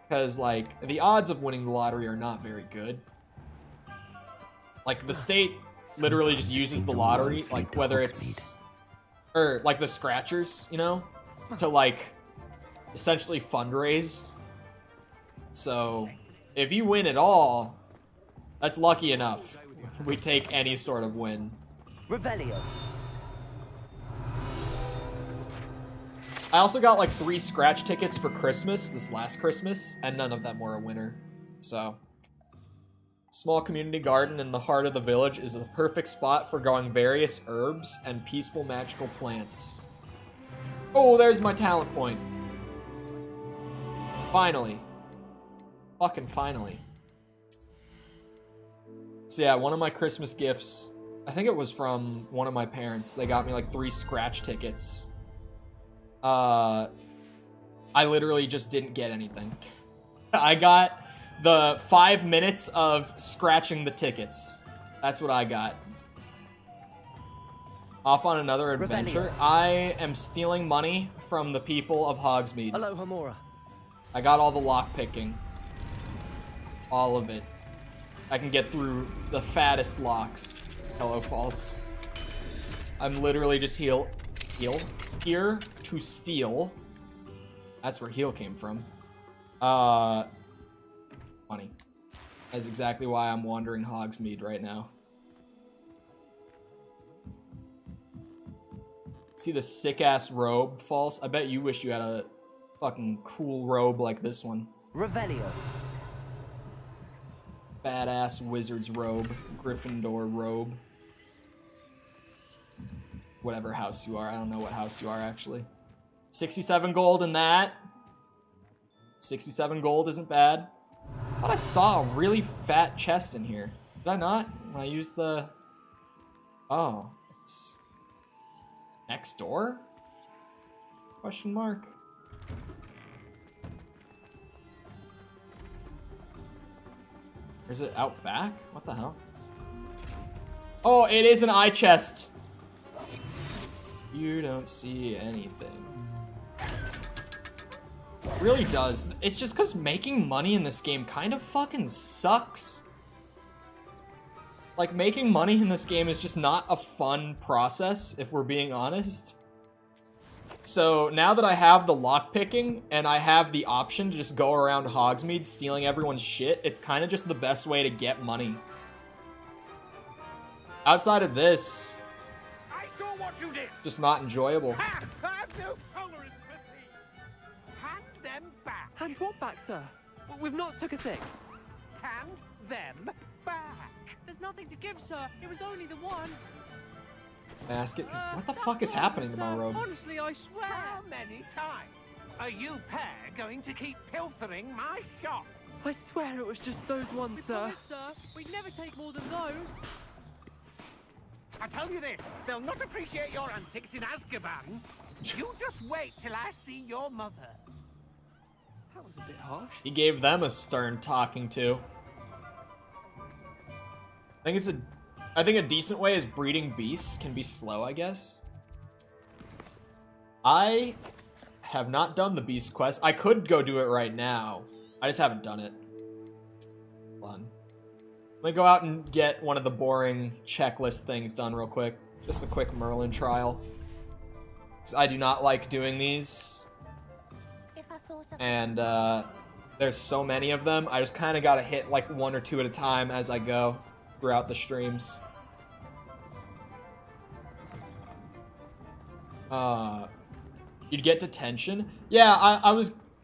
Because, like, the odds of winning the lottery are not very good. Like, the state literally just uses the lottery, like, whether it's... Or, like, the scratchers, you know? To, like, essentially fundraise. So, if you win at all, that's lucky enough. We take any sort of win. Revelio. I also got like 3 scratch tickets for Christmas, this last Christmas, and none of them were a winner. So, small community garden in the heart of the village is a perfect spot for growing various herbs and peaceful magical plants. Oh, there's my talent point. Finally. Fucking finally. So yeah, one of my Christmas gifts, I think it was from one of my parents. They got me like 3 scratch tickets. I literally just didn't get anything. I got the 5 minutes of scratching the tickets. That's what I got. Off on another adventure. I am stealing money from the people of Hogsmeade. Alohomora. I got all the lockpicking. All of it. I can get through the fattest locks. Hello, false. I'm literally just here to steal. That's where heal came from. Funny. That's exactly why I'm wandering Hogsmeade right now. See the sick-ass robe, false? I bet you wish you had a fucking cool robe like this one. Revelio. Badass wizard's robe. Gryffindor robe. Whatever house you are. I don't know what house you are, actually. 67 gold in that. 67 gold isn't bad. I thought I saw a really fat chest in here. Did I not? When I used the... Oh, it's... next door? Question mark. Or is it out back? What the hell? Oh, it is an eye chest. You don't see anything. It really does. It's just because making money in this game kind of fucking sucks. Like, making money in this game is just not a fun process, if we're being honest. So, now that I have the lockpicking, and I have the option to just go around Hogsmeade stealing everyone's shit, it's kind of just the best way to get money. Outside of this, I saw what you did. just not enjoyable. Have no tolerance for thieves. Hand them back. Hand what back, sir? We've not took a thing. hand them back. There's nothing to give, sir. It was only the one. Basket? What the fuck is happening to my robe? Honestly, I swear. How many times are you pair going to keep pilfering my shop? I swear it was just those ones, sir. Promise, sir. We'd never take more than those. I tell you this, they'll not appreciate your antics in Azkaban. You just wait till I see your mother. That was a bit harsh. He gave them a stern talking to. I think a decent way is breeding beasts can be slow, I guess. I have not done the beast quest. I could go do it right now. I just haven't done it. Hold on. Let me go out and get one of the boring checklist things done real quick. Just a quick Merlin trial. 'Cause I do not like doing these. And there's so many of them. I just kind of gotta hit like 1 or 2 at a time as I go throughout the streams. You'd get detention? Yeah,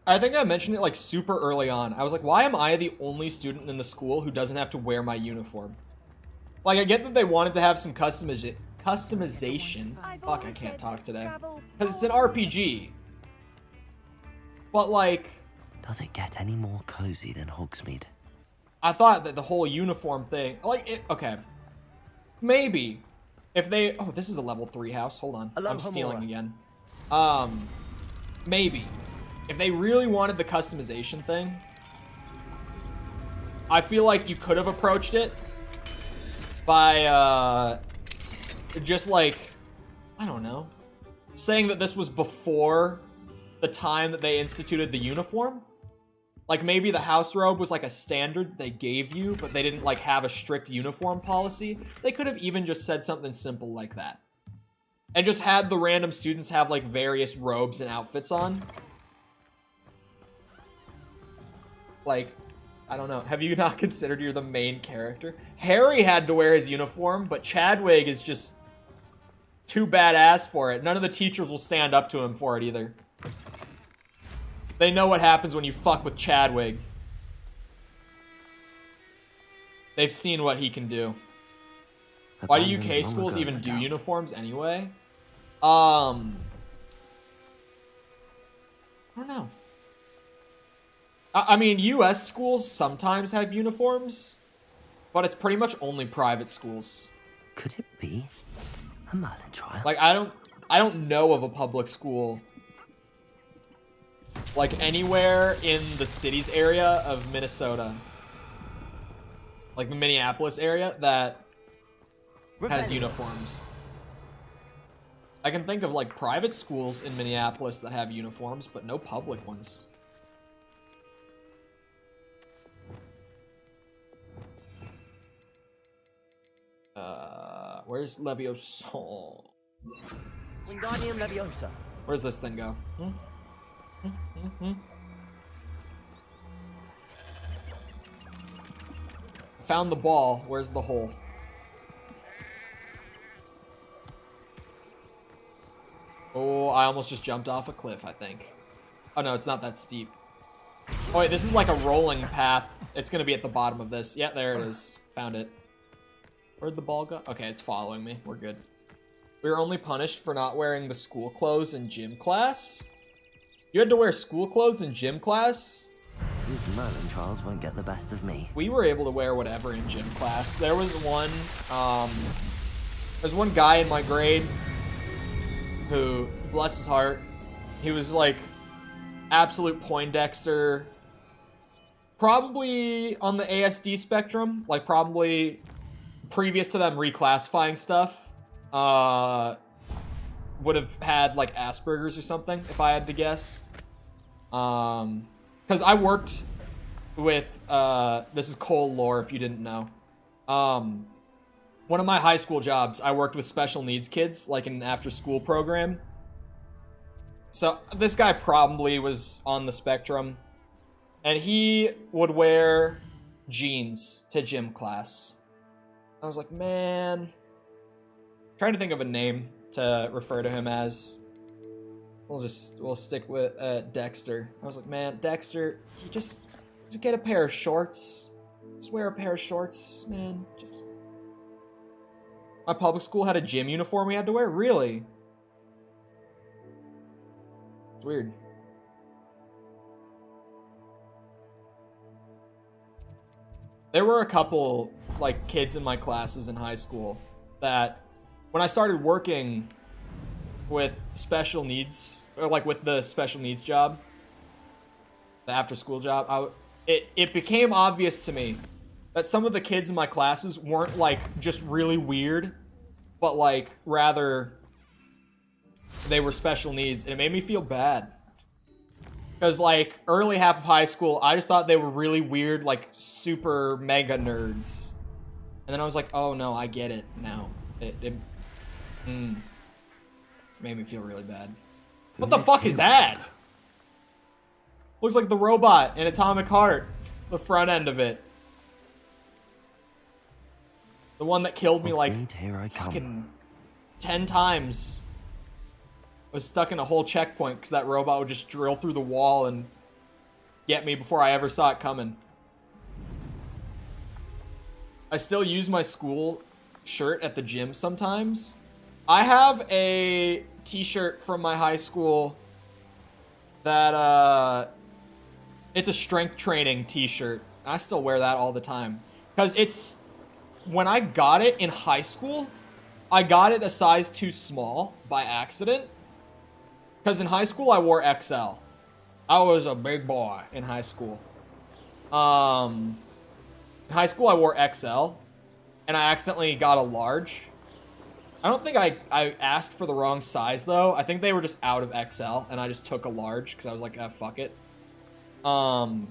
I think I mentioned it like super early on. I was like, why am I the only student in the school who doesn't have to wear my uniform? Like, I get that they wanted to have some customization. Fuck, I can't talk today. Because it's an RPG. But like... Does it get any more cozy than Hogsmeade? I thought that the whole uniform thing... Like, okay. Maybe. If they... Oh, this is a level 3 house. Hold on. I'm stealing again. Maybe. If they really wanted the customization thing, I feel like you could have approached it by, just like, I don't know, saying that this was before the time that they instituted the uniform. Like, maybe the house robe was like a standard they gave you, but they didn't like have a strict uniform policy. They could have even just said something simple like that. And just had the random students have like various robes and outfits on. Like, I don't know. Have you not considered you're the main character? Harry had to wear his uniform, but Chadwick is just too badass for it. None of the teachers will stand up to him for it either. They know what happens when you fuck with Chadwick. They've seen what he can do. Why do UK schools even do uniforms anyway? I don't know. I mean, US schools sometimes have uniforms, but it's pretty much only private schools. Could it be a Merlin trial? Like, I don't know of a public school, like, anywhere in the cities area of Minnesota, like the Minneapolis area, that has uniforms. I can think of, like, private schools in Minneapolis that have uniforms, but no public ones. Where's Leviosa? Wingardium Leviosa. Where's this thing go? Found the ball. Where's the hole? Oh, I almost just jumped off a cliff, I think. Oh no, it's not that steep. Oh wait, this is like a rolling path. It's gonna be at the bottom of this. Yeah, there it is. Found it. Where'd the ball go? Okay, it's following me. We're good. We were only punished for not wearing the school clothes in gym class? You had to wear school clothes in gym class? These Merlin trials won't get the best of me. We were able to wear whatever in gym class. There was one guy in my grade who, bless his heart, he was like absolute Poindexter, probably on the ASD spectrum, like probably previous to them reclassifying stuff, would have had like Asperger's or something, if I had to guess. Because I worked with, this is Cole lore if you didn't know. One of my high school jobs, I worked with special needs kids, like in an after-school program. So this guy probably was on the spectrum. And he would wear jeans to gym class. I was like, man. I'm trying to think of a name to refer to him as. We'll stick with Dexter. I was like, man, Dexter, you just get a pair of shorts. Just wear a pair of shorts, man. Just. My public school had a gym uniform we had to wear? Really? It's weird. There were a couple, like, kids in my classes in high school that, when I started working with special needs, or like with the special needs job, the after-school job, it became obvious to me that some of the kids in my classes weren't, like, just really weird, but, like, rather they were special needs, and it made me feel bad. Because, like, early half of high school, I just thought they were really weird, like, super mega nerds. And then I was like, oh, no, I get it now. It made me feel really bad. What the fuck is that? Looks like the robot in Atomic Heart. The front end of it. The one that killed me, like, fucking 10 times. I was stuck in a whole checkpoint because that robot would just drill through the wall and get me before I ever saw it coming. I still use my school shirt at the gym sometimes. I have a t-shirt from my high school that, it's a strength training t-shirt. I still wear that all the time. Because it's, when I got it in high school, I got it a size too small by accident. Because in high school, I wore XL. I was a big boy in high school. In high school, I wore XL. And I accidentally got a large. I don't think I asked for the wrong size, though. I think they were just out of XL. And I just took a large because I was like, ah, fuck it. But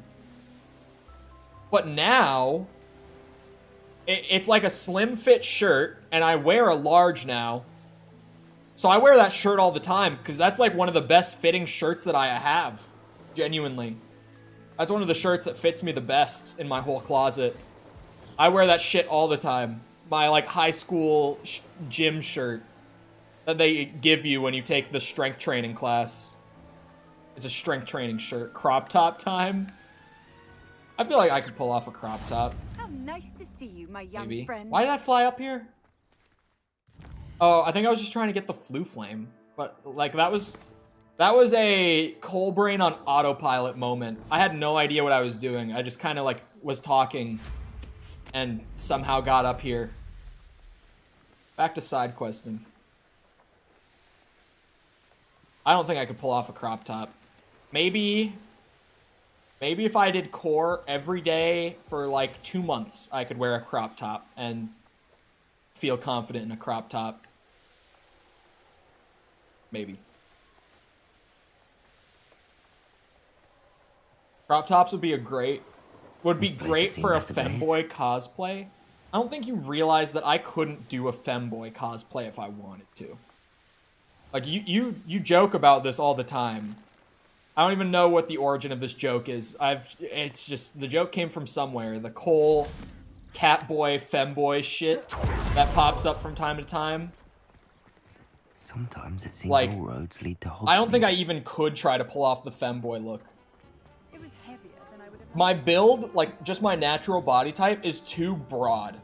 now, it's like a slim fit shirt. And I wear a large now. So I wear that shirt all the time because that's like one of the best fitting shirts that I have. Genuinely. That's one of the shirts that fits me the best in my whole closet. I wear that shit all the time. My like high school gym shirt that they give you when you take the strength training class. It's a strength training shirt. Crop top time. I feel like I could pull off a crop top. How nice to see you, my young Maybe. friend. Why did I fly up here? Oh, I think I was just trying to get the flu flame. But, like, that was a coal brain on autopilot moment. I had no idea what I was doing. I just kind of, like, was talking and somehow got up here. Back to side questing. I don't think I could pull off a crop top. Maybe if I did core every day for, like, 2 months, I could wear a crop top and feel confident in a crop top. Maybe. Crop tops would be great for a femboy cosplay. I don't think you realize that I couldn't do a femboy cosplay if I wanted to. Like, you joke about this all the time. I don't even know what the origin of this joke is. It's just, the joke came from somewhere. The Cole catboy, femboy shit that pops up from time to time. Sometimes it seems like, all roads lead to Hogsmeade. I don't think I even could try to pull off the femboy look. It was heavier than I would have. My build, like, just my natural body type is too broad.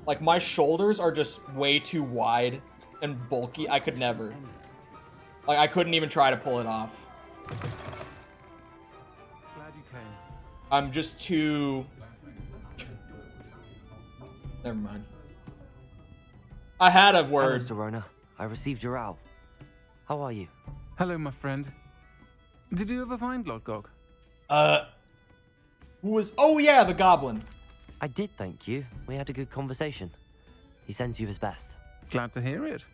Like, my shoulders are just way too wide and bulky. I could never. Like, I couldn't even try to pull it off. Glad you came. I'm just too... Never mind. I had a word. Hello, Serona. I received your owl. How are you? Hello, my friend. Did you ever find Lodgok? Who was... Oh, yeah, the goblin. I did, thank you. We had a good conversation. He sends you his best. Glad to hear it.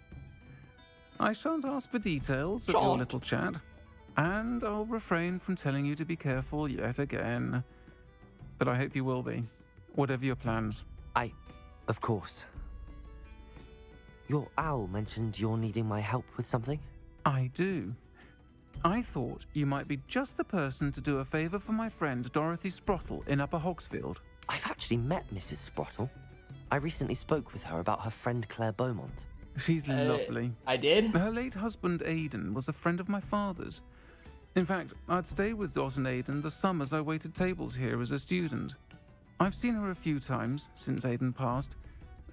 I shan't ask for details of your little chat, and I'll refrain from telling you to be careful yet again. But I hope you will be, whatever your plans. Of course. Your owl mentioned you're needing my help with something? I do. I thought you might be just the person to do a favor for my friend Dorothy Sprottle in Upper Hogsfield. I've actually met Mrs. Sprottle. I recently spoke with her about her friend Claire Beaumont. She's lovely. I did? Her late husband Aidan was a friend of my father's. In fact, I'd stayed with Dot and Aidan the summers I waited tables here as a student. I've seen her a few times since Aiden passed,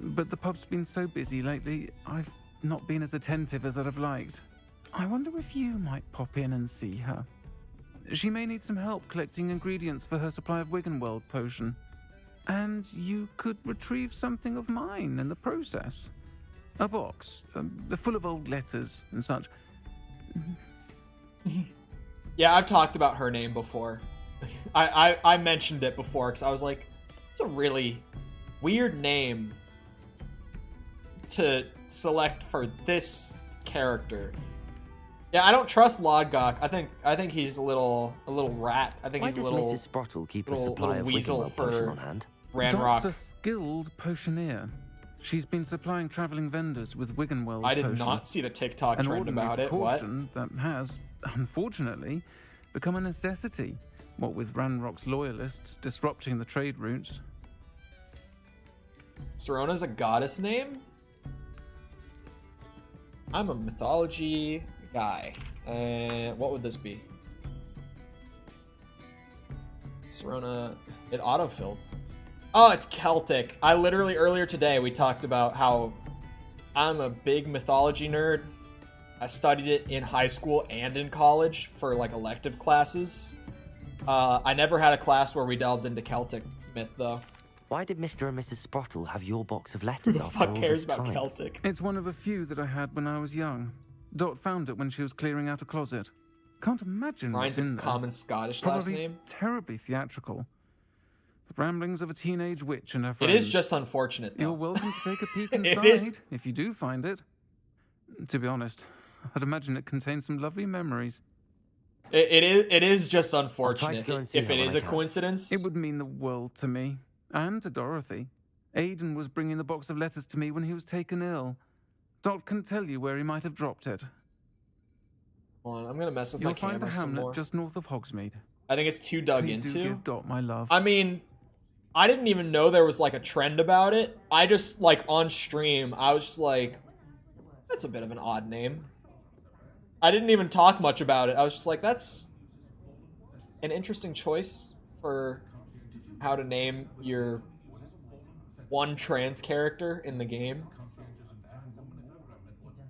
but the pub's been so busy lately, I've not been as attentive as I'd have liked. I wonder if you might pop in and see her. She may need some help collecting ingredients for her supply of Wiggenweld potion. And you could retrieve something of mine in the process. A box, full of old letters and such. Yeah, I've talked about her name before. I mentioned it before because I was like, it's a really weird name to select for this character. Yeah, I don't trust Lodgok. I think he's a little rat. I think Why he's a does little Mrs. Sprottle keep a little supply of weasel Wiggenweld potion for on hand? Ranrock. Doc's a skilled potioneer. She's been supplying traveling vendors with Wiggenweld I did potion. not see the TikTok An trend ordinary about it. What? precaution that has, unfortunately, become a necessity. What with Ranrock's loyalists disrupting the trade routes. Sirona's a goddess name? I'm a mythology guy. What would this be? Sirona, it autofilled. Oh, it's Celtic. I literally, earlier today, we talked about how I'm a big mythology nerd. I studied it in high school and in college for, like, elective classes. I never had a class where we delved into Celtic myth, though. Why did Mr. and Mrs. Sprottle have your box of letters Who the after fuck all cares this about time? Celtic? It's one of a few that I had when I was young. Dot found it when she was clearing out a closet. Can't imagine Ryan's what's in a there. common Scottish Probably last name. terribly theatrical. The ramblings of a teenage witch and her It friends. is just unfortunate, though. You're welcome to take a peek It is. inside if you do find it. To be honest, I'd imagine it contains some lovely memories. It is just go unfortunate and see if her it when is I a can. coincidence. It would mean the world to me, and to Dorothy. Aiden was bringing the box of letters to me when he was taken ill. Dot can tell you where he might have dropped it. Hold on, I'm gonna mess with You'll my find the camera some hamlet more. just north of Hogsmeade. I think it's too dug Please do into. give Dot my love. I mean, I didn't even know there was like a trend about it. I just, like, on stream, I was just like, that's a bit of an odd name. I didn't even talk much about it. I was just like, that's an interesting choice for how to name your one trans character in the game.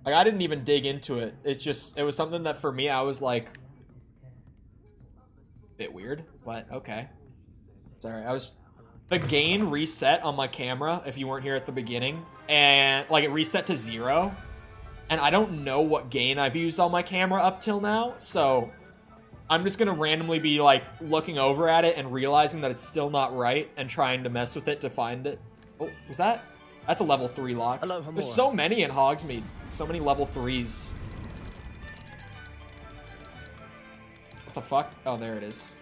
Like, I didn't even dig into it. It was something that for me, I was like, bit weird, but okay. Sorry, the gain reset on my camera, if you weren't here at the beginning, and, like, it reset to 0, and I don't know what gain I've used on my camera up till now, so I'm just gonna randomly be, like, looking over at it and realizing that it's still not right and trying to mess with it to find it. Oh, was that? That's a level 3 lock. Hello, Hamura. There's so many in Hogsmeade. So many level 3s. What the fuck? Oh, there it is.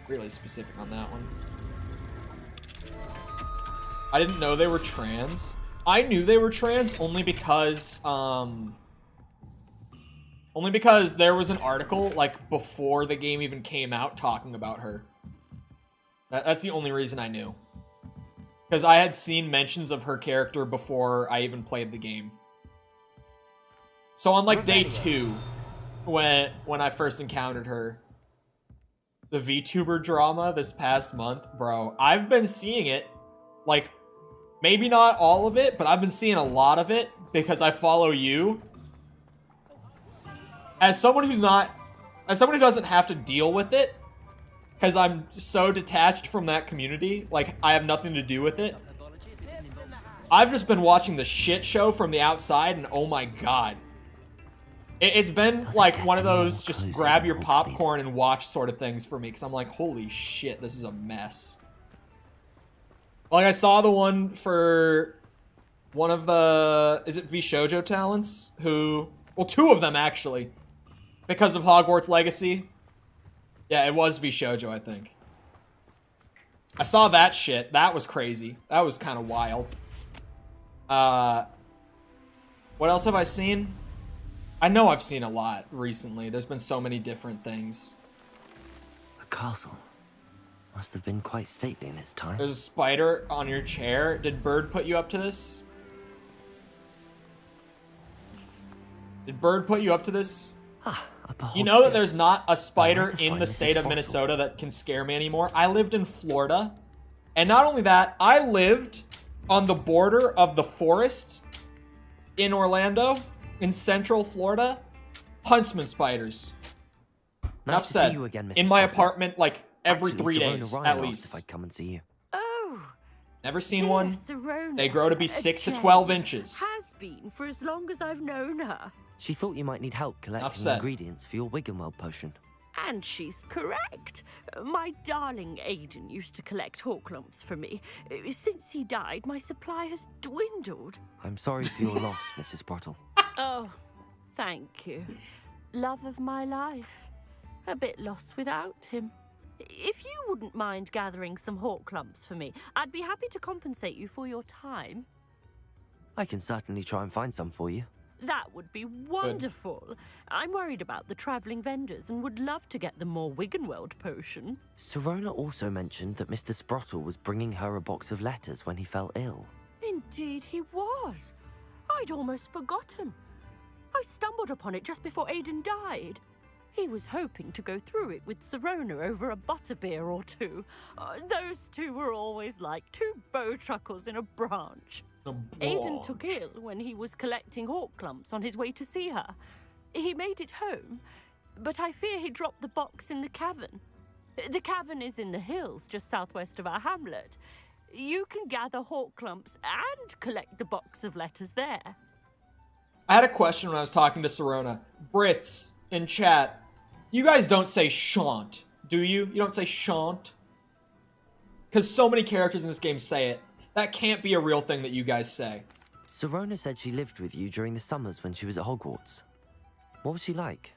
Really specific on that one. I didn't know they were trans. I knew they were trans only because there was an article, like, before the game even came out talking about her. That's the only reason I knew. Because I had seen mentions of her character before I even played the game. So on, like, day 2, when I first encountered her, the VTuber drama this past month, bro, I've been seeing it, like, maybe not all of it, but I've been seeing a lot of it because I follow you. As someone who doesn't have to deal with it, because I'm so detached from that community, like, I have nothing to do with it. I've just been watching the shit show from the outside, and oh my god. It's been, like, one of those just grab your popcorn and watch sort of things for me, because I'm like, holy shit, this is a mess. Like, I saw the one for one of the, is it VShojo talents? Well, 2 of them, actually. Because of Hogwarts Legacy. Yeah, it was VShojo, I think. I saw that shit. That was crazy. That was kind of wild. What else have I seen? I know I've seen a lot recently. There's been so many different things. A castle. Must have been quite stately in its time. There's a spider on your chair. Did Bird put you up to this? Did Bird put you up to this? You know that there's not a spider in the state of Minnesota that can scare me anymore. I lived in Florida And not only that, I lived on the border of the forest in Orlando, in Central Florida. Huntsman spiders. Enough Nice to said. see you again, Mrs. In my Potter. apartment, like every Actually, 3 Sirona days, Ryan at asked least. if I'd come and see you. Oh, Never seen dear one. Sirona. They grow to be 6 to Jane 12 inches. Has been for as long as I've known her. She thought you might need help collecting said. ingredients for your Wiggenweld potion. And she's correct. My darling Aiden used to collect Horklumps for me. Since he died, my supply has dwindled. I'm sorry for your loss, Mrs. Brottle. Oh, thank you. Love of my life. A bit lost without him. If you wouldn't mind gathering some Horklumps for me, I'd be happy to compensate you for your time. I can certainly try and find some for you. That would be wonderful. I'm worried about the travelling vendors and would love to get them more Wiggenweld potion. Sirona also mentioned that Mr. Sprottle was bringing her a box of letters when he fell ill. Indeed he was. I'd almost forgotten. I stumbled upon it just before Aiden died. He was hoping to go through it with Sirona over a butterbeer or two. Those two were always like two bowtruckles in a branch. Aiden took ill when he was collecting Horklumps on his way to see her. He made it home, but I fear he dropped the box in the cavern. The cavern is in the hills just southwest of our hamlet. You can gather Horklumps and collect the box of letters there. I had a question when I was talking to Sirona. Brits in chat, you guys don't say shan't, do you? You don't say shan't? Because so many characters in this game say it. That can't be a real thing that you guys say. Sirona said she lived with you during the summers when she was at Hogwarts. What was she like?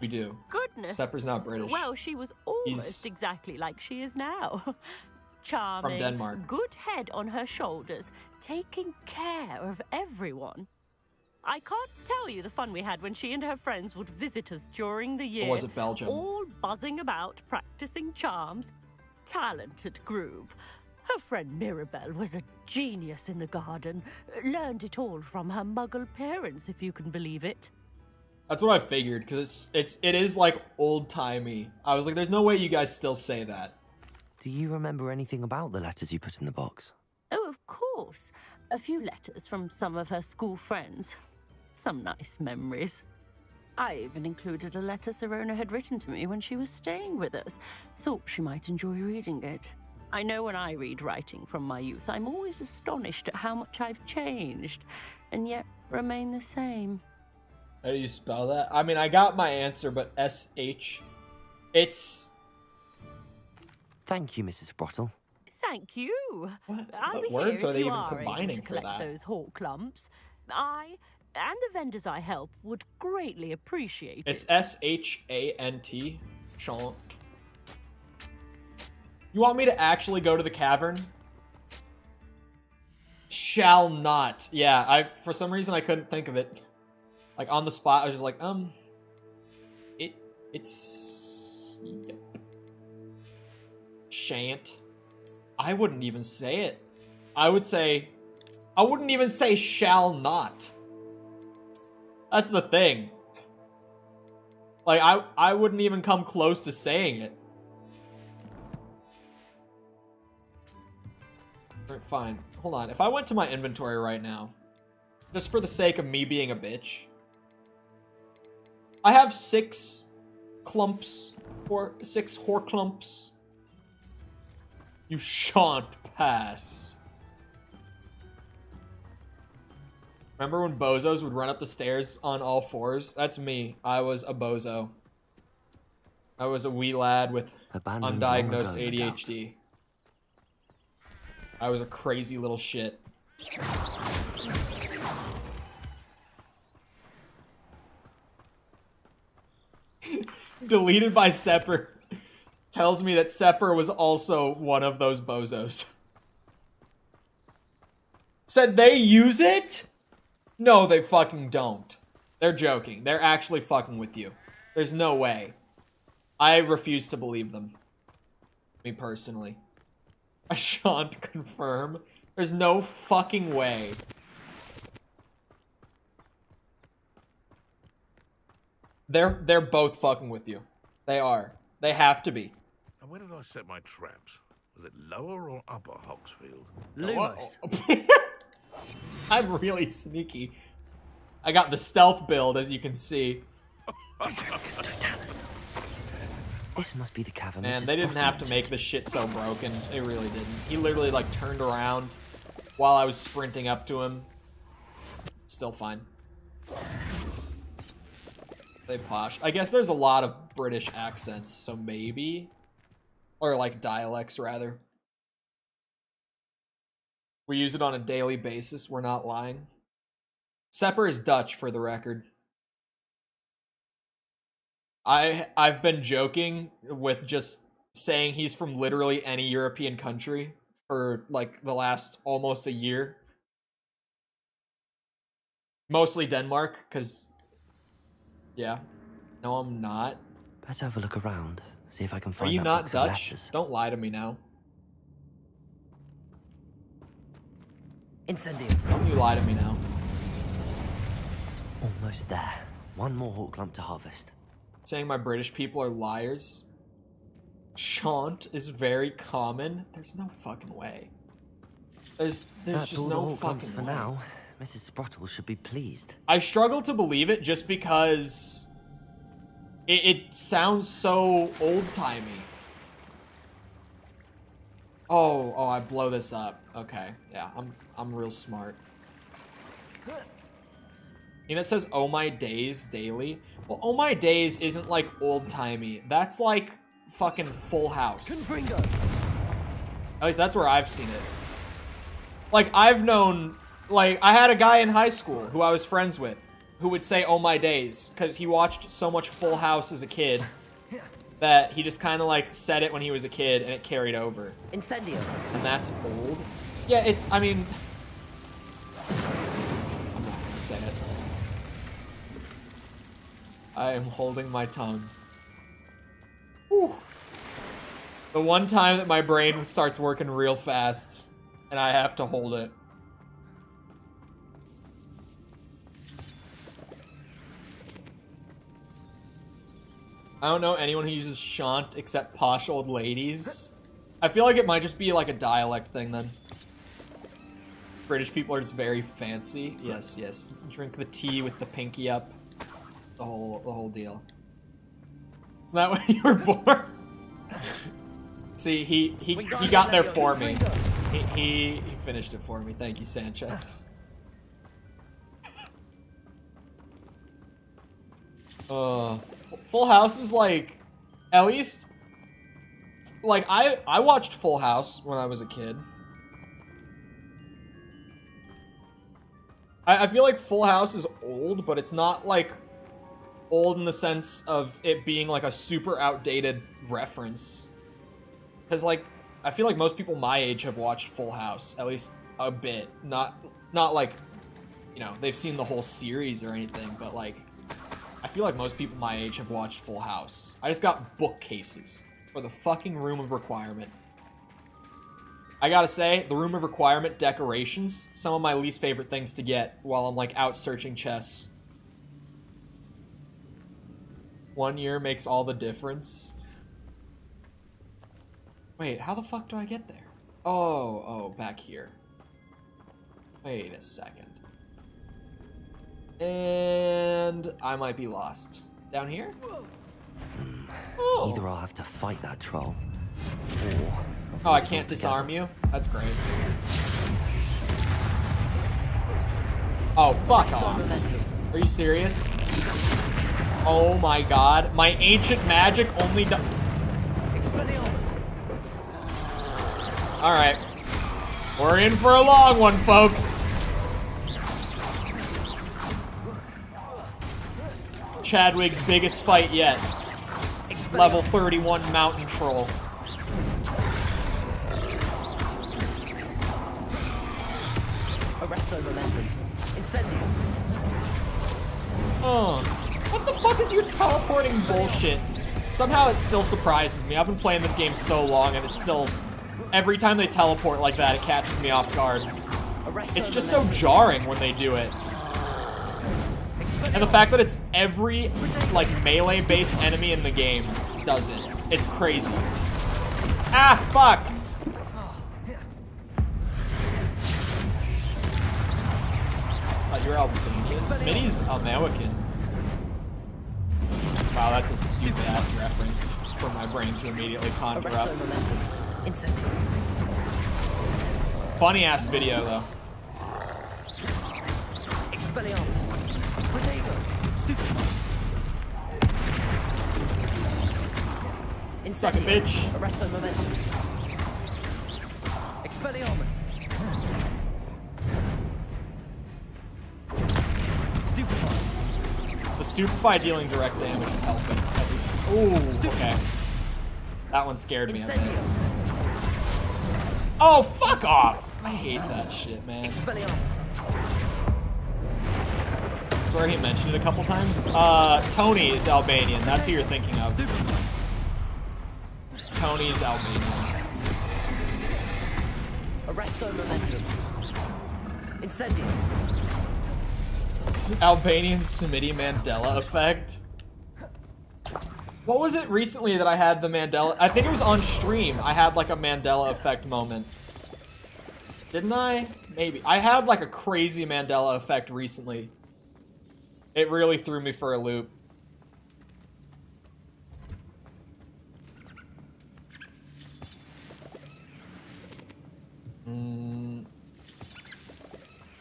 We do. Goodness. Sepper's not British. Well, she was almost exactly like she is now. Charming. From Denmark. Good head on her shoulders, taking care of everyone. I can't tell you the fun we had when she and her friends would visit us during the year. Or was it Belgium? All buzzing about, practicing charms. Talented group. Her friend Mirabelle was a genius in the garden. Learned it all from her muggle parents, if you can believe it. That's what I figured, because it is like old-timey. I was like, there's no way you guys still say that. Do you remember anything about the letters you put in the box? Oh, of course. A few letters from some of her school friends. Some nice memories. I even included a letter Sirona had written to me when she was staying with us. Thought she might enjoy reading it. I know when I read writing from my youth, I'm always astonished at how much I've changed, and yet remain the same. How do you spell that? I mean, I got my answer, but S-H. It's... Thank you, Mrs. Brottle. Thank you. I'll be words here are if they you even are able combining to for collect that? those Horklumps. I and the vendors I help would greatly appreciate it. It's S-H-A-N-T. Shant. You want me to actually go to the cavern? Shall not. Yeah, for some reason I couldn't think of it. Like on the spot, I was just like, it's yep. Shan't. I wouldn't even say it. I wouldn't even say shall not. That's the thing. Like, I wouldn't even come close to saying it. Alright, fine. Hold on. If I went to my inventory right now, just for the sake of me being a bitch, I have 6 clumps, or 6 Horklumps. You shan't pass. Remember when bozos would run up the stairs on all fours? That's me. I was a bozo. I was a wee lad with Abandoned undiagnosed long ago, no ADHD. I was a crazy little shit. Deleted by Sepper. Tells me that Sepper was also one of those bozos. Said they use it? No, they fucking don't. They're joking. They're actually fucking with you. There's no way. I refuse to believe them. Me personally. I shan't confirm. There's no fucking way. They're both fucking with you. They are. They have to be. And where did I set my traps? Was it lower or upper Hogsfield? Lumos. I'm really sneaky. I got the stealth build, as you can see. This must be the cavern. Man, they didn't have to make this shit so broken. They really didn't. He literally, like, turned around while I was sprinting up to him. Still fine. They posh. I guess there's a lot of British accents, so maybe. Or, like, dialects, rather. We use it on a daily basis. We're not lying. Sepper is Dutch, for the record. I've been joking with just saying he's from literally any European country for, like, the last almost a year. Mostly Denmark, because... Yeah. No, I'm not. Better have a look around. See if I can find. Are you that not box of Dutch? letters. Don't lie to me now. Incendio. Don't you lie to me now. Almost there. One more hawk lump to harvest. Saying my British people are liars. Chant is very common. There's no fucking way. There's That's just all no the hawk lumps fucking for way. now. Mrs. Sprottle should be pleased. I struggle to believe it just because it sounds so old-timey. Oh, I blow this up. Okay, yeah, I'm real smart. And it says, oh my days, daily. Well, oh my days isn't like old-timey. That's like fucking Full House. At least that's where I've seen it. Like, I've known... Like, I had a guy in high school who I was friends with who would say, oh my days, because he watched so much Full House as a kid that he just kind of, like, said it when he was a kid and it carried over. Incendio. And that's old? Yeah, it's, I mean... I'm not gonna say it. I am holding my tongue. Whew. The one time that my brain starts working real fast and I have to hold it. I don't know anyone who uses Chant except posh old ladies. I feel like it might just be like a dialect thing then. British people are just very fancy. Yes, yes. Drink the tea with the pinky up. The whole deal. That way you were born. See, he got there for me. He finished it for me. Thank you, Sanchez. Full House is like, at least, like, I watched Full House when I was a kid. I feel like Full House is old, but it's not, like, old in the sense of it being, like, a super outdated reference. Because, like, I feel like most people my age have watched Full House, at least a bit. Not like, you know, they've seen the whole series or anything, but, like, I feel like most people my age have watched Full House. I just got bookcases for the fucking room of requirement. I gotta say, the room of requirement decorations, some of my least favorite things to get while I'm, like, out searching chests. 1 year makes all the difference. Wait, how the fuck do I get there? Oh, back here. Wait a second. And I might be lost. Down here? Oh. Either I'll have to fight that troll, or... Oh, I can't disarm you? That's great. Oh, fuck off. Are you serious? Oh my god. My ancient magic only does... Alright. We're in for a long one, folks. Chadwig's biggest fight yet. Level 31 mountain troll. Arresto momentum. Incendio. Oh. What the fuck is your teleporting bullshit? Somehow it still surprises me. I've been playing this game so long and it's still... Every time they teleport like that, it catches me off guard. It's just so jarring when they do it. And the fact that it's every, like, melee-based enemy in the game does it. It's crazy. Ah, fuck! You're Albanian. Smitty's American. Wow, that's a stupid ass reference for my brain to immediately conjure up. Funny ass video though. Suck it, bitch. Arresto momentum. Expelliarmus. Stupefy. The Stupefy dealing direct damage is helping, at least. Ooh, okay. That one scared me, I think. Oh, fuck off! I hate that shit, man. Expelliarmus. I swear he mentioned it a couple times. Tony is Albanian. That's who you're thinking of. Tony's Albanian. Arresto momentum. Incendio. Albanian Smitty Mandela effect. What was it recently that I had the Mandela? I think it was on stream. I had like a Mandela effect moment. Didn't I? Maybe. I had like a crazy Mandela effect recently. It really threw me for a loop.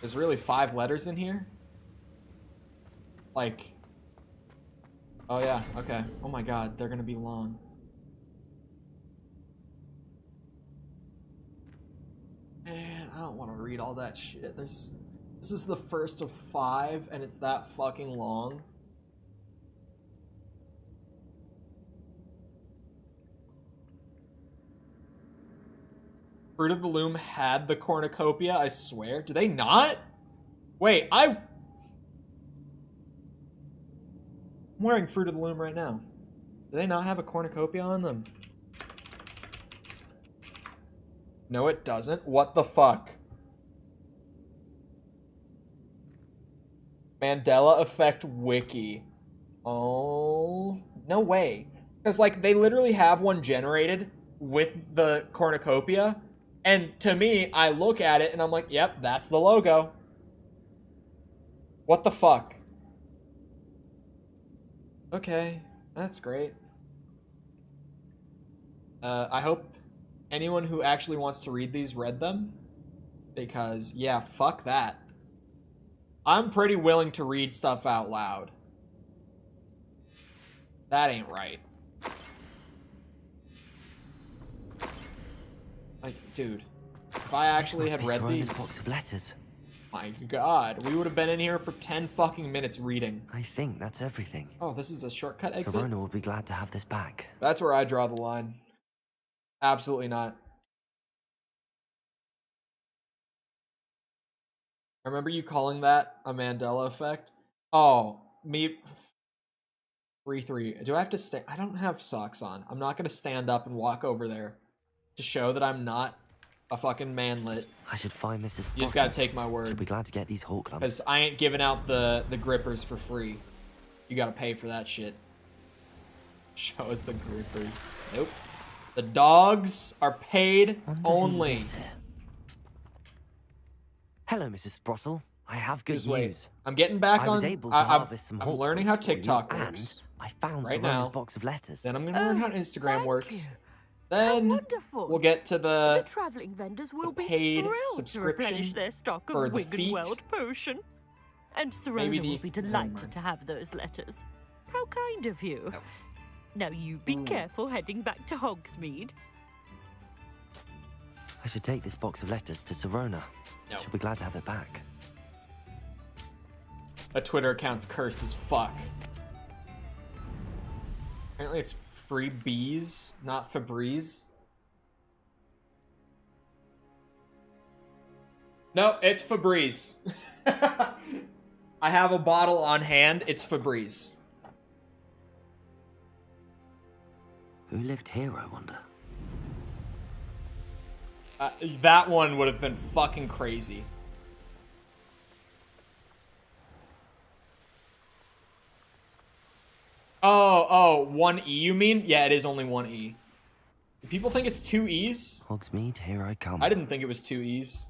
There's really 5 letters in here? Like... Oh yeah, okay. Oh my god, they're gonna be long. Man, I don't want to read all that shit. This is the first of 5, and it's that fucking long. Fruit of the Loom had the cornucopia, I swear. Do they not? Wait, I'm wearing Fruit of the Loom right now. Do they not have a cornucopia on them? No, it doesn't. What the fuck? Mandela Effect Wiki. Oh, no way. Because, like, they literally have one generated with the cornucopia. And to me, I look at it and I'm like, yep, that's the logo. What the fuck? Okay, that's great. I hope anyone who actually wants to read these read them. Because, yeah, fuck that. I'm pretty willing to read stuff out loud. That ain't right. Like, dude, if I actually had read these... box of letters. My god, we would have been in here for 10 fucking minutes reading. I think that's everything. Oh, this is a shortcut exit? Sirona will be glad to have this back. That's where I draw the line. Absolutely not. I remember you calling that a Mandela effect. Oh, me... 3-3. Do I have to stay? I don't have socks on. I'm not going to stand up and walk over there to show that I'm not a fucking manlet. I should find Mrs. You just gotta take my word. She'll be glad to get these hawk lumps. Because I ain't giving out the grippers for free. You gotta pay for that shit. Show us the grippers. Nope. The dogs are paid only. Hello, Mrs. Sprottle. I have good news. I'm getting back I on. was able to harvest some I'm hawk learning how lumps for you, TikTok and works. I found right Sirona's now. box of letters. Then I'm gonna learn how Instagram works. You. Then wonderful. we'll get to the traveling vendors will be paid thrilled to subscription replenish their stock for of the Wiggenweld potion. And Sirona will be delighted to have those letters. How kind of you. No. Now you be careful heading back to Hogsmeade. I should take this box of letters to Sirona. No. She'll be glad to have it back. A Twitter account's cursed as fuck. Apparently it's free bees, not Febreze. No, it's Febreze. I have a bottle on hand. It's Febreze. Who lived here, I wonder? That one would have been fucking crazy. Oh, 1 E you mean? Yeah, it is only 1 E. Do people think it's 2 E's? Hogsmeade, here I come. I didn't think it was 2 E's.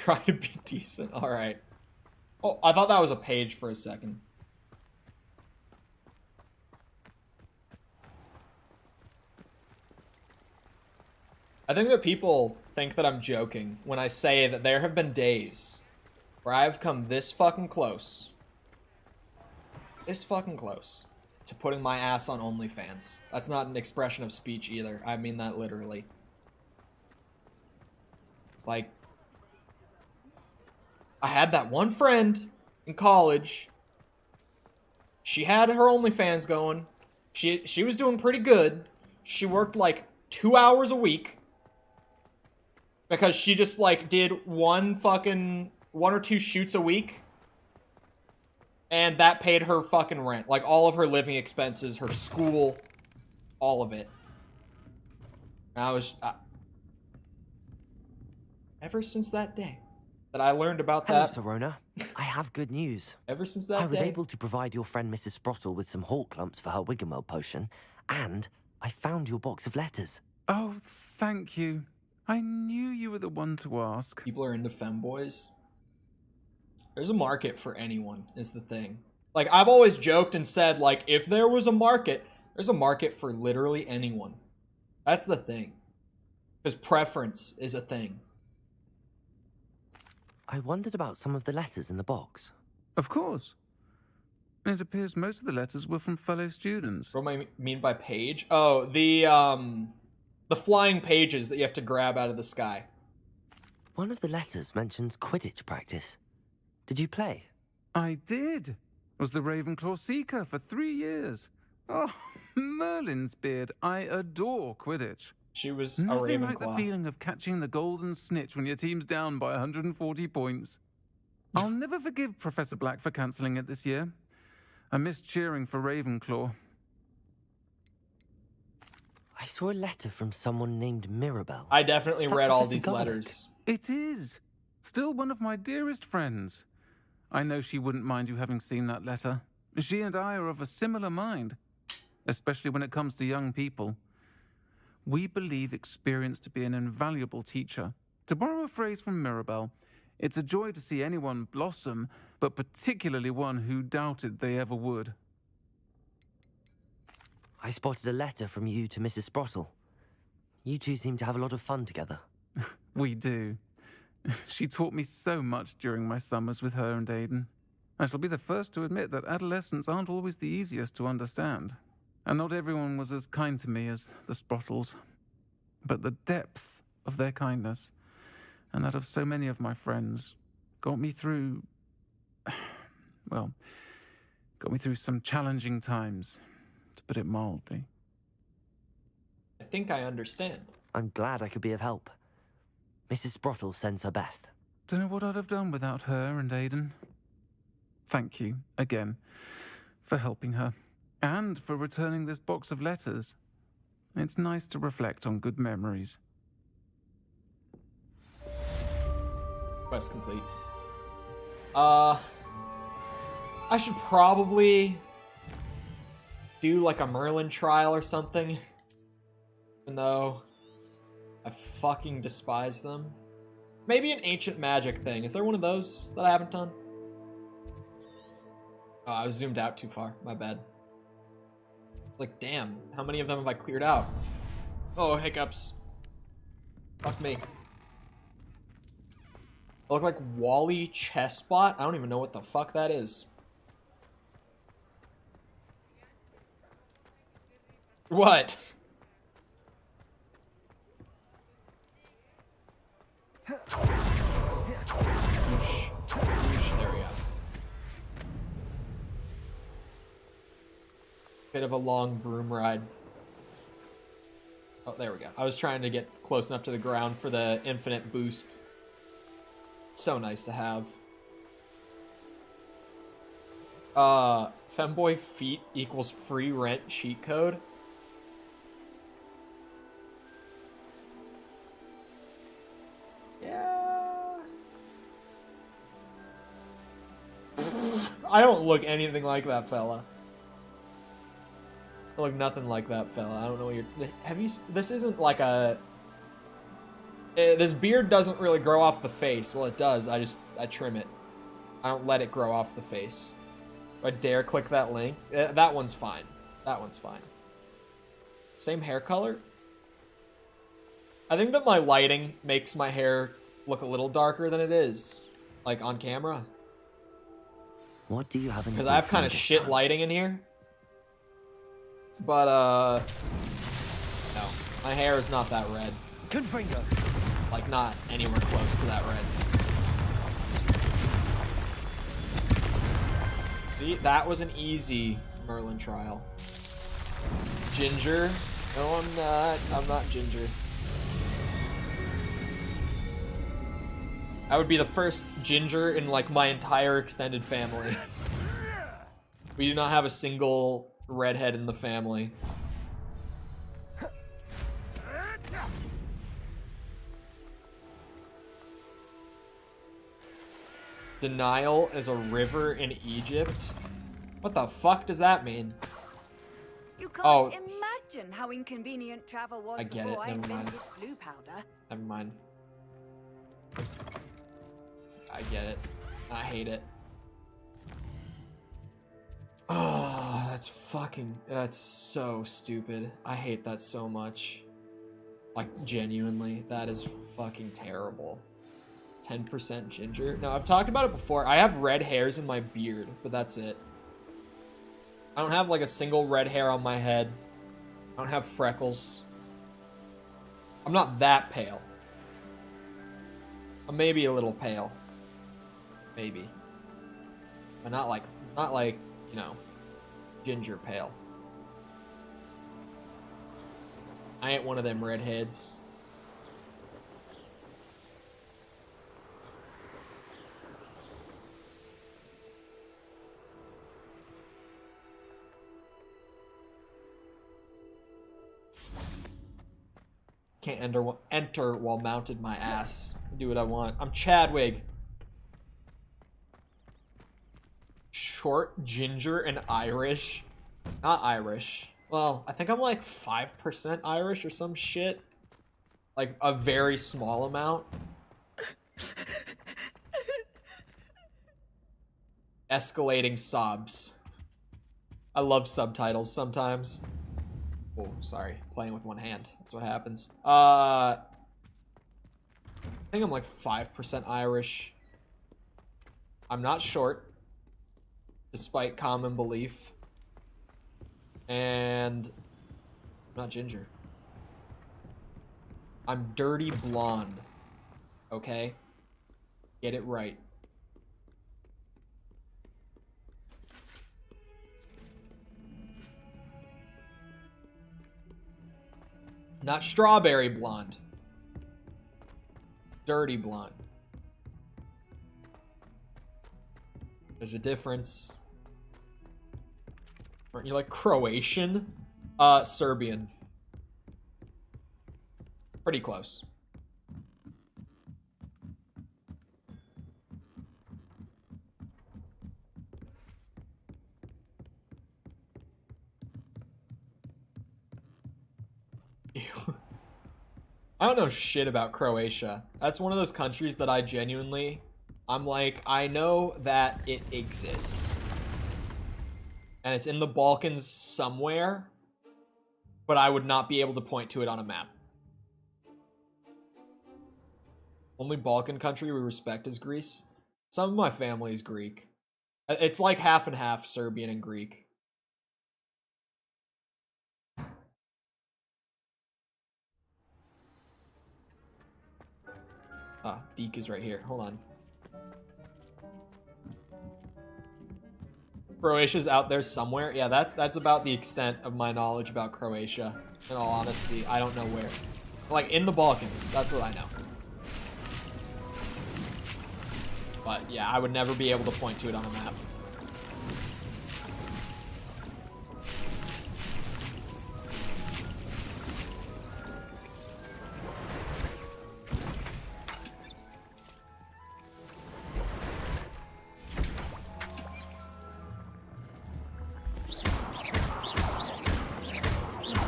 Try to be decent. Alright. Oh, I thought that was a page for a second. I think that people think that I'm joking when I say that there have been days where I've come this fucking close. This fucking close to putting my ass on OnlyFans. That's not an expression of speech either. I mean that literally. Like, I had that one friend in college. She had her OnlyFans going. She was doing pretty good. She worked like 2 hours a week. Because she just like did one or two shoots a week. And that paid her fucking rent. Like all of her living expenses, her school, all of it. And ever since that day that I learned about Hello, that. Sirona. I have good news. Ever since that day. I was able to provide your friend Mrs. Sprottle with some hawk lumps for her Wiggenweld potion, and I found your box of letters. Oh, thank you. I knew you were the one to ask. People are into femboys. There's a market for anyone, is the thing. Like, I've always joked and said, like, if there was a market, there's a market for literally anyone. That's the thing. Because preference is a thing. I wondered about some of the letters in the box. Of course. It appears most of the letters were from fellow students. What do I mean by page? Oh, the flying pages that you have to grab out of the sky. One of the letters mentions Quidditch practice. Did you play? I did. Was the Ravenclaw Seeker for 3 years. Oh, Merlin's beard. I adore Quidditch. She was a Nothing Ravenclaw. like the feeling of catching the golden snitch when your team's down by 140 points. I'll never forgive Professor Black for cancelling it this year. I missed cheering for Ravenclaw. I saw a letter from someone named Mirabelle. I definitely read all these Garlic? letters. It is. Still one of my dearest friends. I know she wouldn't mind you having seen that letter. She and I are of a similar mind, especially when it comes to young people. We believe experience to be an invaluable teacher. To borrow a phrase from Mirabelle, it's a joy to see anyone blossom, but particularly one who doubted they ever would. I spotted a letter from you to Mrs. Sprottle. You two seem to have a lot of fun together. We do. She taught me so much during my summers with her and Aidan. I shall be the first to admit that adolescents aren't always the easiest to understand. And not everyone was as kind to me as the Sprottles. But the depth of their kindness, and that of so many of my friends, got me through... well, got me through some challenging times, to put it mildly. I think I understand. I'm glad I could be of help. Mrs. Sprottle sends her best. Don't know what I'd have done without her and Aidan. Thank you, again, for helping her. And for returning this box of letters. It's nice to reflect on good memories. Quest complete. I should probably do like a Merlin trial or something. Even though I fucking despise them. Maybe an ancient magic thing. Is there one of those that I haven't done? Oh, I was zoomed out too far. My bad. Like, damn, how many of them have I cleared out? Oh, hiccups. Fuck me. I look like Wally Chessbot? I don't even know what the fuck that is. What? Whoosh. Whoosh. There we go. Bit of a long broom ride. Oh, there we go. I was trying to get close enough to the ground for the infinite boost. So nice to have. Femboy feet equals free rent cheat code. Yeah. I don't look anything like that fella. I look nothing like that fella. I don't know what you're... Have you... This isn't like a... This beard doesn't really grow off the face. Well, it does. I trim it. I don't let it grow off the face. Do I dare click that link? That one's fine. That one's fine. Same hair color? I think that my lighting makes my hair look a little darker than it is, like on camera. What do you have in Because I have kind of shit lighting in here. But, no. My hair is not that red. Confringo. Like, not anywhere close to that red. See, that was an easy Merlin trial. Ginger? No, I'm not. I'm not ginger. I would be the first ginger in, like, my entire extended family. We do not have a single redhead in the family. Denial is a river in Egypt? What the fuck does that mean? You can't imagine how inconvenient travel was I get it. before I Never mind. invented blue powder. Never mind. I get it. I hate it. Oh, that's so stupid. I hate that so much. Like, genuinely, that is fucking terrible. 10% ginger? No, I've talked about it before. I have red hairs in my beard, but that's it. I don't have like a single red hair on my head. I don't have freckles. I'm not that pale. I'm maybe a little pale. Maybe. But not like, you know, ginger pale. I ain't one of them redheads. Can't enter while mounted my ass. Do what I want. I'm Chadwig. Short, ginger, and Irish. Not Irish. Well, I think I'm like 5% Irish or some shit. Like a very small amount. Escalating sobs. I love subtitles sometimes. Oh, sorry. Playing with one hand. That's what happens. I think I'm like 5% Irish. I'm not short, despite common belief. And I'm not ginger. I'm dirty blonde. Okay? Get it right. Not strawberry blonde. Dirty blonde. There's a difference. Aren't you like Croatian? Serbian. Pretty close. I don't know shit about Croatia. That's one of those countries that I'm like, I know that it exists. And it's in the Balkans somewhere, but I would not be able to point to it on a map. Only Balkan country we respect is Greece. Some of my family is Greek. It's like half and half Serbian and Greek. Ah, Deke is right here. Hold on. Croatia's out there somewhere. Yeah, that's about the extent of my knowledge about Croatia. In all honesty, I don't know where. Like, in the Balkans. That's what I know. But, yeah, I would never be able to point to it on a map.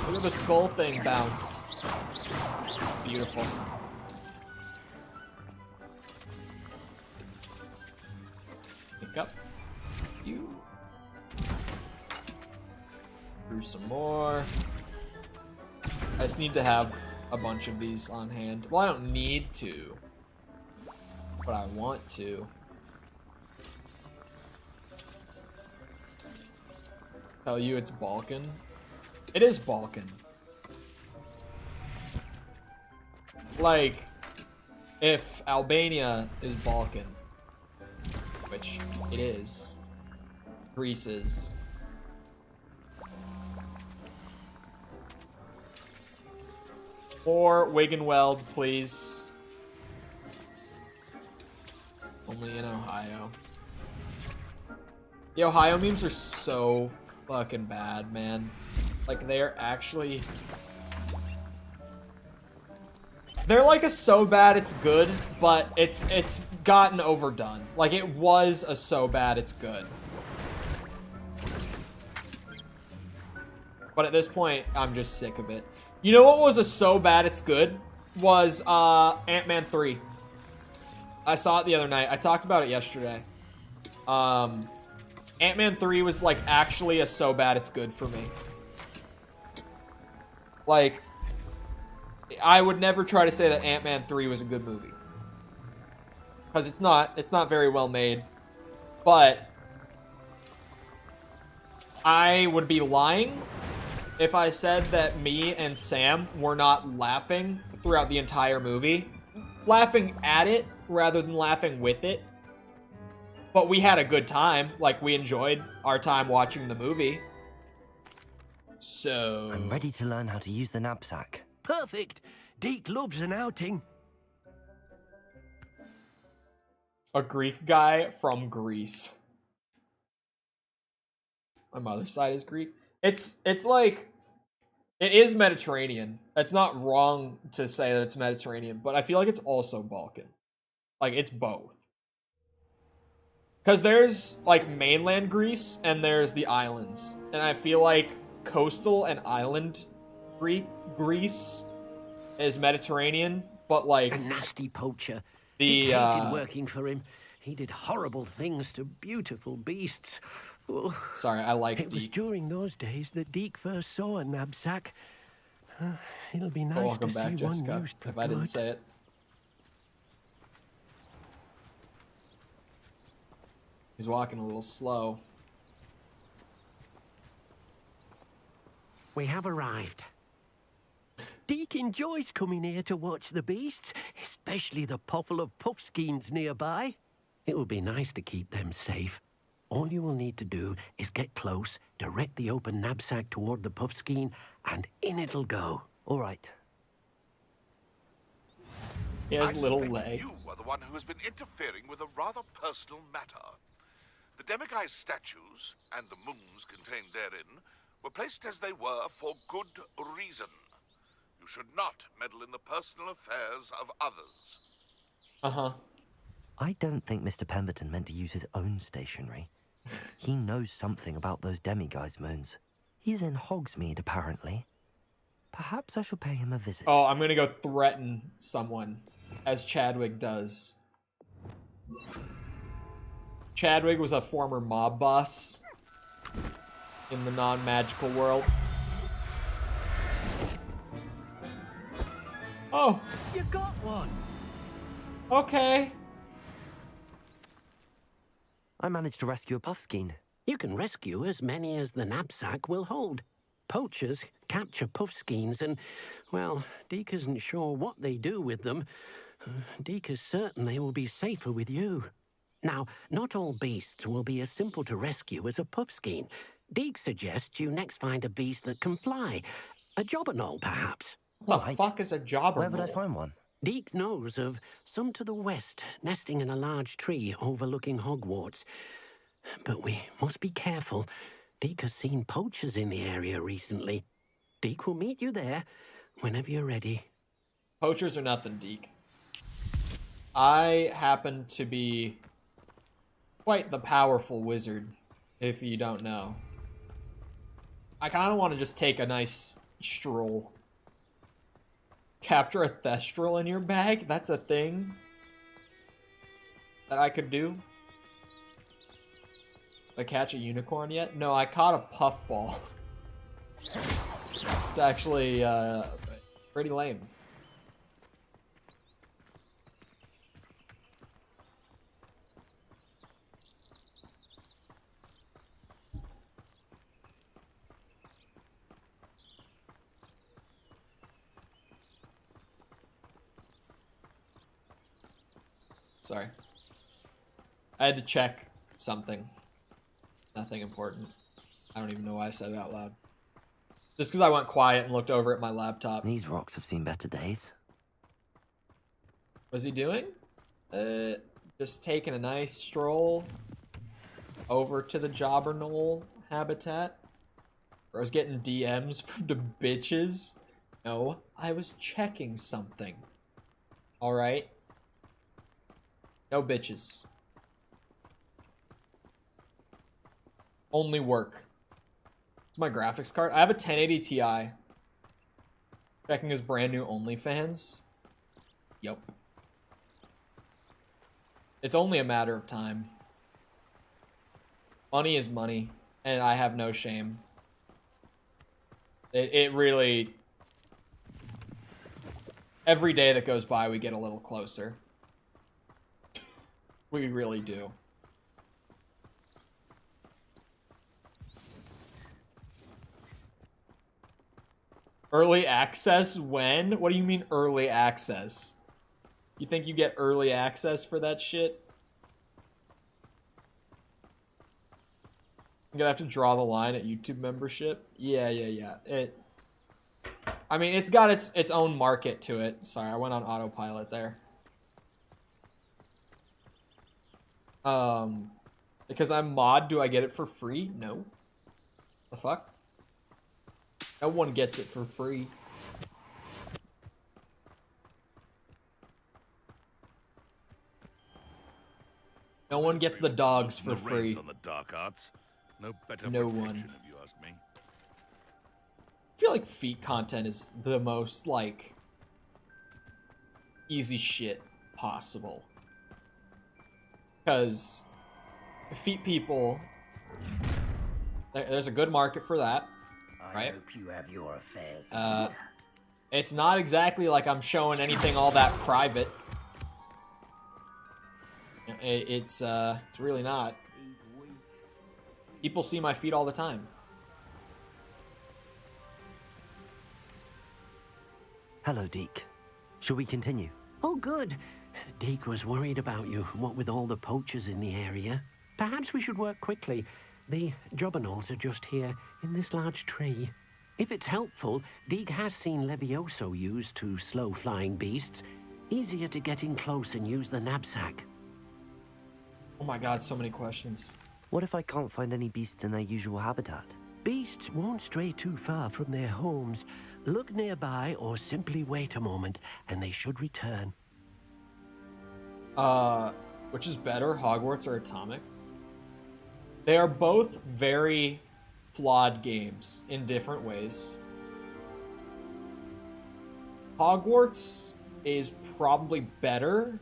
Look at the skull thing bounce. Beautiful. back up. You. Through some more. I just need to have a bunch of these on hand. Well, I don't need to, but I want to. Tell you it's Balkan. It is Balkan. Like, if Albania is Balkan, which it is, Greece is. Or Wiganweld, please. Only in Ohio. The Ohio memes are so fucking bad, man. Like, they're actually... They're like a so bad it's good, but it's gotten overdone. Like, it was a so bad it's good. But at this point, I'm just sick of it. You know what was a so bad it's good? Was Ant-Man 3. I saw it the other night. I talked about it yesterday. Ant-Man 3 was like actually a so bad it's good for me. Like, I would never try to say that Ant-Man 3 was a good movie. Because it's not very well made. But I would be lying if I said that me and Sam were not laughing throughout the entire movie. Laughing at it rather than laughing with it. But we had a good time. Like, we enjoyed our time watching the movie. So... I'm ready to learn how to use the knapsack. Perfect. Deke loves an outing. A Greek guy from Greece. My mother's side is Greek. It's like... It is Mediterranean. It's not wrong to say that it's Mediterranean, but I feel like it's also Balkan. Like, it's both. Because there's, like, mainland Greece, and there's the islands. And I feel like coastal and island Greece is Mediterranean, but, like... A nasty poacher. He hated working for him. He did horrible things to beautiful beasts. Oh, sorry, I like It Deke. was during those days that Deke first saw a knapsack. It'll be nice Welcome to back, see Jessica, one used for if I didn't good. say it. He's walking a little slow. We have arrived. Deke enjoys coming here to watch the beasts, especially the puffle of puffskeins nearby. It will be nice to keep them safe. All you will need to do is get close, direct the open knapsack toward the puffskein, and in it'll go. All right. He has I little suspect legs. You are the one who has been interfering with a rather personal matter. The demiguise statues and the moons contained therein were placed as they were for good reason. You should not meddle in the personal affairs of others. Uh-huh. I don't think Mr. Pemberton meant to use his own stationery. He knows something about those demiguise moons. He's in Hogsmeade, apparently. Perhaps I shall pay him a visit. Oh, I'm gonna go threaten someone, as Chadwick does. Chadwick was a former mob boss in the non-magical world. Oh. You got one. Okay. I managed to rescue a puffskein. You can rescue as many as the knapsack will hold. Poachers capture puffskeins and, well, Deke isn't sure what they do with them. Deke is certain they will be safer with you. Now, not all beasts will be as simple to rescue as a puffskein. Deke suggests you next find a beast that can fly. A jobberknoll, perhaps. What the fuck is a jobberknoll? Where would I find one? Deke knows of some to the west, nesting in a large tree overlooking Hogwarts. But we must be careful. Deke has seen poachers in the area recently. Deke will meet you there whenever you're ready. Poachers are nothing, Deke. I happen to be quite the powerful wizard, if you don't know. I kind of want to just take a nice stroll. Capture a thestral in your bag? That's a thing that I could do. Did I catch a unicorn yet? No, I caught a puffball. It's actually pretty lame. Sorry. I had to check something. Nothing important. I don't even know why I said it out loud. Just because I went quiet and looked over at my laptop. These rocks have seen better days. What's he doing? Just taking a nice stroll over to the Jobberknoll habitat. Where I was getting DMs from the bitches. No, I was checking something. Alright? No bitches. Only work. It's my graphics card. I have a 1080 Ti. Checking his brand new OnlyFans. Yup. It's only a matter of time. Money is money, and I have no shame. It really... Every day that goes by, we get a little closer. We really do. Early access when? What do you mean early access? You think you get early access for that shit? I'm gonna have to draw the line at YouTube membership. Yeah. I mean, it's got its own market to it. Sorry, I went on autopilot there. Because I'm mod, do I get it for free? No. The fuck? No one gets it for free. No one gets the dogs for free. On the dark arts. No better No protection, one. if you ask me. I feel like feet content is the most, like, easy shit possible. Because feet people, there's a good market for that, right? I hope you have your affairs. It's not exactly like I'm showing anything all that private. It's really not. People see my feet all the time. Hello, Deke. Shall we continue? Oh, good. Deke was worried about you, what with all the poachers in the area. Perhaps we should work quickly. The Jobberknolls are just here, in this large tree. If it's helpful, Deke has seen Levioso used to slow flying beasts. Easier to get in close and use the knapsack. Oh my god, so many questions. What if I can't find any beasts in their usual habitat? Beasts won't stray too far from their homes. Look nearby or simply wait a moment, and they should return. Which is better, Hogwarts or Atomic? They are both very flawed games in different ways. Hogwarts is probably better,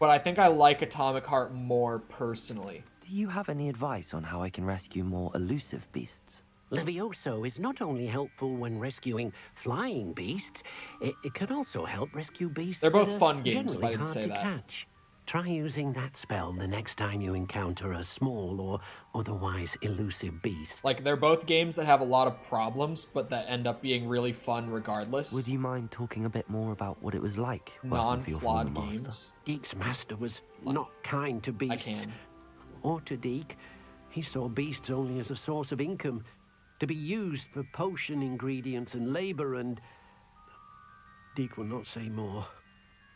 but I think I like Atomic Heart more personally. Do you have any advice on how I can rescue more elusive beasts? Levioso is not only helpful when rescuing flying beasts, it can also help rescue beasts. They're both that are fun games, if I generally didn't hard say to that. catch. Try using that spell the next time you encounter a small or otherwise elusive beast. Like, they're both games that have a lot of problems, but that end up being really fun regardless. Would you mind talking a bit more about what it was like working for your former Non-flawed master? games? Deke's master was not kind to beasts. I can. Or to Deke. He saw beasts only as a source of income, to be used for potion ingredients and labor, and Deke will not say more.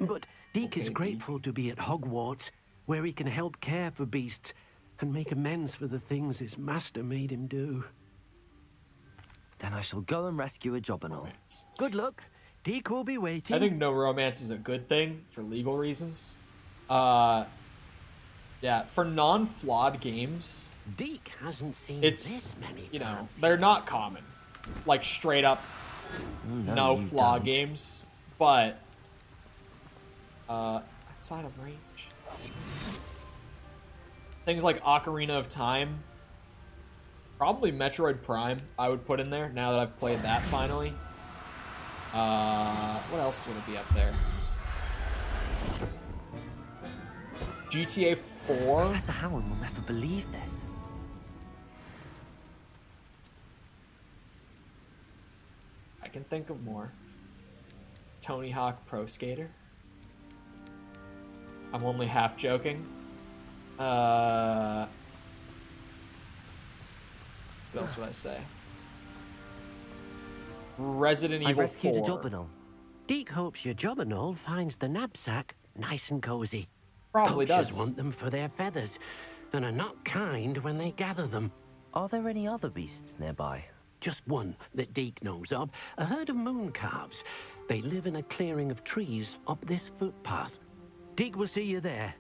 But Deke is grateful to be at Hogwarts, where he can help care for beasts and make amends for the things his master made him do. Then I shall go and rescue a Jobberknoll. Good luck. Deke will be waiting. I think no romance is a good thing for legal reasons. Yeah, for non-flawed games, Deke hasn't seen it's, this many. you know, they're not common. Like, straight up, no flaw games. But, outside of range. things like Ocarina of Time. Probably Metroid Prime I would put in there now that I've played that finally. What else would it be up there? GTA 4? Professor Howard will never believe this. I can think of more. Tony Hawk Pro Skater. I'm only half joking. What else would I say? Resident Evil 4. I rescued a Jobberknoll. Deke hopes your Jobberknoll finds the knapsack nice and cozy. Probably Poachers does. want them for their feathers, and are not kind when they gather them. Are there any other beasts nearby? Just one that Deke knows of, a herd of moon calves. They live in a clearing of trees up this footpath. Deke will see you there.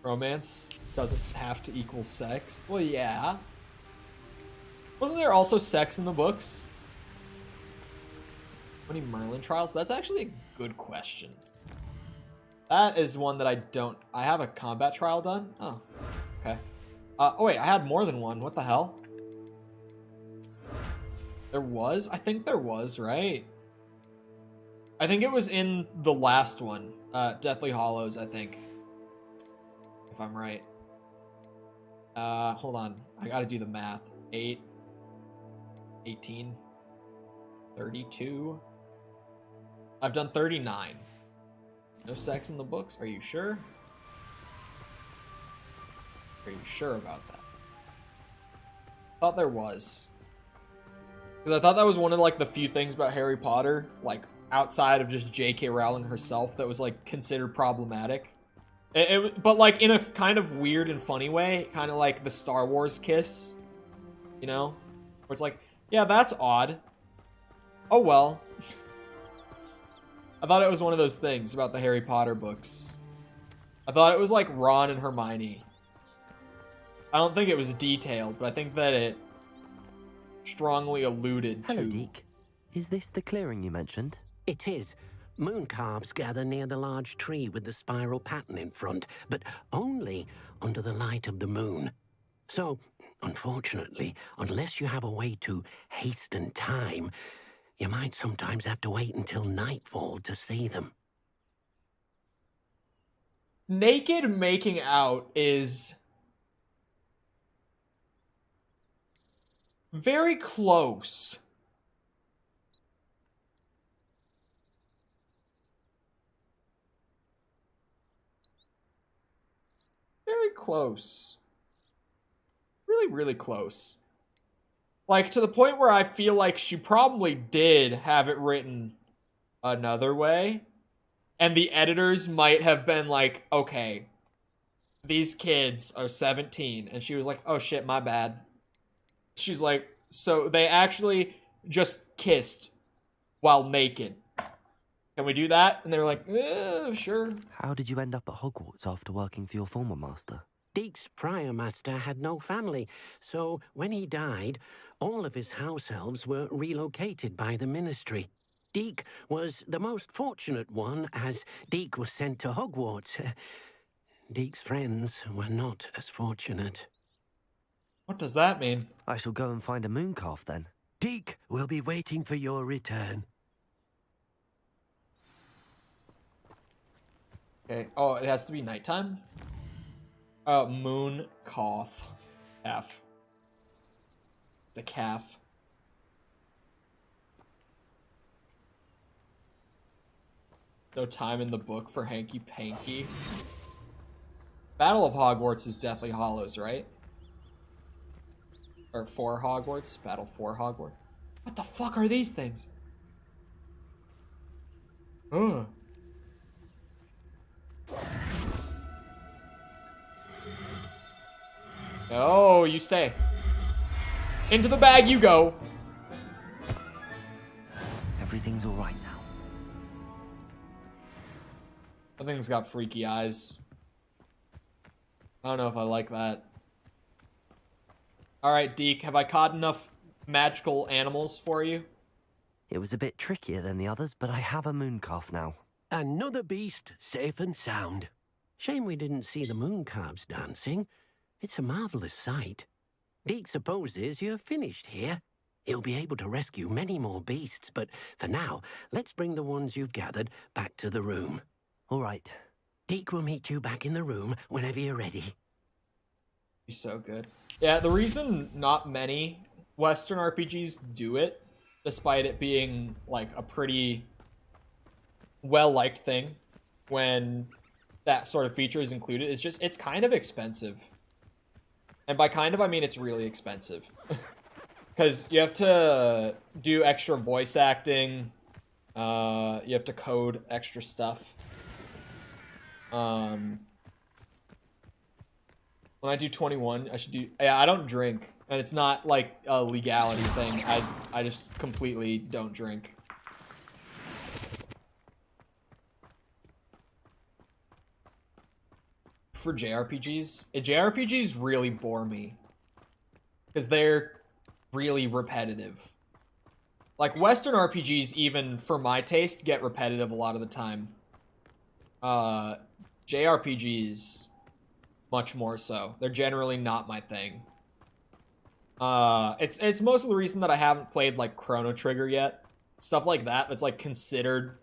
Romance doesn't have to equal sex. Well, yeah. Wasn't there also sex in the books? Any Merlin trials? That's actually a good question. That is one that I don't... I have a combat trial done? Oh, okay. Oh wait, I had more than one. What the hell? There was? I think there was, right? I think it was in the last one. Deathly Hallows, I think. If I'm right. Hold on. I gotta do the math. 8, 18, 32. I've done 39. No sex in the books? Are you sure? Are you sure about that? Thought there was. Because I thought that was one of, like, the few things about Harry Potter, like, outside of just J.K. Rowling herself, that was, like, considered problematic. But, like, in a kind of weird and funny way, kind of like the Star Wars kiss, you know? Where it's like, yeah, that's odd. Oh, well. I thought it was one of those things about the Harry Potter books. I thought it was like Ron and Hermione. I don't think it was detailed, but I think that it strongly alluded to... Hello, Deke. Is this the clearing you mentioned? It is. Moon calves gather near the large tree with the spiral pattern in front, but only under the light of the moon. So, unfortunately, unless you have a way to hasten time, you might sometimes have to wait until nightfall to see them. Naked making out is very close. Very close. Really, really close. Like, to the point where I feel like she probably did have it written another way. And the editors might have been like, okay, these kids are 17. And she was like, oh shit, my bad. She's like, so they actually just kissed while naked. Can we do that? And they were like, sure. How did you end up at Hogwarts after working for your former master? Deke's prior master had no family, so when he died, all of his house elves were relocated by the ministry. Deke was the most fortunate one, as Deke was sent to Hogwarts. Deke's friends were not as fortunate. What does that mean? I shall go and find a moon calf then. Deke will be waiting for your return. Okay. Oh, it has to be nighttime? Moon calf. Calf. It's a calf. No time in the book for hanky panky. Battle of Hogwarts is Deathly Hallows, right? Or for Hogwarts? Battle for Hogwarts? What the fuck are these things? Ugh. Oh, you stay. Into the bag you go. Everything's all right now. That thing's got freaky eyes. I don't know if I like that. Alright, Deke, have I caught enough magical animals for you? It was a bit trickier than the others, but I have a moon calf now. Another beast, safe and sound. Shame we didn't see the moon calves dancing. It's a marvelous sight. Deke supposes you're finished here. He'll be able to rescue many more beasts, but for now, let's bring the ones you've gathered back to the room. All right. Deke will meet you back in the room whenever you're ready. He's so good. Yeah, the reason not many Western RPGs do it, despite it being like a pretty well-liked thing when that sort of feature is included, is just it's kind of expensive. And by kind of, I mean it's really expensive. Because you have to do extra voice acting, you have to code extra stuff. When I do 21, I should do... Yeah, I don't drink. And it's not like a legality thing. I just completely don't drink. For JRPGs really bore me. Because they're really repetitive. Like, Western RPGs, even for my taste, get repetitive a lot of the time. JRPGs, much more so. They're generally not my thing. It's most of the reason that I haven't played, like, Chrono Trigger yet. Stuff like that, that's, like, considered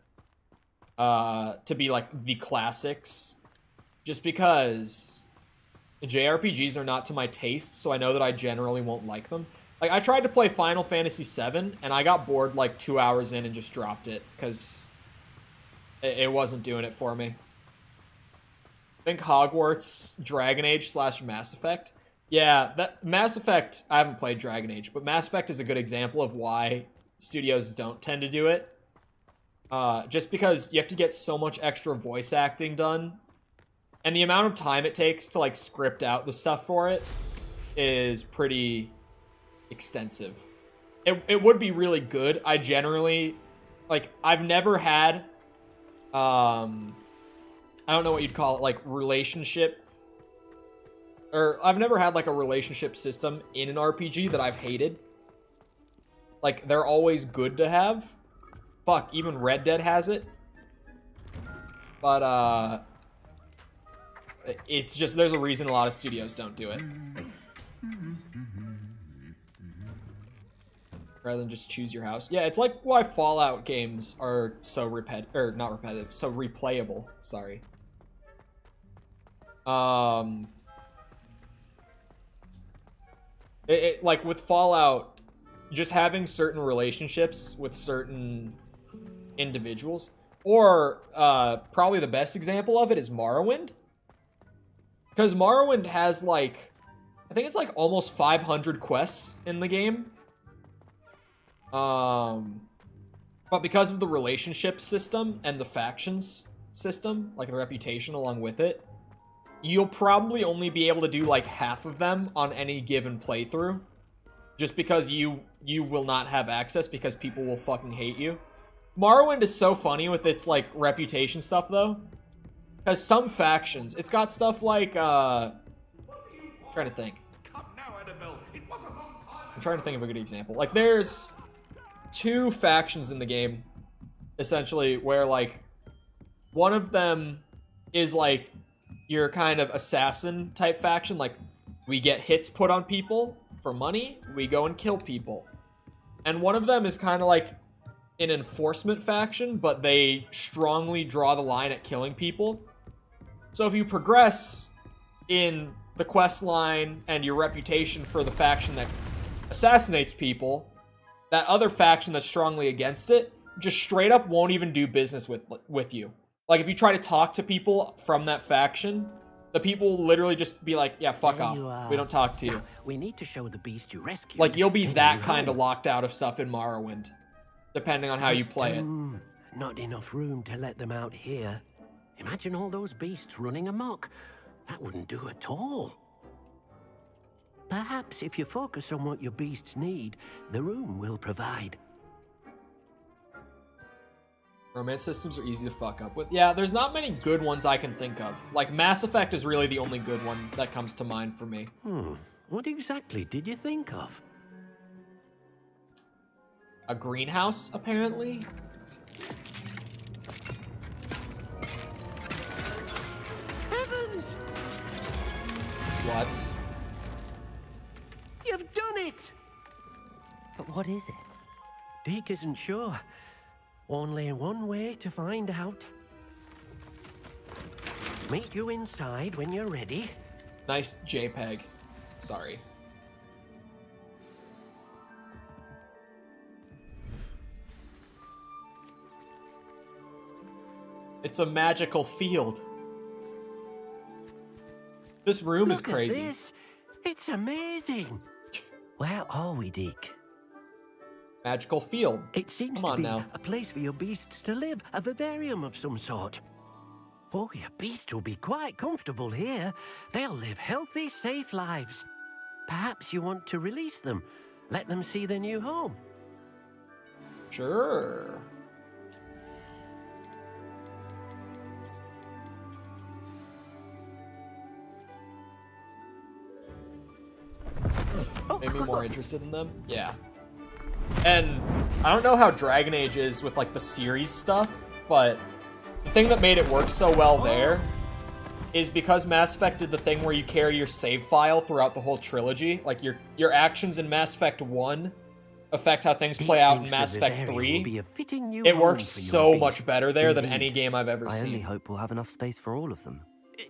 to be, like, the classics. Just because JRPGs are not to my taste, so I know that I generally won't like them. Like, I tried to play Final Fantasy VII, and I got bored, like, 2 hours in and just dropped it, because it wasn't doing it for me. I think Hogwarts, Dragon Age / Mass Effect. Yeah, that Mass Effect, I haven't played Dragon Age, but Mass Effect is a good example of why studios don't tend to do it. Just because you have to get so much extra voice acting done, and the amount of time it takes to, like, script out the stuff for it is pretty extensive. It would be really good. I generally, like, I've never had, I don't know what you'd call it, like, relationship, or I've never had, like, a relationship system in an RPG that I've hated. Like, they're always good to have. Fuck, even Red Dead has it. But, it's just, there's a reason a lot of studios don't do it. Rather than just choose your house. Yeah, it's like why Fallout games are so not repetitive, so replayable, sorry. Like with Fallout, just having certain relationships with certain individuals, or probably the best example of it is Morrowind. Because Morrowind has, like, I think it's like almost 500 quests in the game. But because of the relationship system and the factions system, like the reputation along with it, you'll probably only be able to do like half of them on any given playthrough. Just because you will not have access because people will fucking hate you. Morrowind is so funny with its, like, reputation stuff, though. Because some factions, it's got stuff like, I'm trying to think. I'm trying to think of a good example. Like, there's 2 factions in the game, essentially, where, like, one of them is, like, your kind of assassin type faction. Like, we get hits put on people for money, we go and kill people. And one of them is kind of like an enforcement faction, but they strongly draw the line at killing people. So if you progress in the quest line and your reputation for the faction that assassinates people, that other faction that's strongly against it just straight up won't even do business with you. Like, if you try to talk to people from that faction, the people will literally just be like, yeah, fuck off. We don't talk to you. Now, we need to show the beast you rescued. Like, you'll be that kind of locked out of stuff in Morrowind, depending on how you play it. Not enough room to let them out here. Imagine all those beasts running amok. That wouldn't do at all. Perhaps if you focus on what your beasts need, the room will provide. Romance systems are easy to fuck up with. Yeah, there's not many good ones I can think of. Like, Mass Effect is really the only good one that comes to mind for me. What exactly did you think of? A greenhouse, apparently? What? You've done it! But what is it? Deke isn't sure. Only one way to find out. Meet you inside when you're ready. Nice JPEG. Sorry. It's a magical field. This room is crazy. Look at this. It's amazing. Where are we, Deke? Magical field. It seems Come to on be now. a place for your beasts to live, a vivarium of some sort. Oh, your beasts will be quite comfortable here. They'll live healthy, safe lives. Perhaps you want to release them, let them see their new home. Sure. Made me more interested in them. Yeah. And I don't know how Dragon Age is with like the series stuff, but the thing that made it work so well there is because Mass Effect did the thing where you carry your save file throughout the whole trilogy. Like your actions in Mass Effect 1 affect how things play out in Mass Effect 3. It works so much better there than any game I've ever I seen. only hope we'll have enough space for all of them.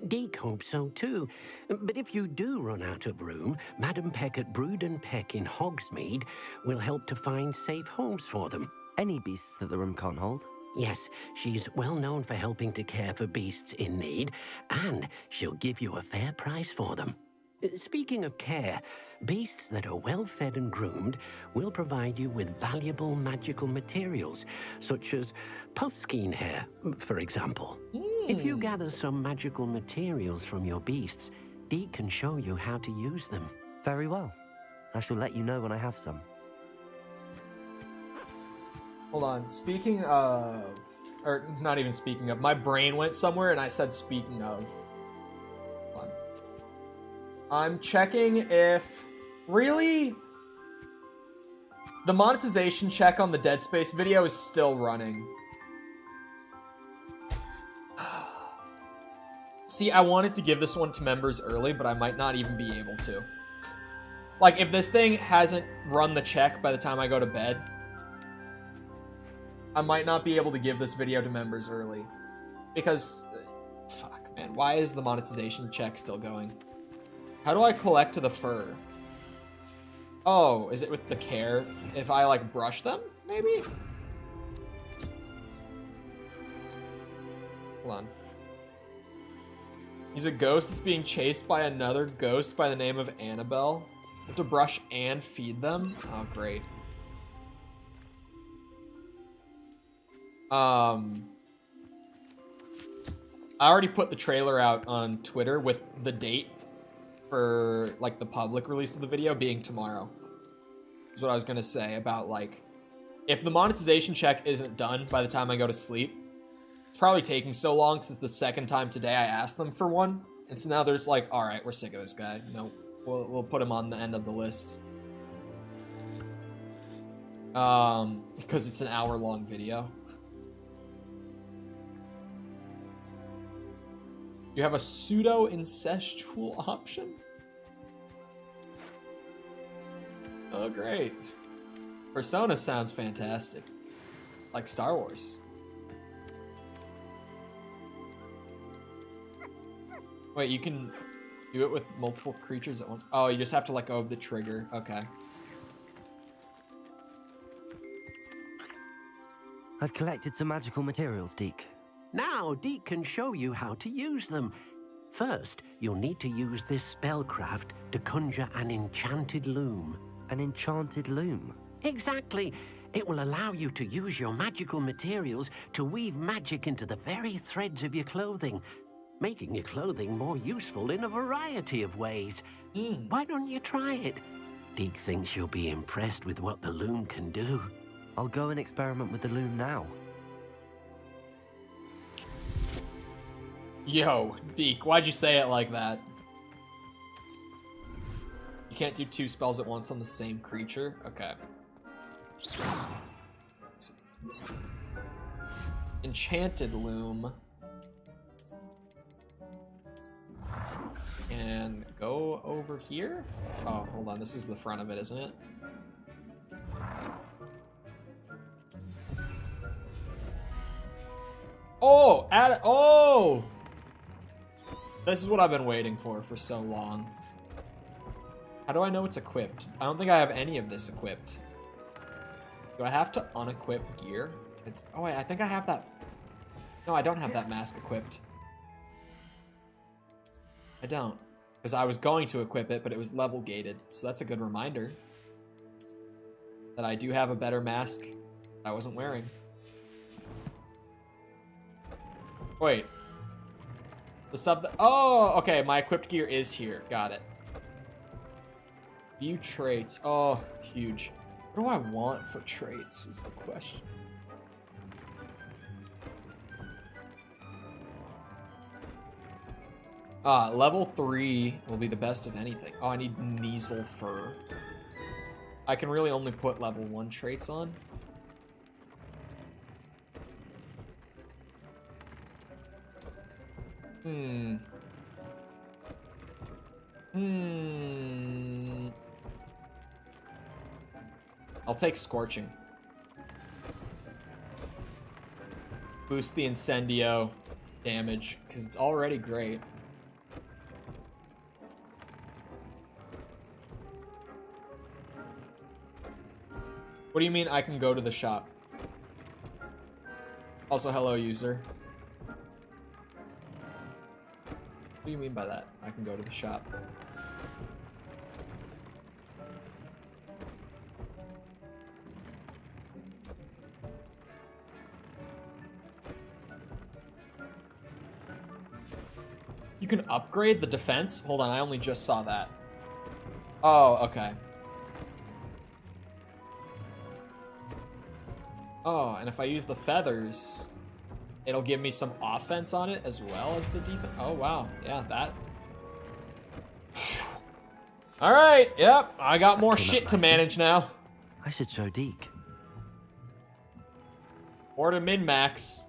Deke hopes so too. But if you do run out of room, Madam Peck at Brood and Peck in Hogsmeade will help to find safe homes for them. Any beasts that the room can't hold? Yes, she's well known for helping to care for beasts in need, and she'll give you a fair price for them. Speaking of care, beasts that are well fed and groomed will provide you with valuable magical materials, such as puffskein hair, for example. If you gather some magical materials from your beasts, Deke can show you how to use them. Very well. I shall let you know when I have some. Hold on. Speaking of, or not even speaking of, my brain went somewhere and I said speaking of. Hold on. I'm checking if, really? The monetization check on the Dead Space video is still running. See, I wanted to give this one to members early, but I might not even be able to. Like, if this thing hasn't run the check by the time I go to bed, I might not be able to give this video to members early. Because, fuck, man, why is the monetization check still going? How do I collect the fur? Oh, is it with the care? If I, like, brush them, maybe? Hold on. He's a ghost that's being chased by another ghost by the name of Annabelle. You have to brush and feed them? Oh, great. I already put the trailer out on Twitter with the date for, like, the public release of the video being tomorrow. Is what I was gonna say about, like, if the monetization check isn't done by the time I go to sleep, it's probably taking so long since the second time today I asked them for one. And so now they're just like, all right, we're sick of this guy. You know, we'll put him on the end of the list. Because it's an hour-long video. You have a pseudo-incestual option? Oh, great. Persona sounds fantastic. Like Star Wars. Wait, you can do it with multiple creatures at once? Oh, you just have to let go of the trigger. Okay. I've collected some magical materials, Deke. Now, Deke can show you how to use them. First, you'll need to use this spellcraft to conjure an enchanted loom. An enchanted loom? Exactly. It will allow you to use your magical materials to weave magic into the very threads of your clothing, making your clothing more useful in a variety of ways. Why don't you try it? Deke thinks you'll be impressed with what the loom can do. I'll go and experiment with the loom now. Yo, Deke, why'd you say it like that? You can't do 2 spells at once on the same creature? Okay. Enchanted loom. And go over here. Oh, hold on. This is the front of it, isn't it? Oh, add it. Oh! This is what I've been waiting for so long. How do I know it's equipped? I don't think I have any of this equipped. Do I have to unequip gear? Oh wait, I think I have that. No, I don't have that mask equipped. I don't. Because I was going to equip it, but it was level gated. So that's a good reminder that I do have a better mask I wasn't wearing. Wait. The stuff that... Oh, okay. My equipped gear is here. Got it. View traits. Oh, huge. What do I want for traits is the question. Level 3 will be the best of anything. Oh, I need Kneasel Fur. I can really only put level 1 traits on. I'll take Scorching. Boost the Incendio damage, because it's already great. What do you mean I can go to the shop? Also, hello, user. What do you mean by that? I can go to the shop. You can upgrade the defense? Hold on, I only just saw that. Oh, okay. Oh, and if I use the feathers, it'll give me some offense on it as well as the defense. Oh, wow. Yeah, that. All right. Yep. I got more shit to manage now. I should show Deke. Or to min-max.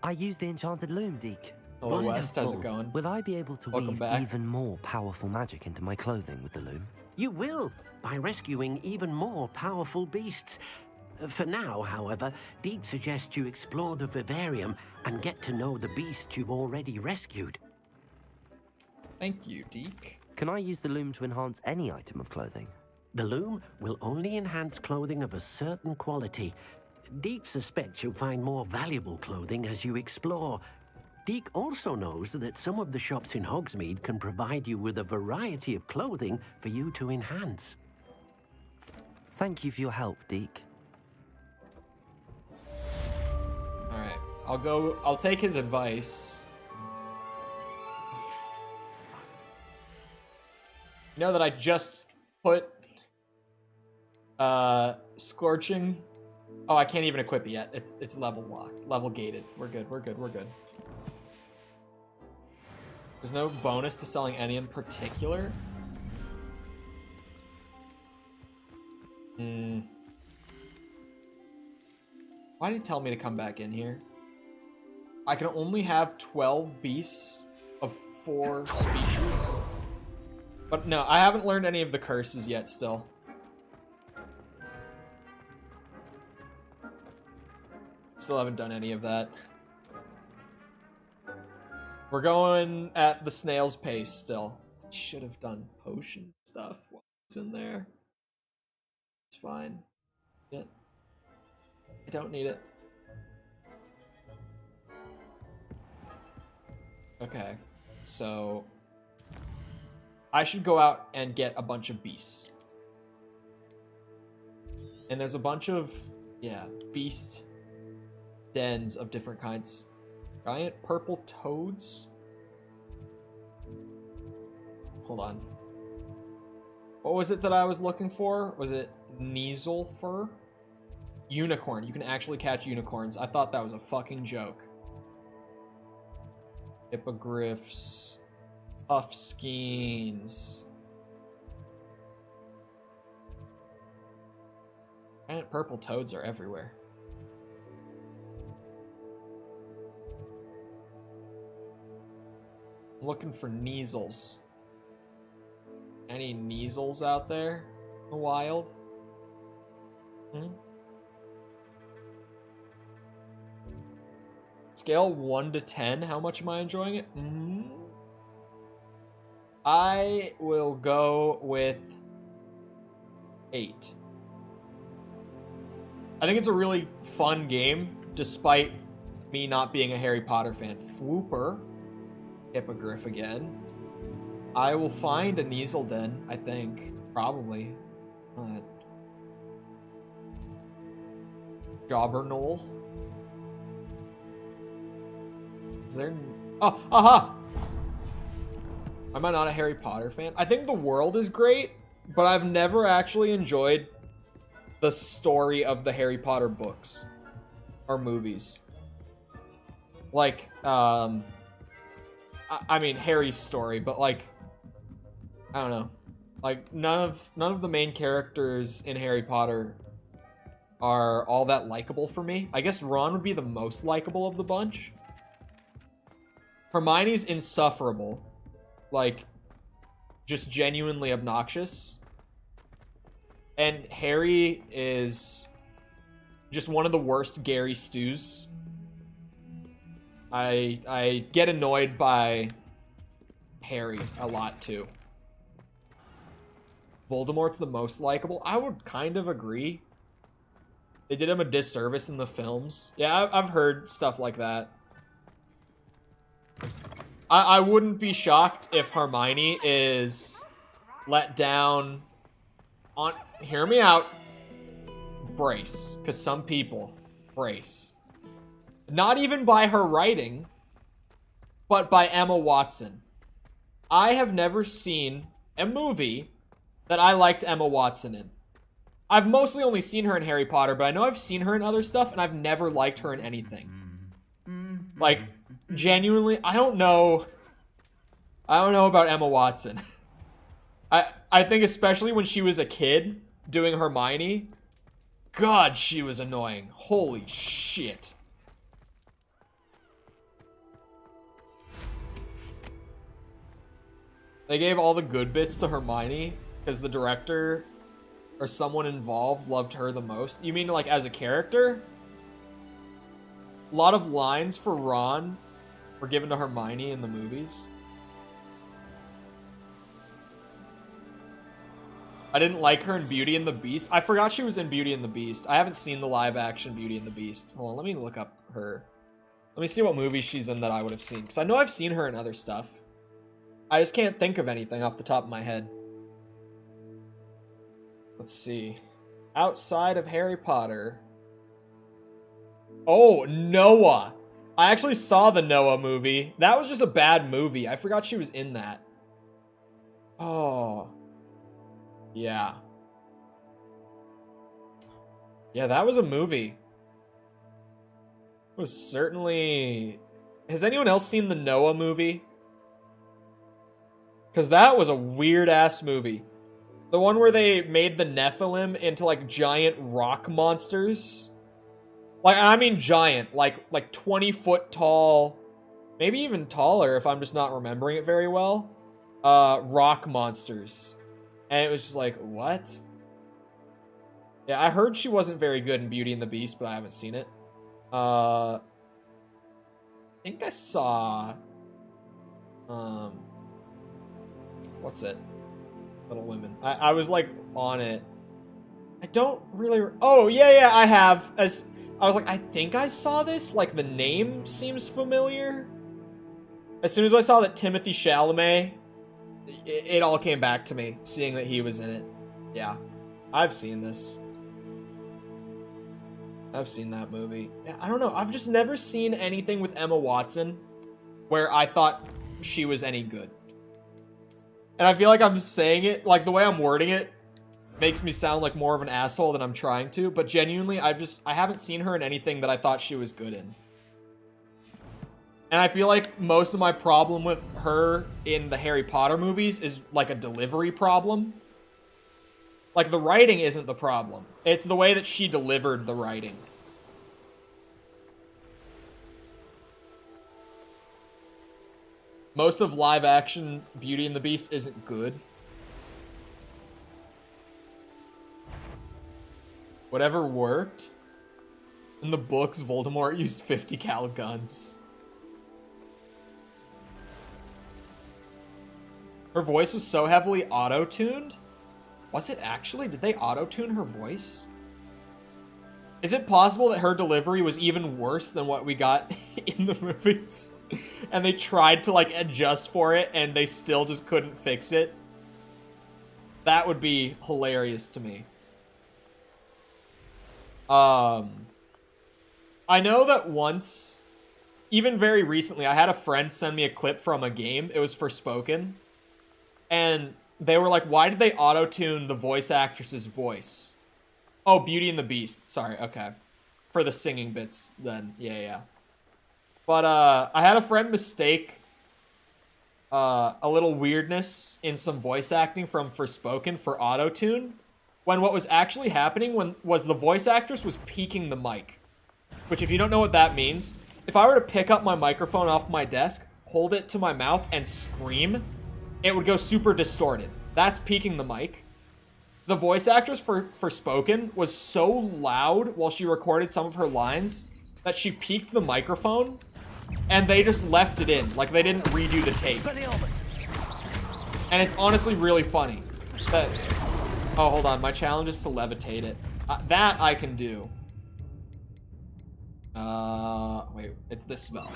I use the enchanted loom, Deke. Hello, West. How's it going? Will I be able to weave even more powerful magic into my clothing with the loom? You will, by rescuing even more powerful beasts. For now, however, Deke suggests you explore the vivarium and get to know the beasts you've already rescued. Thank you, Deke. Can I use the loom to enhance any item of clothing? The loom will only enhance clothing of a certain quality. Deke suspects you'll find more valuable clothing as you explore. Deke also knows that some of the shops in Hogsmeade can provide you with a variety of clothing for you to enhance. Thank you for your help, Deke. Alright, I'll take his advice. You know that I just put Scorching. Oh, I can't even equip it yet. It's level locked, level gated. We're good, we're good, we're good. There's no bonus to selling any in particular. Why did he tell me to come back in here? I can only have 12 beasts of 4 species. But no, I haven't learned any of the curses yet still. Still haven't done any of that. We're going at the snail's pace still. Should have done potion stuff while I was in there. It's fine. Yeah. I don't need it. Okay, so I should go out and get a bunch of beasts. And there's a bunch of, yeah, beast dens of different kinds. Giant purple toads? Hold on. What was it that I was looking for? Was it Kneasel Fur? Unicorn. You can actually catch unicorns. I thought that was a fucking joke. Hippogriffs. Puffskeins. Giant purple toads are everywhere. I'm looking for Kneasels. Any Kneasels out there in the wild? Scale 1 to 10, how much am I enjoying it? I will go with 8. I think it's a really fun game, despite me not being a Harry Potter fan. Flooper. Hippogriff again. I will find a Kneasel den, I think. Probably. Jobberknoll. Is there... Oh, aha! Am I not a Harry Potter fan? I think the world is great, but I've never actually enjoyed the story of the Harry Potter books or movies. Like, I mean Harry's story, but like, I don't know. Like none of the main characters in Harry Potter are all that likable for me. I guess Ron would be the most likable of the bunch. Hermione's insufferable. Like, just genuinely obnoxious. And Harry is just one of the worst Gary Stews. I get annoyed by Harry a lot too. Voldemort's the most likable. I would kind of agree. They did him a disservice in the films. Yeah, I've heard stuff like that. I wouldn't be shocked if Hermione is let down on... Hear me out. Brace. Because some people brace. Not even by her writing, but by Emma Watson. I have never seen a movie that I liked Emma Watson in. I've mostly only seen her in Harry Potter, but I know I've seen her in other stuff, and I've never liked her in anything. Like, genuinely, I don't know about Emma Watson. I think especially when she was a kid doing Hermione, God, she was annoying. Holy shit. They gave all the good bits to Hermione because the director or someone involved loved her the most. You mean like as a character? A lot of lines for Ron were given to Hermione in the movies. I didn't like her in Beauty and the Beast. I forgot she was in Beauty and the Beast. I haven't seen the live action Beauty and the Beast. Hold on, let me look up her. Let me see what movies she's in that I would have seen. Because I know I've seen her in other stuff. I just can't think of anything off the top of my head. Let's see. Outside of Harry Potter. Oh, Noah. I actually saw the Noah movie. That was just a bad movie. I forgot she was in that. Oh. Yeah. Yeah, that was a movie. It was certainly... Has anyone else seen the Noah movie? Because that was a weird-ass movie. The one where they made the Nephilim into, like, giant rock monsters. Like, I mean giant. Like 20-foot tall. Maybe even taller if I'm just not remembering it very well. Rock monsters. And it was just like, what? Yeah, I heard she wasn't very good in Beauty and the Beast, but I haven't seen it. I think I saw... what's it? Little Women. I was like on it. I don't really... Oh, yeah, I have. I was like, I think I saw this. Like, the name seems familiar. As soon as I saw that Timothée Chalamet, it all came back to me, seeing that he was in it. Yeah, I've seen this. I've seen that movie. Yeah, I don't know. I've just never seen anything with Emma Watson where I thought she was any good. And I feel like I'm saying it, like the way I'm wording it makes me sound like more of an asshole than I'm trying to, but genuinely, I haven't seen her in anything that I thought she was good in. And I feel like most of my problem with her in the Harry Potter movies is like a delivery problem. Like, the writing isn't the problem. It's the way that she delivered the writing. Most of live action Beauty and the Beast isn't good. Whatever worked. In the books, Voldemort used 50 cal guns. Her voice was so heavily auto-tuned. Was it actually? Did they auto-tune her voice? Is it possible that her delivery was even worse than what we got in the movies? And they tried to, like, adjust for it, and they still just couldn't fix it? That would be hilarious to me. I know that once, even very recently, I had a friend send me a clip from a game. It was Forspoken. And they were like, why did they auto-tune the voice actress's voice? Oh, Beauty and the Beast. Sorry, okay. For the singing bits, then. Yeah. But, I had a friend mistake a little weirdness in some voice acting from Forspoken for auto-tune, when what was actually happening was the voice actress was peaking the mic. Which, if you don't know what that means, if I were to pick up my microphone off my desk, hold it to my mouth, and scream, it would go super distorted. That's peaking the mic. The voice actress for Forspoken was so loud while she recorded some of her lines that she peaked the microphone, and they just left it in. Like, they didn't redo the tape. And it's honestly really funny. That... Oh, hold on. My challenge is to levitate it. That I can do. Wait. It's this spell.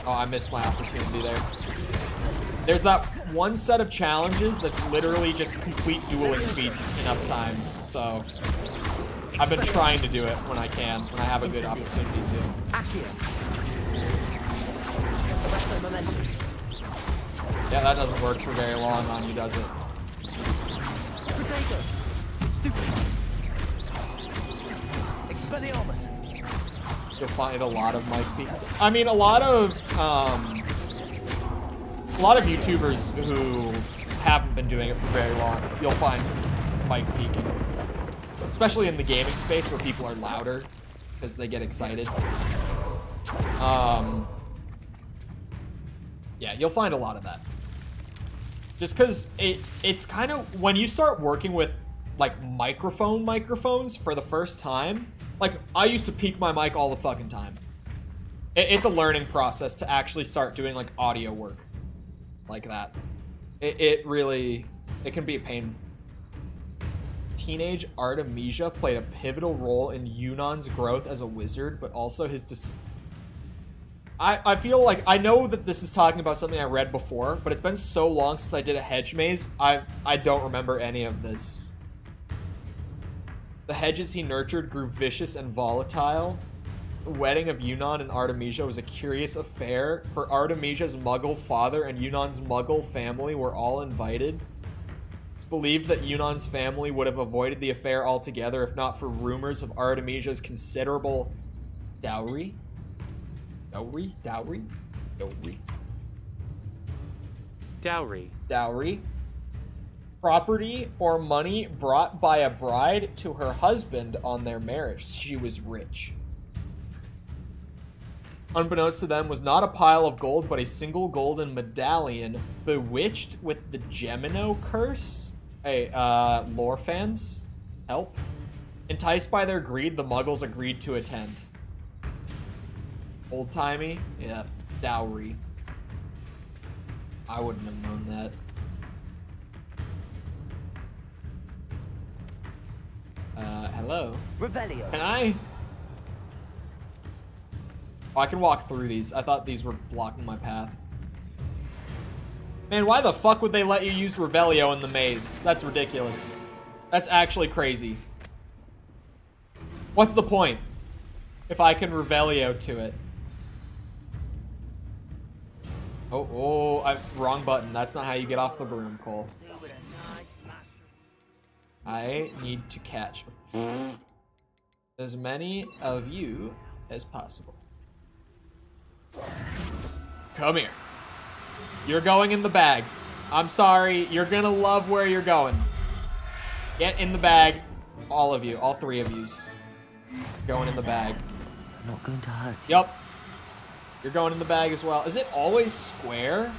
Oh, I missed my opportunity there. There's that one set of challenges that's literally just complete dueling feats enough times, so... I've been trying to do it when I can, when I have a good opportunity to. Yeah, that doesn't work for very long on you, does it? You'll find a lot of mic peak. I mean, a lot of YouTubers who haven't been doing it for very long, you'll find mic peaking. Especially in the gaming space where people are louder because they get excited. Yeah, you'll find a lot of that. Just because it's kind of, when you start working with like microphones for the first time, like I used to peak my mic all the fucking time. It's a learning process to actually start doing like audio work like that. It can be a pain. Teenage Artemisia played a pivotal role in Yunan's growth as a wizard, but also his I feel like I know that this is talking about something I read before, but it's been so long since I did a hedge maze, I don't remember any of this. The hedges he nurtured grew vicious and volatile. The wedding of Yunan and Artemisia was a curious affair, for Artemisia's Muggle father and Yunan's Muggle family were all invited. It's believed that Yunan's family would have avoided the affair altogether if not for rumors of Artemisia's considerable dowry. Dowry. Property or money brought by a bride to her husband on their marriage. She was rich. Unbeknownst to them was not a pile of gold, but a single golden medallion bewitched with the Gemino curse. Hey, lore fans, help. Enticed by their greed, the Muggles agreed to attend. Old-timey? Yeah, dowry. I wouldn't have known that. Hello? Revelio. Can I? Oh, I can walk through these. I thought these were blocking my path. Man, why the fuck would they let you use Revelio in the maze? That's ridiculous. That's actually crazy. What's the point? If I can Revelio to it. Wrong button. That's not how you get off the broom, Cole. I need to catch as many of you as possible. Come here. You're going in the bag. I'm sorry. You're gonna love where you're going. Get in the bag. All of you. All three of yous. Going in the bag. I'm not going to hurt you. Yup. You're going in the bag as well. Is it always square?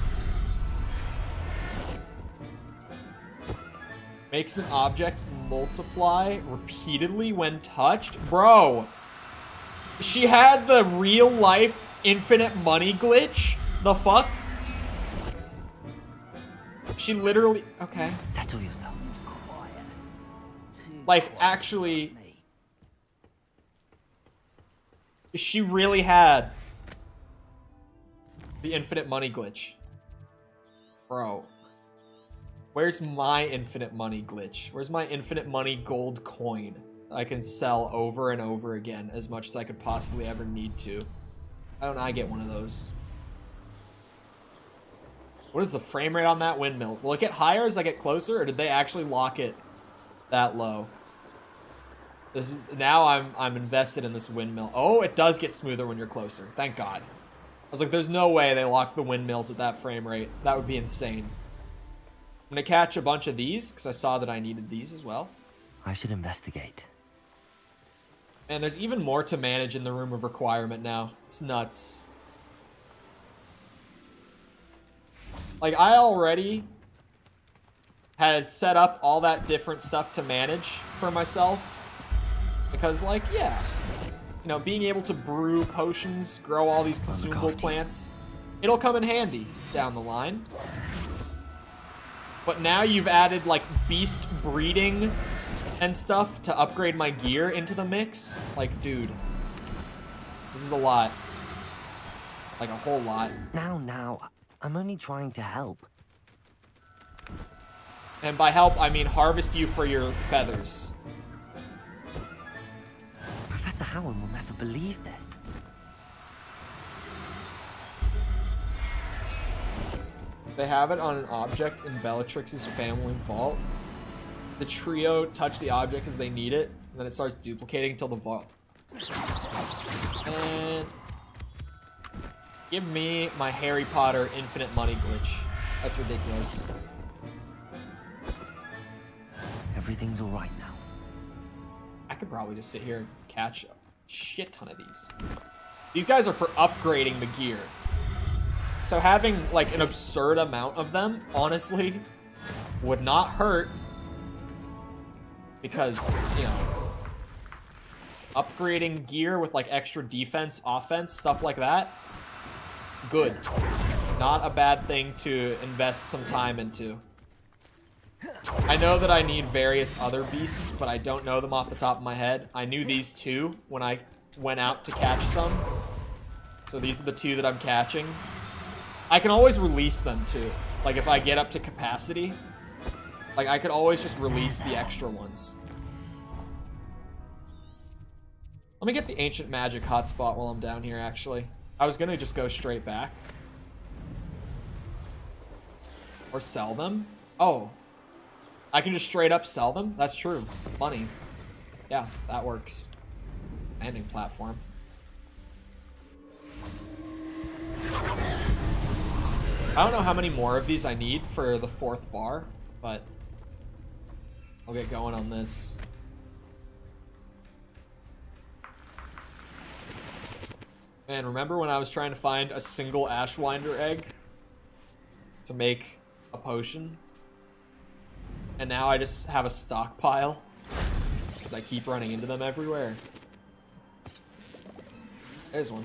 Makes an object multiply repeatedly when touched? Bro. She had the real life infinite money glitch? The fuck? She literally... Okay. Settle yourself. Like, actually... She really had the infinite money glitch. Bro. Where's my infinite money glitch? Where's my infinite money gold coin I can sell over and over again as much as I could possibly ever need to? Why don't I get one of those? What is the frame rate on that windmill? Will it get higher as I get closer, or did they actually lock it that low? This is now I'm invested in this windmill. Oh, it does get smoother when you're closer. Thank God. I was like, there's no way they locked the windmills at that frame rate. That would be insane. I'm gonna catch a bunch of these because I saw that I needed these as well. I should investigate. And there's even more to manage in the room of requirement now. It's nuts. Like, I already had set up all that different stuff to manage for myself. Because, like, yeah. You know, being able to brew potions, grow all these consumable plants, it'll come in handy down the line. But now you've added, like, beast breeding and stuff to upgrade my gear into the mix. Like, dude. This is a lot. Like, a whole lot. Now. I'm only trying to help. And by help, I mean harvest you for your feathers. Professor Howard will never believe this. They have it on an object in Bellatrix's family vault. The trio touch the object as they need it, and then it starts duplicating until the vault. And give me my Harry Potter infinite money glitch. That's ridiculous. Everything's all right now. I could probably just sit here and catch a shit ton of these. These guys are for upgrading the gear. So having, like, an absurd amount of them, honestly, would not hurt. Because, you know, upgrading gear with, like, extra defense, offense, stuff like that, good. Not a bad thing to invest some time into. I know that I need various other beasts, but I don't know them off the top of my head. I knew these two when I went out to catch some. So these are the two that I'm catching. I can always release them too. Like if I get up to capacity, like I could always just release the extra ones. Let me get the ancient magic hotspot while I'm down here actually. I was gonna just go straight back. Or sell them? Oh. I can just straight up sell them? That's true. Money. Yeah, that works. Landing platform. I don't know how many more of these I need for the 4th bar, but I'll get going on this. Man, remember when I was trying to find a single Ashwinder egg to make a potion? And now I just have a stockpile because I keep running into them everywhere. There's one.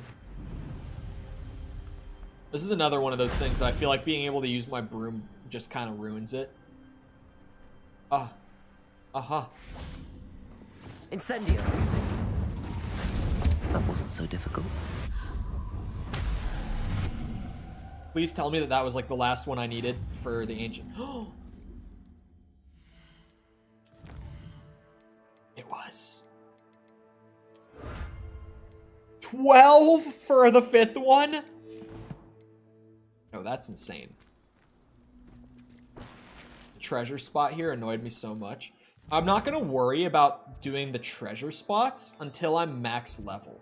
This is another one of those things that I feel like being able to use my broom just kind of ruins it. Incendio. That wasn't so difficult. Please tell me that that was like the last one I needed for the ancient. It was. 12 for the 5th one? No, that's insane. The treasure spot here annoyed me so much. I'm not gonna worry about doing the treasure spots until I'm max level.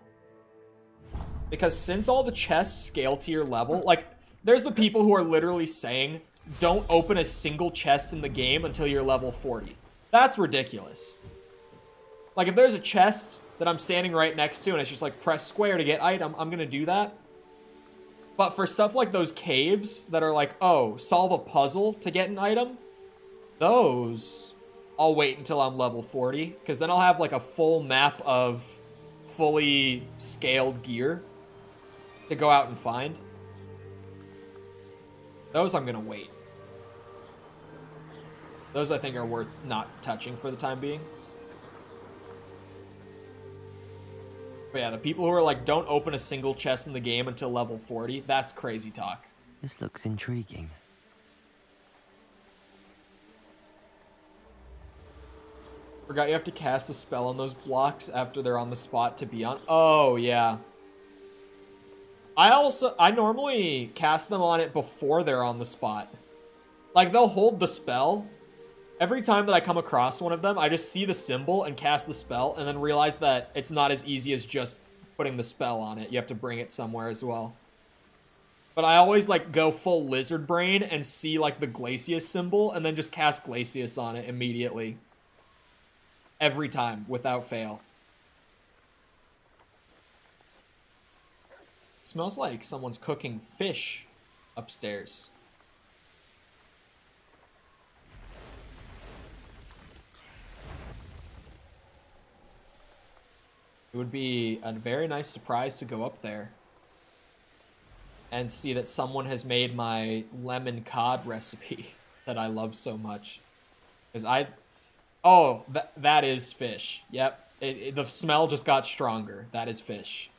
Because since all the chests scale to your level, like, there's the people who are literally saying, don't open a single chest in the game until you're level 40. That's ridiculous. Like, if there's a chest that I'm standing right next to and it's just like press square to get item, I'm gonna do that. But for stuff like those caves that are like, oh, solve a puzzle to get an item, those I'll wait until I'm level 40, because then I'll have like a full map of fully scaled gear to go out and find. Those I'm gonna wait. Those I think are worth not touching for the time being. But yeah, the people who are like, don't open a single chest in the game until level 40, that's crazy talk. This looks intriguing. Forgot you have to cast a spell on those blocks after they're on the spot to be on. Oh, yeah. I normally cast them on it before they're on the spot. Like, they'll hold the spell. Every time that I come across one of them, I just see the symbol and cast the spell and then realize that it's not as easy as just putting the spell on it. You have to bring it somewhere as well. But I always, like, go full lizard brain and see, like, the Glacius symbol and then just cast Glacius on it immediately. Every time, without fail. It smells like someone's cooking fish upstairs. It would be a very nice surprise to go up there and see that someone has made my lemon cod recipe that I love so much. Because oh, that is fish. Yep. The smell just got stronger. That is fish.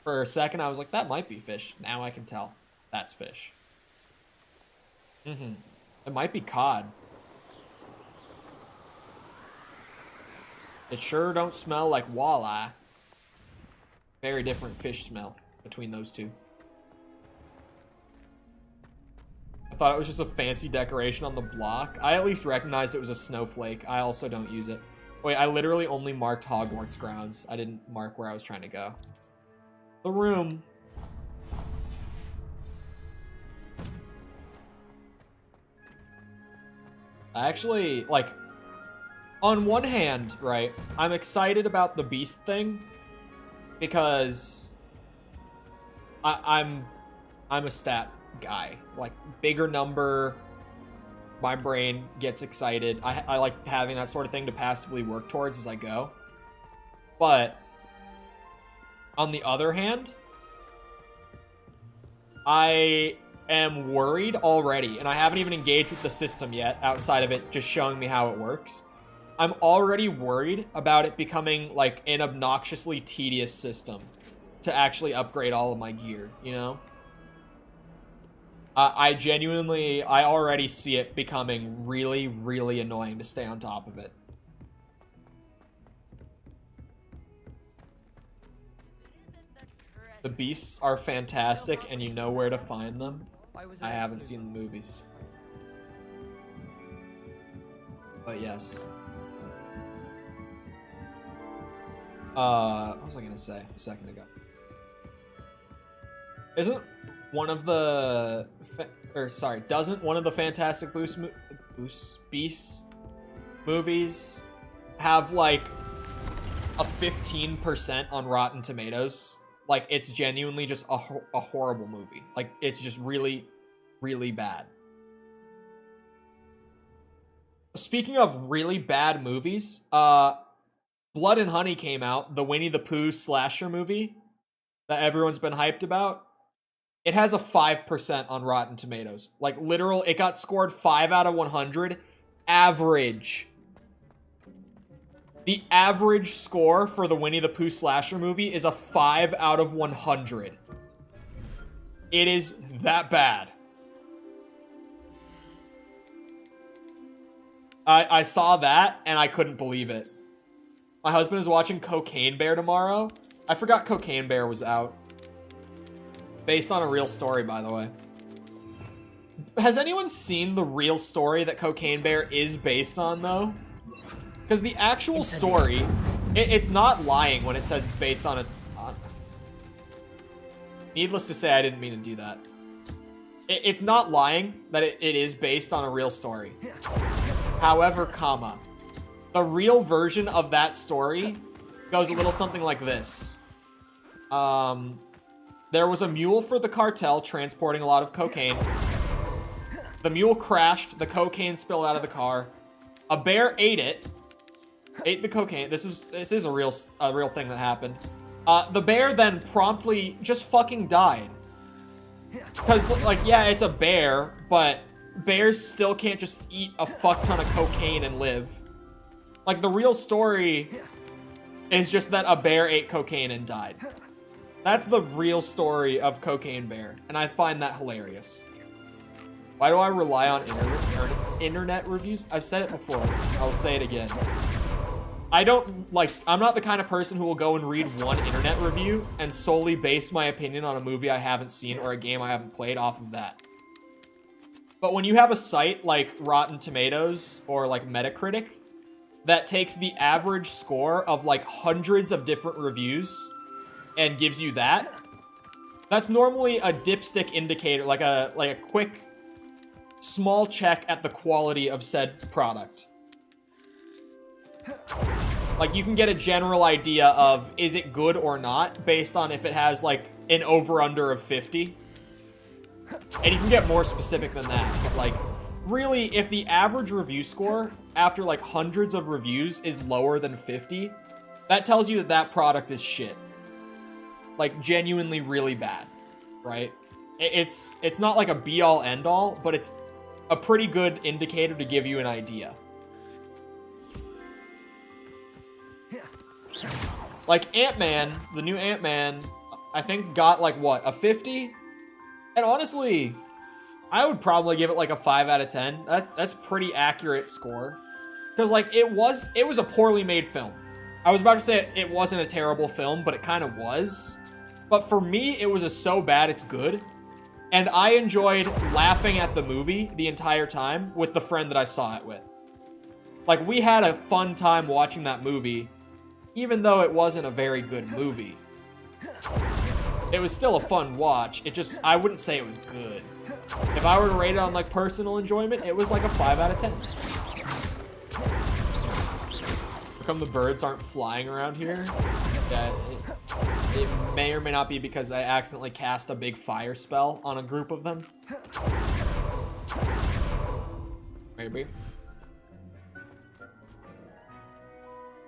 For a second, I was like, that might be fish. Now I can tell. That's fish. It might be cod. It sure don't smell like walleye. Very different fish smell between those two. I thought it was just a fancy decoration on the block. I at least recognized it was a snowflake. I also don't use it. Wait, I literally only marked Hogwarts grounds. I didn't mark where I was trying to go. The room. I actually, like, on one hand, right, I'm excited about the beast thing because I'm a stat guy. Like, bigger number, my brain gets excited. I like having that sort of thing to passively work towards as I go. But on the other hand, I am worried already, and I haven't even engaged with the system yet outside of it just showing me how it works. I'm already worried about it becoming like an obnoxiously tedious system to actually upgrade all of my gear, you know? I already see it becoming really, really annoying to stay on top of it. The beasts are fantastic and you know where to find them. I haven't seen the movies. But yes. What was I gonna say a second ago? Isn't one of the... doesn't one of the Fantastic Beasts movies have, like, a 15% on Rotten Tomatoes? Like, it's genuinely just a horrible movie. Like, it's just really, really bad. Speaking of really bad movies, Blood and Honey came out, the Winnie the Pooh slasher movie that everyone's been hyped about. It has a 5% on Rotten Tomatoes. Like, literal, it got scored 5 out of 100. Average. The average score for the Winnie the Pooh slasher movie is a 5 out of 100. It is that bad. I saw that, and I couldn't believe it. My husband is watching Cocaine Bear tomorrow. I forgot Cocaine Bear was out. Based on a real story, by the way. Has anyone seen the real story that Cocaine Bear is based on, though? Because the actual story, it's not lying when it says it's based on a... Needless to say, I didn't mean to do that. It's not lying that it is based on a real story. However, the real version of that story goes a little something like this. There was a mule for the cartel transporting a lot of cocaine. The mule crashed. The cocaine spilled out of the car. A bear ate it. Ate the cocaine. This is a real thing that happened. The bear then promptly just fucking died. Because, like, yeah, it's a bear, but bears still can't just eat a fuck ton of cocaine and live. Like, the real story is just that a bear ate cocaine and died. That's the real story of Cocaine Bear, and I find that hilarious. Why do I rely on internet reviews? I've said it before. I'll say it again. I'm not the kind of person who will go and read one internet review and solely base my opinion on a movie I haven't seen or a game I haven't played off of that. But when you have a site like Rotten Tomatoes or like Metacritic that takes the average score of like hundreds of different reviews and gives you that, that's normally a dipstick indicator, like a quick small check at the quality of said product. Like, you can get a general idea of, is it good or not, based on if it has, like, an over-under of 50. And you can get more specific than that. But, like, really, if the average review score, after, like, hundreds of reviews, is lower than 50, that tells you that that product is shit. Like, genuinely really bad, right? It's not, like, a be-all, end-all, but it's a pretty good indicator to give you an idea. Like, Ant-Man, the new Ant-Man, I think got, like, what, a 50? And honestly, I would probably give it, like, a 5 out of 10. That's pretty accurate score. Because, like, it was a poorly made film. I was about to say it wasn't a terrible film, but it kind of was. But for me, it was a so bad it's good. And I enjoyed laughing at the movie the entire time with the friend that I saw it with. Like, we had a fun time watching that movie, even though it wasn't a very good movie. It was still a fun watch. I wouldn't say it was good. If I were to rate it on, like, personal enjoyment, it was like a 5 out of 10. How come the birds aren't flying around here? Yeah, it may or may not be because I accidentally cast a big fire spell on a group of them. Maybe.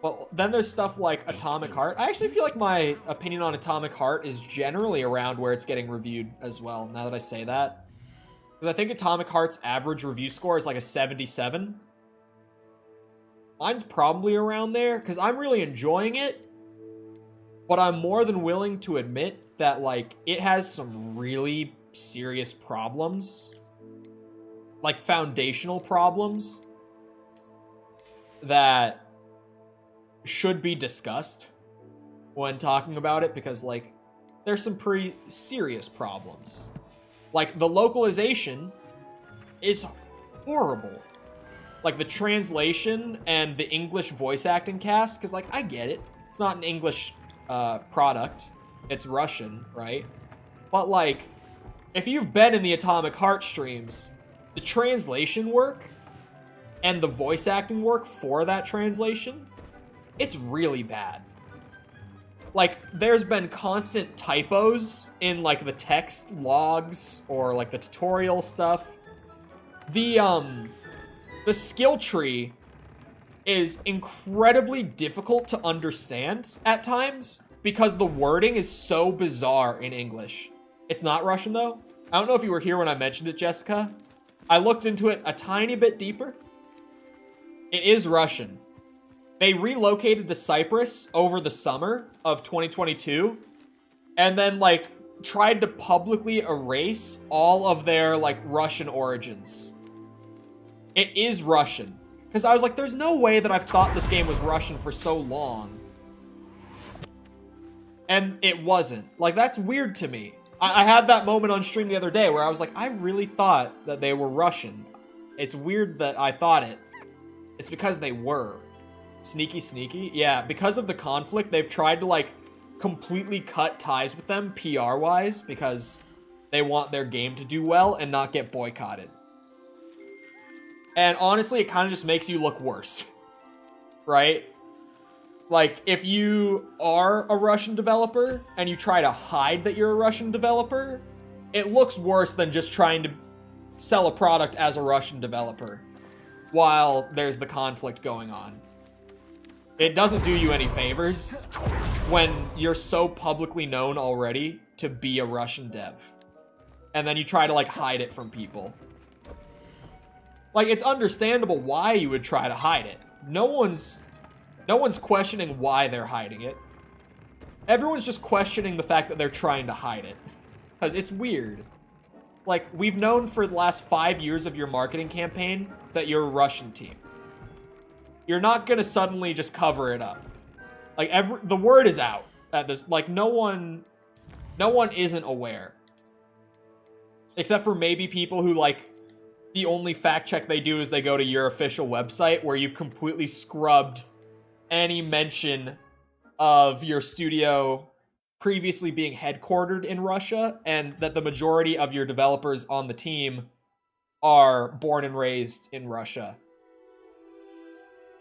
Well, then there's stuff like Atomic Heart. I actually feel like my opinion on Atomic Heart is generally around where it's getting reviewed as well, now that I say that. Because I think Atomic Heart's average review score is like a 77. Mine's probably around there, because I'm really enjoying it. But I'm more than willing to admit that, like, it has some really serious problems. Like, foundational problems that should be discussed when talking about it, because, like, there's some pretty serious problems. Like, the localization is horrible. Like, the translation and the English voice acting cast, because, like, I get it. It's not an English product. It's Russian, right? But, like, if you've been in the Atomic Heart streams, the translation work and the voice acting work for that translation, it's really bad. Like, there's been constant typos in, like, the text logs or, like, the tutorial stuff. The skill tree is incredibly difficult to understand at times because the wording is so bizarre in English. It's not Russian, though. I don't know if you were here when I mentioned it, Jessica. I looked into it a tiny bit deeper. It is Russian. They relocated to Cyprus over the summer of 2022 and then, like, tried to publicly erase all of their, like, Russian origins. It is Russian. Because I was like, there's no way that I've thought this game was Russian for so long. And it wasn't. Like, that's weird to me. I had that moment on stream the other day where I was like, I really thought that they were Russian. It's weird that I thought it. It's because they were. Sneaky, sneaky. Yeah, because of the conflict, they've tried to, like, completely cut ties with them PR-wise because they want their game to do well and not get boycotted. And honestly, it kind of just makes you look worse. Right? Like, if you are a Russian developer and you try to hide that you're a Russian developer, it looks worse than just trying to sell a product as a Russian developer while there's the conflict going on. It doesn't do you any favors when you're so publicly known already to be a Russian dev. And then you try to, like, hide it from people. Like, it's understandable why you would try to hide it. No one's questioning why they're hiding it. Everyone's just questioning the fact that they're trying to hide it. Because it's weird. Like, we've known for the last 5 years of your marketing campaign that you're a Russian team. You're not gonna suddenly just cover it up. Like, the word is out at this. Like, no one isn't aware. Except for maybe people who, like, the only fact check they do is they go to your official website where you've completely scrubbed any mention of your studio previously being headquartered in Russia, and that the majority of your developers on the team are born and raised in Russia.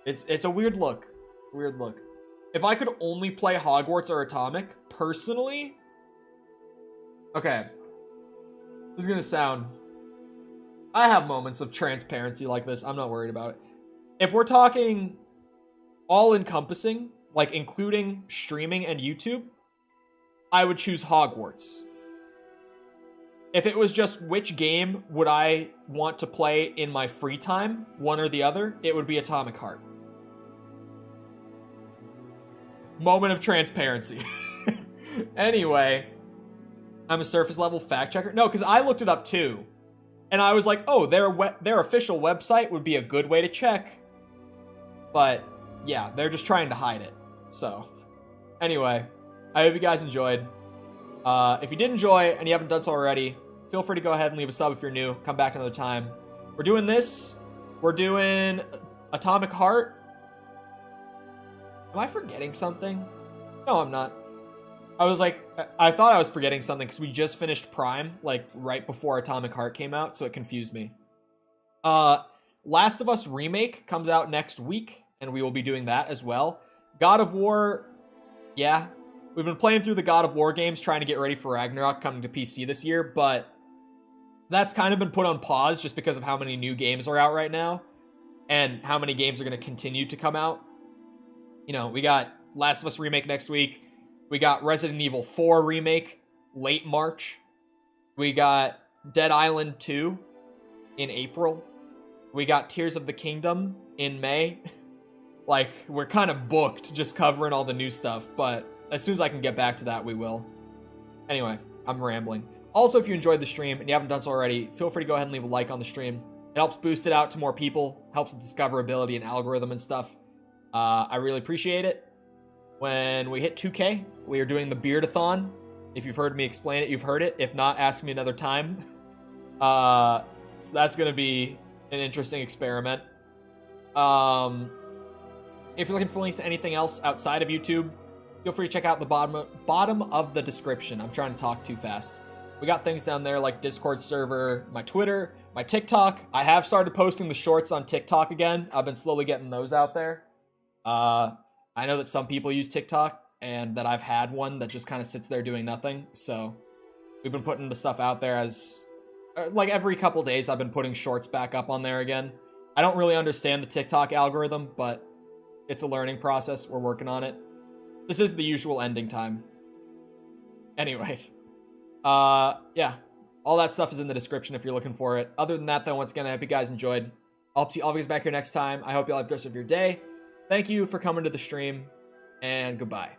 It's a weird look. Weird look. If I could only play Hogwarts or Atomic, personally... Okay. This is gonna sound... I have moments of transparency like this. I'm not worried about it. If we're talking all-encompassing, like including streaming and YouTube, I would choose Hogwarts. If it was just which game would I want to play in my free time, one or the other, it would be Atomic Heart. Moment of transparency. Anyway, I'm a surface level fact checker. No, because I looked it up too. And I was like, oh, their official website would be a good way to check. But yeah, they're just trying to hide it. So anyway, I hope you guys enjoyed. If you did enjoy and you haven't done so already, feel free to go ahead and leave a sub if you're new. Come back another time. We're doing this. We're doing Atomic Heart. Am I forgetting something? No, I'm not. I thought I was forgetting something because we just finished Prime, like, right before Atomic Heart came out, so it confused me. Last of Us Remake comes out next week, and we will be doing that as well. God of War, yeah. We've been playing through the God of War games, trying to get ready for Ragnarok coming to PC this year, but that's kind of been put on pause just because of how many new games are out right now, and how many games are going to continue to come out. You know, we got Last of Us Remake next week. We got Resident Evil 4 Remake late March. We got Dead Island 2 in April. We got Tears of the Kingdom in May. Like, we're kind of booked just covering all the new stuff, but as soon as I can get back to that, we will. Anyway, I'm rambling. Also, if you enjoyed the stream and you haven't done so already, feel free to go ahead and leave a like on the stream. It helps boost it out to more people, helps with discoverability and algorithm and stuff. I really appreciate it. When we hit 2K, we are doing the Beardathon. If you've heard me explain it, you've heard it. If not, ask me another time. So that's going to be an interesting experiment. If you're looking for links to anything else outside of YouTube, feel free to check out the bottom of the description. I'm trying to talk too fast. We got things down there like Discord server, my Twitter, my TikTok. I have started posting the shorts on TikTok again. I've been slowly getting those out there. I know that some people use TikTok, and that I've had one that just kind of sits there doing nothing. So we've been putting the stuff out there as, like, every couple days I've been putting shorts back up on there again. I don't really understand the TikTok algorithm, but it's a learning process. We're working on it. This is the usual ending time. Anyway, yeah, all that stuff is in the description if you're looking for it. Other than that, though, once again, I hope you guys enjoyed. I'll see all of you guys back here next time. I hope you all have the rest of your day. Thank you for coming to the stream, and goodbye.